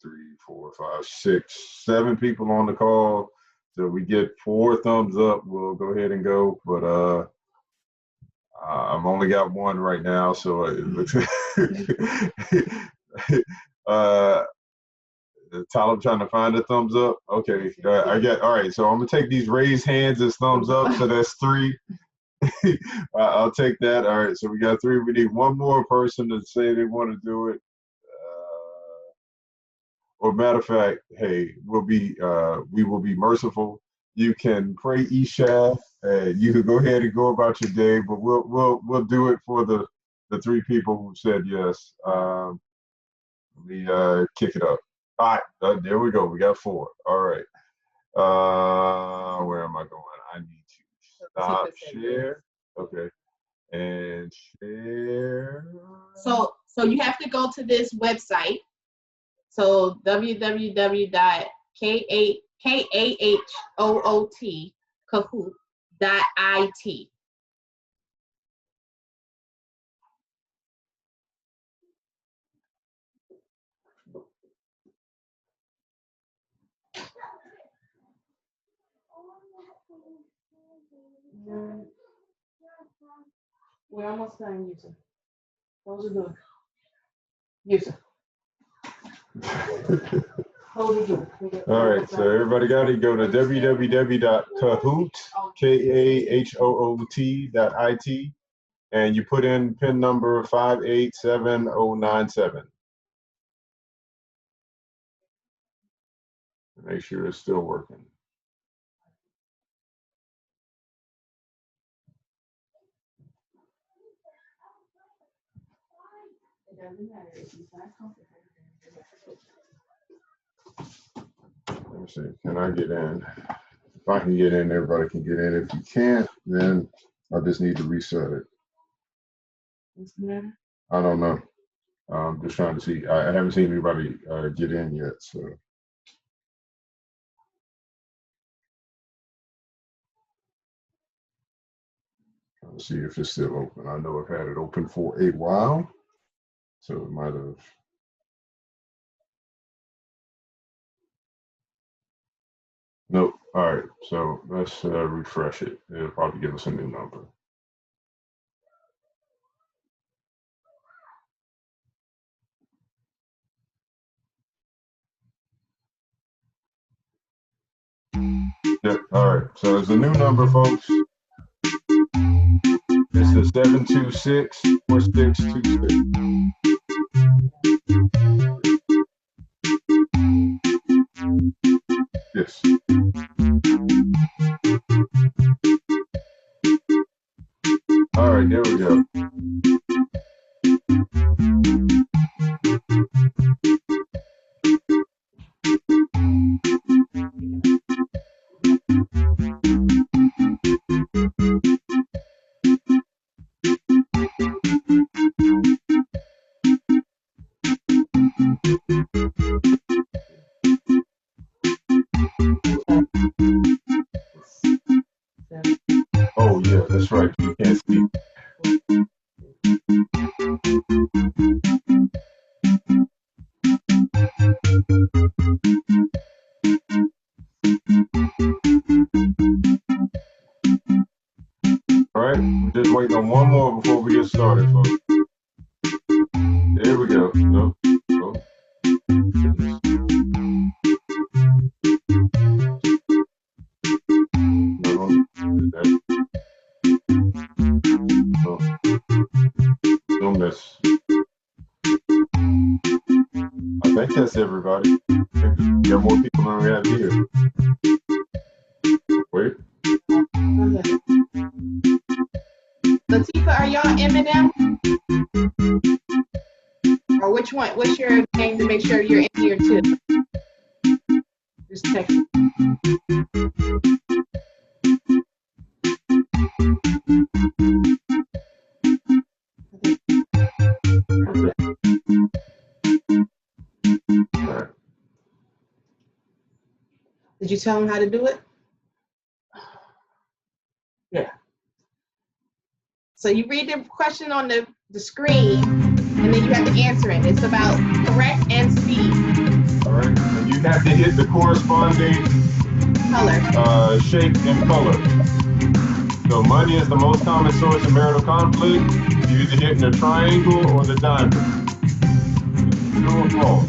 3, 4, 5, 6, 7 people on the call. So we get 4 thumbs up, we'll go ahead and go. But I've only got 1 right now, so it looks Tyler, I'm trying to find a thumbs up. Okay, I got, all right, so I'm gonna take these raised hands as thumbs up, so that's 3. I'll take that. All right, so we got 3. We need 1 more person to say they want to do it. Or matter of fact, hey, we will be merciful. You can pray Isha You could go ahead and go about your day, but we'll do it for the 3 people who said yes. Let me kick it up. All right, there we go. We got 4. All right. Where am I going? I need to stop share. Okay. And share. So you have to go to this website. So www.kahoot kahoot.it. We're almost done, Yusuf. Close the door. Yusuf. Close the door. All right, so everybody got it. Go to www.kahoot, kahoot.it, and you put in PIN number 587097. Make sure it's still working. It doesn't matter if he's not comfortable. Let me see, can I get in? If I can get in, everybody can get in. If you can't, then I just need to reset it. What's the matter? I don't know. I'm just trying to see. I haven't seen anybody get in yet, so. Trying to see if it's still open. I know I've had it open for a while, so it might have. Nope. All right, so let's refresh it. It'll probably give us a new number. Yep. All right. So it's a new number, folks. It's the 726-4626. Yes. All right. There we go. Oh yeah, that's right. You can't see. All right, we're just waiting on one more before we get started, folks. There we go. Nope. Oh. Don't miss. I think that's everybody. I think we got more people than we have here. Wait. Latifa, are y'all Eminem? Or which one? What's your name to make sure you're in here too? Just check. Right. Did you tell him how to do it? Yeah. So you read the question on the screen, and then you have to answer it. It's about correct and speed. All right. And you have to hit the corresponding color, shape, and color. So money is the most common source of marital conflict. You're either hitting the triangle or the diamond. True or false?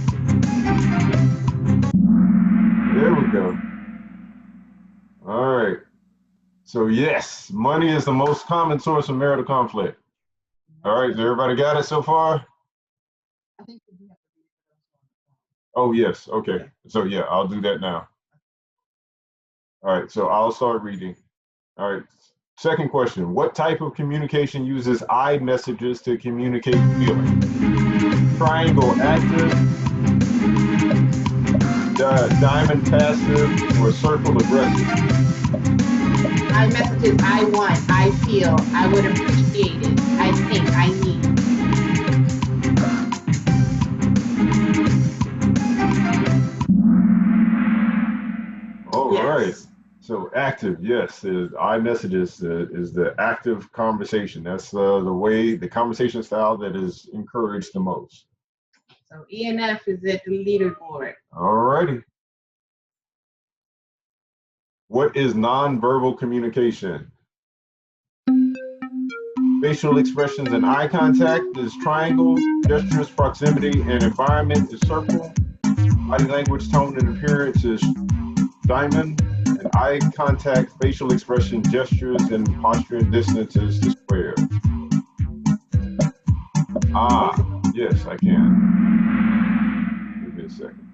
There we go. All right. So yes, money is the most common source of marital conflict. All right, so everybody got it so far? Oh yes, okay. So yeah, I'll do that now. All right, so I'll start reading. All right. Second question. What type of communication uses I messages to communicate feelings? Triangle active, diamond passive, or circle aggressive? I messages, I want, I feel, I would appreciate it, I think, I need. All Yes. right. So active, yes, is iMessages is the active conversation. That's the way, the conversation style that is encouraged the most. So ENF is at the leaderboard. All righty. What is nonverbal communication? Facial expressions and eye contact is triangle, gestures, proximity, and environment is circle. Body language, tone, and appearance is diamond. And eye contact, facial expression, gestures, and posture and distance is the square. Ah, yes, I can. Give me a second.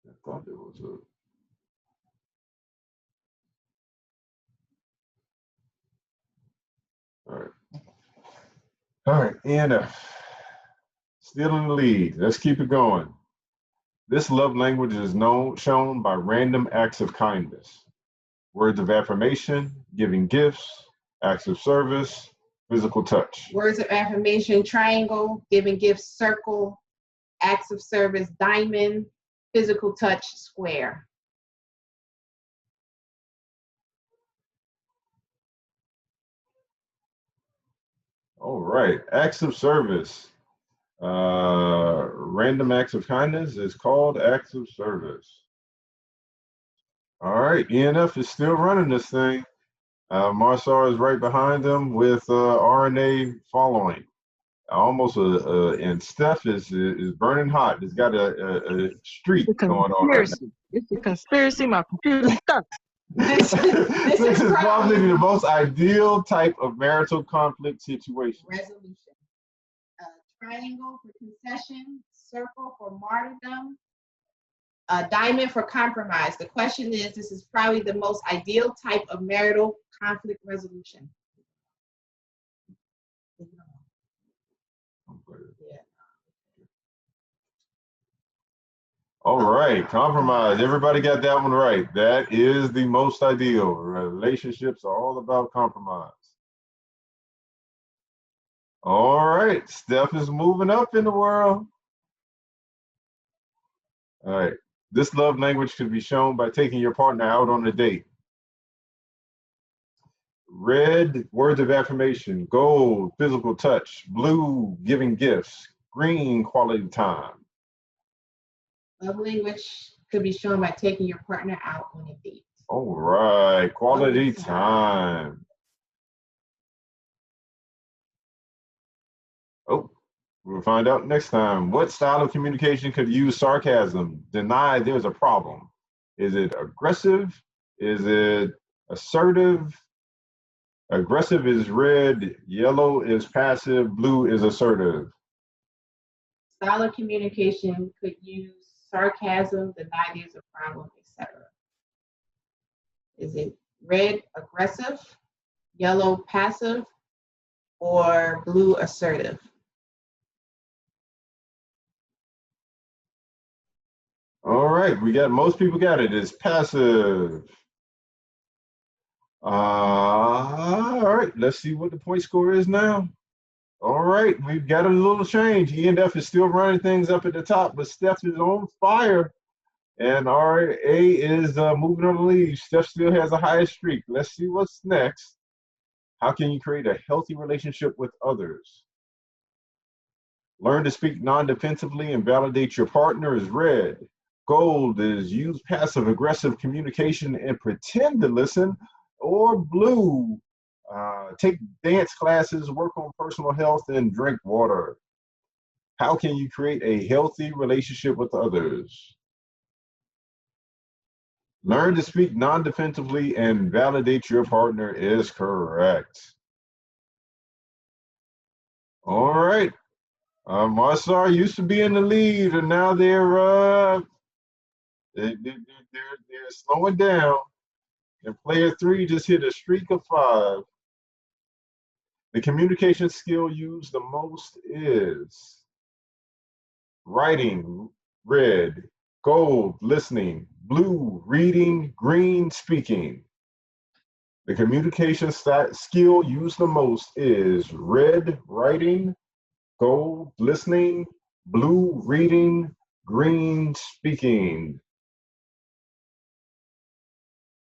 I thought there was a. All right. All right, and still in the lead. Let's keep it going. This love language is shown by random acts of kindness, words of affirmation, giving gifts, acts of service, physical touch. Words of affirmation, triangle, giving gifts, circle, acts of service, diamond, physical touch, square. All right, acts of service. Random acts of kindness is called acts of service. All right, ENF is still running this thing. Marsar is right behind them with RNA following. Almost and Steph is burning hot. It's got a streak going on right now. It's a conspiracy. My computer stuck. This is probably the most ideal type of marital conflict situation. Resolution. Triangle for concession, circle for martyrdom, diamond for compromise. The question is, this is probably the most ideal type of marital conflict resolution. All right, compromise. Everybody got that one right. That is the most ideal. Relationships are all about compromise. All right, Steph is moving up in the world. All right, this love language could be shown by taking your partner out on a date. Red, words of affirmation. Gold, physical touch. Blue, giving gifts. Green, quality time. Love language could be shown by taking your partner out on a date. All right, quality time. Oh, we'll find out next time. What style of communication could use sarcasm? Deny there's a problem. Is it aggressive? Is it assertive? Aggressive is red, yellow is passive, blue is assertive. Style of communication could use sarcasm, deny there's a problem, etc. Is it red, aggressive, yellow, passive, or blue, assertive? All right, most people got it. It's passive. All right, let's see what the point score is now. All right, we've got a little change. ENF is still running things up at the top, but Steph is on fire. And RA is moving on the lead. Steph still has the highest streak. Let's see what's next. How can you create a healthy relationship with others? Learn to speak non-defensively and validate your partner is red. Gold is use passive-aggressive communication and pretend to listen. Or blue, take dance classes, work on personal health, and drink water. How can you create a healthy relationship with others? Learn to speak non-defensively and validate your partner is correct. All right. Marsar used to be in the lead, and now they're slowing down. And player 3 just hit a streak of 5. The communication skill used the most is writing, red, gold, listening, blue, reading, green, speaking. The communication skill used the most is red, writing, gold, listening, blue, reading, green, speaking.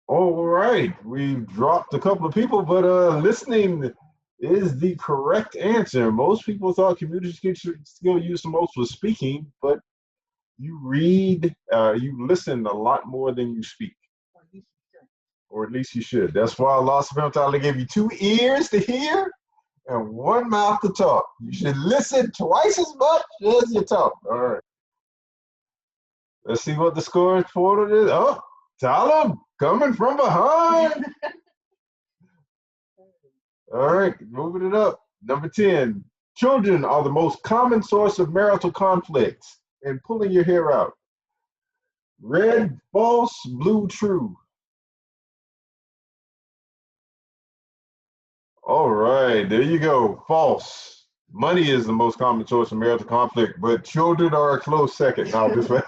All right, we've dropped a couple of people, but listening is the correct answer. Most people thought communication skill used the most was speaking, but you read, you listen a lot more than you speak. Or at least you should. That's why Allah subhanahu wa ta'ala gave you 2 ears to hear and 1 mouth to talk. You should listen twice as much as you talk. All right. Let's see what the score for it is. Oh, Talib coming from behind. All right, moving it up. Number 10. Children are the most common source of marital conflicts and pulling your hair out. Red, false, blue, true. All right, there you go. False. Money is the most common source of marital conflict, but children are a close second. No, this way.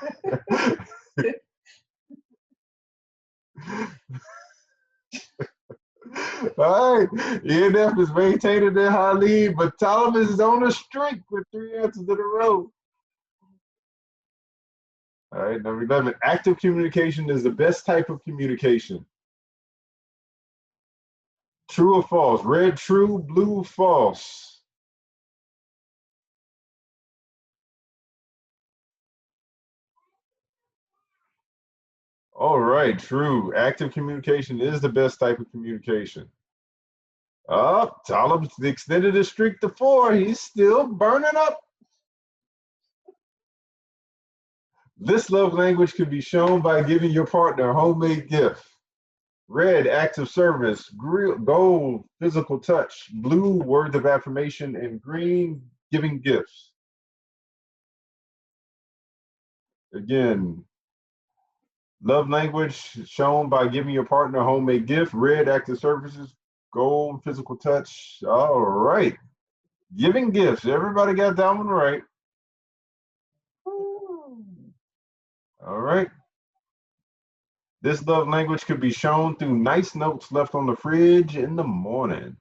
All right, ENF is maintaining their high lead, but Talib is on a streak with 3 answers in a row. All right, number 11. Active communication is the best type of communication. True or false? Red, true, blue, false. All right, true. Active communication is the best type of communication. Oh, Talib extended his streak to 4. He's still burning up. This love language can be shown by giving your partner a homemade gift. Red, active service. Gold, physical touch. Blue, words of affirmation. And green, giving gifts. Again, love language shown by giving your partner a homemade gift. Red, active services. Gold, physical touch. All right. Giving gifts. Everybody got that one right. All right. This love language could be shown through nice notes left on the fridge in the morning.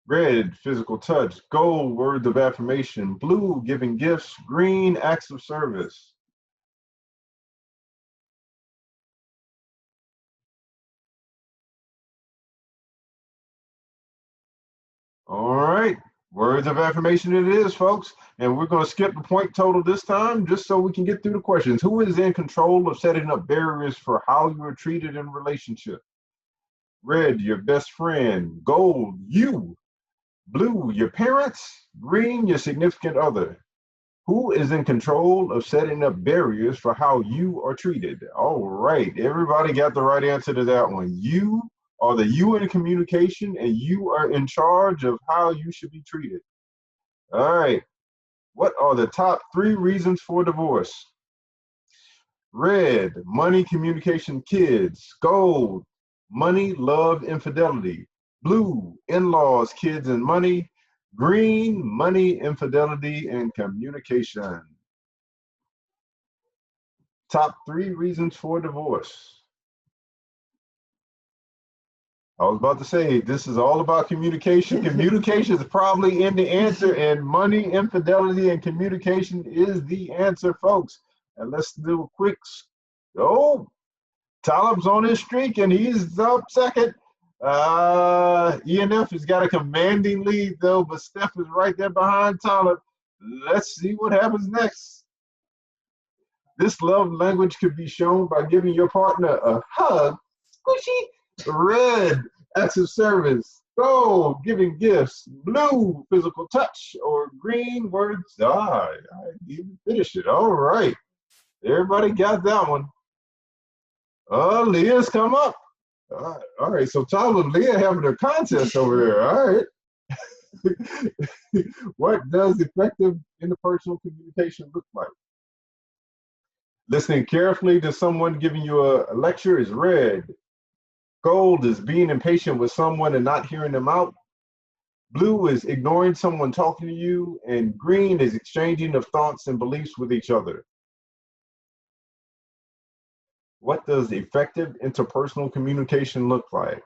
Red, physical touch. Gold, words of affirmation. Blue, giving gifts. Green, acts of service. All right. Words of affirmation it is, folks. And we're going to skip the point total this time just so we can get through the questions. Who is in control of setting up barriers for how you are treated in relationship? Red, your best friend. Gold, you. Blue, your parents. Green, your significant other. Who is in control of setting up barriers for how you are treated? All right. Everybody got the right answer to that one. You are the you in communication, and you are in charge of how you should be treated. All right. What are the top 3 reasons for divorce? Red, money, communication, kids. Gold, money, love, infidelity. Blue, in-laws, kids, and money. Green, money, infidelity, and communication. Top 3 reasons for divorce. I was about to say, this is all about communication. Communication is probably in the answer, and money, infidelity, and communication is the answer, folks. And let's do a quick, Talib's on his streak, and he's up second. ENF has got a commanding lead, though, but Steph is right there behind Talib. Let's see what happens next. This love language could be shown by giving your partner a hug, squishy. Red, acts of service. Gold, giving gifts. Blue, physical touch. Or green, words. I didn't finish it. All right. Everybody got that one. Leah's come up. All right. So Tyler and Leah having a contest over there. All right. What does effective interpersonal communication look like? Listening carefully to someone giving you a lecture is red. Gold is being impatient with someone and not hearing them out. Blue is ignoring someone talking to you, and green is exchanging of thoughts and beliefs with each other. What does effective interpersonal communication look like?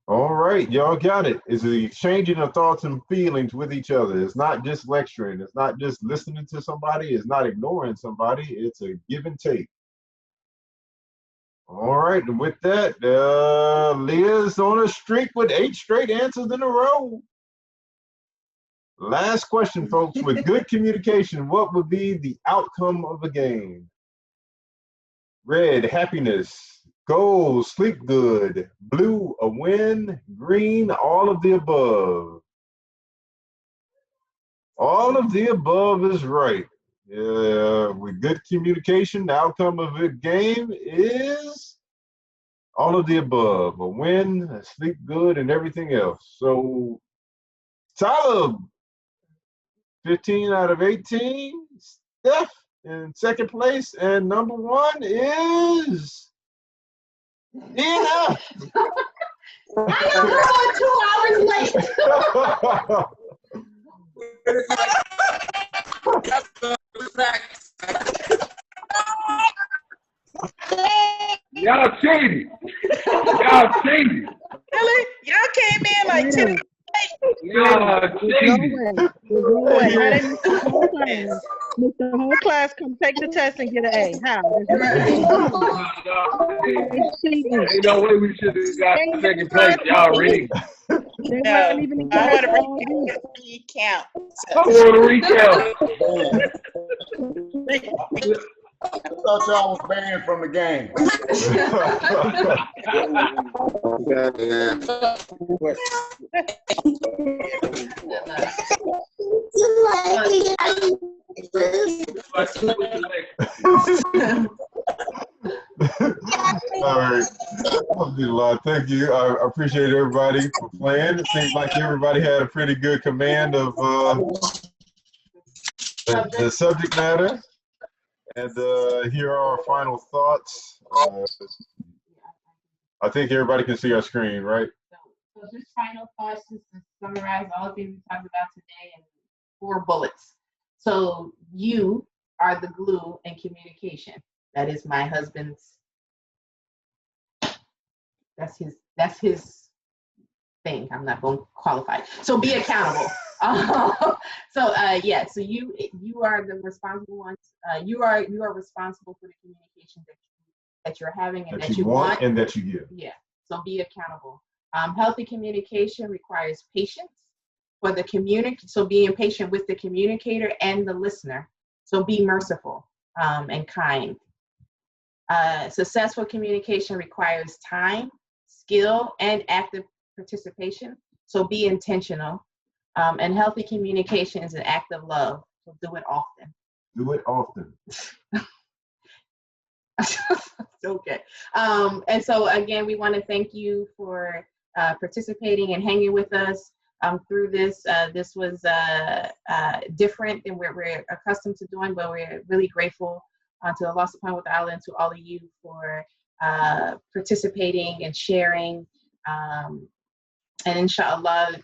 All right, y'all got it. It's the exchanging of thoughts and feelings with each other. It's not just lecturing. It's not just listening to somebody. It's not ignoring somebody. It's a give and take. All right, and with that, Leah's on a streak with 8 straight answers in a row. Last question, folks. With good communication, what would be the outcome of a game? Red, happiness. Gold, sleep good. Blue, a win. Green, all of the above. All of the above is right. With good communication, the outcome of a game is all of the above. A win, sleep good, and everything else. So, Tyler, 15 out of 18. Steph in second place, and number 1 is Dina. I am 2 hours late. Y'all cheated. Y'all cheated. Really? Y'all came in like 10 minutes late. Y'all cheated. Make the whole class come take the test and get an A. How? Ain't no way we should have got second place. Y'all rigged. No, I want to recount. I want to recount. I thought y'all was banned from the game. All right. Alhamdulillah. Thank you. I appreciate everybody for playing. It seems like everybody had a pretty good command of the subject matter. And here are our final thoughts. I think everybody can see our screen, right? So just final thoughts, just to summarize all the things we talked about today in 4 bullets. So you are the glue in communication. That is my husband's. That's his thing. I'm not going to qualify. So be accountable. So you are the responsible ones. You are responsible for the communication that you're having and that you want and that you give. Yeah. So be accountable. Healthy communication requires patience for the so being patient with the communicator and the listener. So be merciful and kind. Successful communication requires time, skill, and active participation. So be intentional. And healthy communication is an act of love. So do it often. Do it often. Okay. And so again, we want to thank you for participating and hanging with us through this. This was different than what we're accustomed to doing, but we're really grateful to Allah subhanahu wa ta'ala and to all of you for participating and sharing. And inshallah,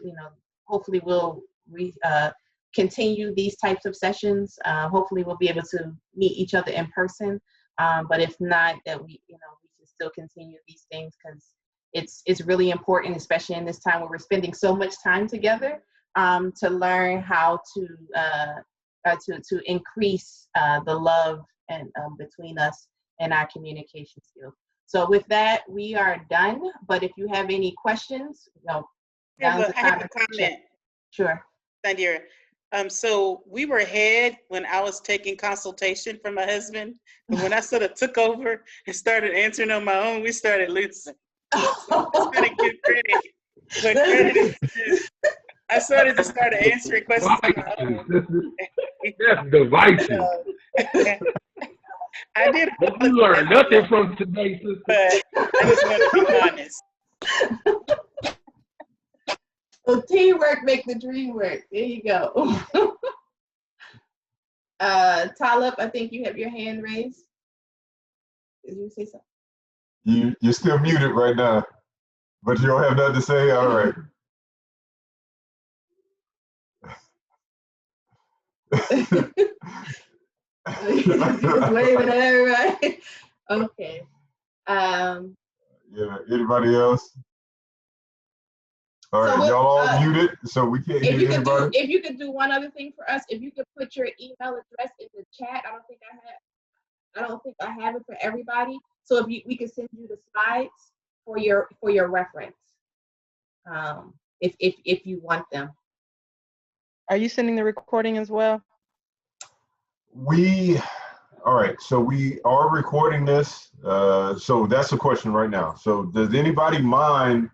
hopefully we'll continue these types of sessions. Hopefully we'll be able to meet each other in person. But if not, that we can still continue these things because it's really important, especially in this time where we're spending so much time together, to learn how to increase the love and between us and our communication skills. So with that, we are done. But if you have any questions, I have a comment. Sure. Sandhya. So we were ahead when I was taking consultation from my husband. And when I sort of took over and started answering on my own, we started losing. So I started to give credit. But credit is due. I started answering questions on my own. That's divisive. I did. You learned nothing from today, sister. But I just want to be honest. So teamwork make the dream work. There you go. Talib, I think you have your hand raised. Did you say something? You're still muted right now, but you don't have nothing to say? All right. Just waving at everybody. Okay. Yeah, anybody else? All right, So y'all all muted, so we can't hear anybody. If you could do one other thing for us, if you could put your email address in the chat. I don't think I have it for everybody. So if we could send you the slides for your reference, if you want them. Are you sending the recording as well? All right, so we are recording this. So that's the question right now. So does anybody mind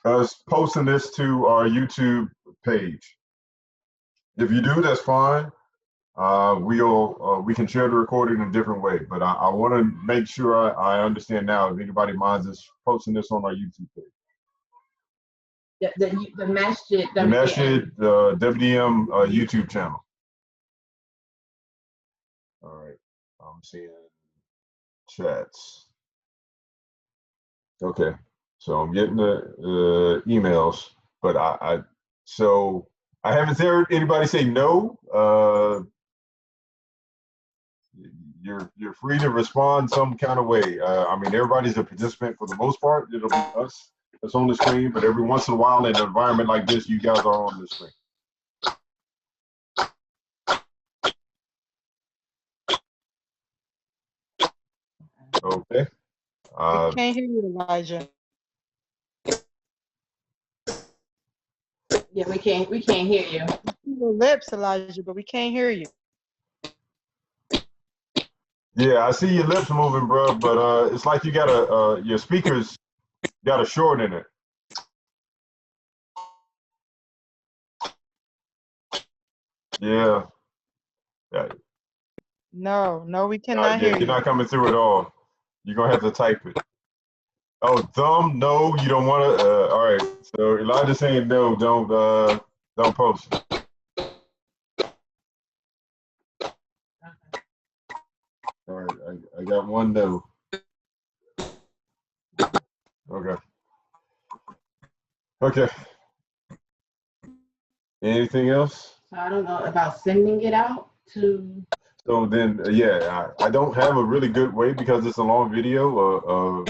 us posting this to our YouTube page? If you do, that's fine. We can share the recording in a different way, but I want to make sure I understand now if anybody minds us posting this on our YouTube page. The Masjid WDM YouTube channel. All right, I'm seeing chats. Okay, so I'm getting the emails, but I haven't heard anybody say no. You're free to respond some kind of way. I mean, everybody's a participant for the most part. It'll be us that's on the screen, but every once in a while in an environment like this, you guys are on the screen. Okay. We can't hear you, Elijah. Yeah, we can't hear you. Your lips, Elijah, but we can't hear you. Yeah, I see your lips moving, bro, but it's like you got your speakers got a short in it. Yeah. No, we cannot hear you. You're not coming through at all. You're gonna have to type it. Oh, thumb? No, you don't want to. All right. So Elijah's saying no. Don't post. All right. I got one no. Okay. Okay. Anything else? I don't know about sending it out to. So then, yeah, I don't have a really good way because it's a long video of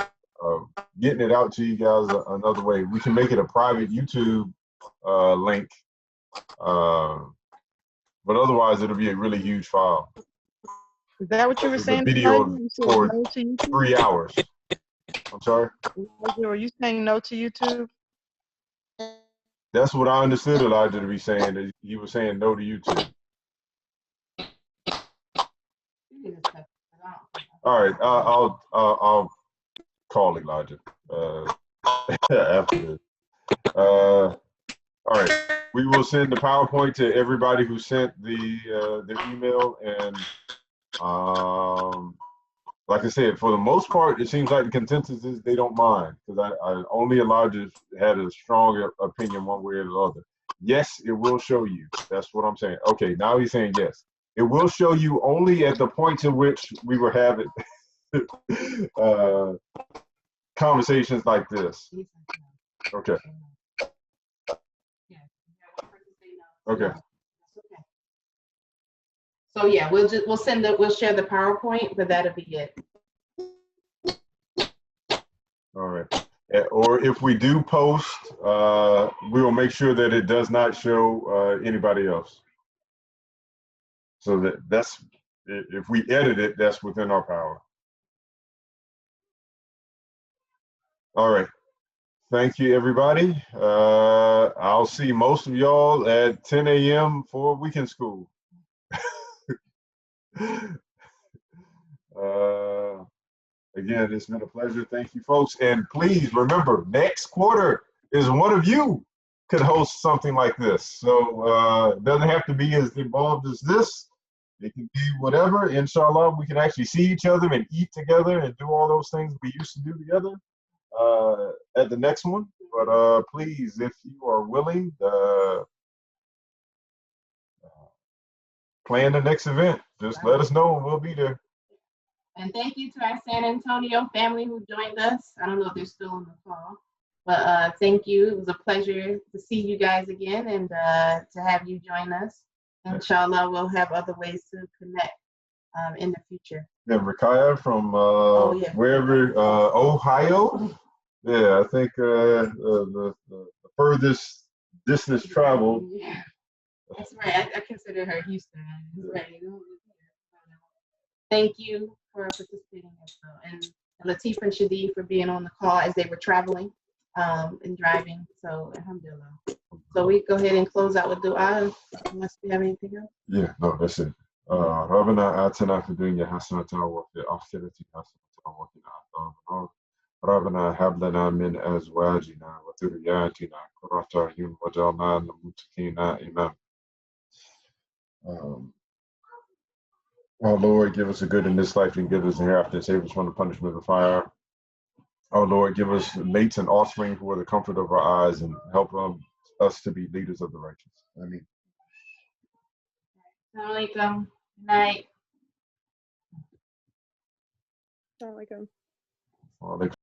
getting it out to you guys another way. We can make it a private YouTube link, but otherwise it'll be a really huge file. Is that what you were saying? The video for no to YouTube? 3 hours. I'm sorry? Were you saying no to YouTube? That's what I understood Elijah to be saying. That he was saying no to YouTube. All right, I'll call Elijah after this. All right, we will send the PowerPoint to everybody who sent their email, and like I said, for the most part, it seems like the consensus is they don't mind, because I only Elijah had a strong opinion one way or the other. Yes, it will show you. That's what I'm saying. Okay, now he's saying yes. It will show you only at the points in which we were having conversations like this. Okay. Okay. So yeah, we'll share the PowerPoint, but that'll be it. All right. Or if we do post, we will make sure that it does not show anybody else. So that's, if we edit it, that's within our power. All right. Thank you, everybody. I'll see most of y'all at 10 a.m. for weekend school. Again, it's been a pleasure. Thank you, folks. And please remember, next quarter is one of you could host something like this. So it doesn't have to be as involved as this. It can be whatever. Inshallah, we can actually see each other and eat together and do all those things we used to do together. at the next one. But please, if you are willing, plan the next event. Just let us know and we'll be there. And thank you to our San Antonio family who joined us. I don't know if they're still on the call, but thank you. It was a pleasure to see you guys again and to have you join us. Inshallah, we'll have other ways to connect in the future. Yeah, Rakaya from wherever, Ohio. Yeah, I think the furthest distance traveled. Yeah, that's right. I consider her Houston. That's right. Thank you for participating as well. And Latif and Shadi for being on the call as they were traveling and driving. So, alhamdulillah. So we go ahead and close out with dua unless we have anything else. Yeah, no, that's it. ربنا آتنا في الدنيا حسنة وفي الآخرة حسنة وقنا عذاب النار. ربنا هب لنا من أزواجنا وذرياتنا قرة أعين واجعلنا للمتقين إماما. Oh Lord, give us a good in this life and give us a hereafter. Save us from the punishment of fire. Oh Lord, give us mates and offspring who are the comfort of our eyes and help us to be leaders of the righteous. Amen. Assalamu alaikum. Good night. Assalamu alaikum. Wa alaikum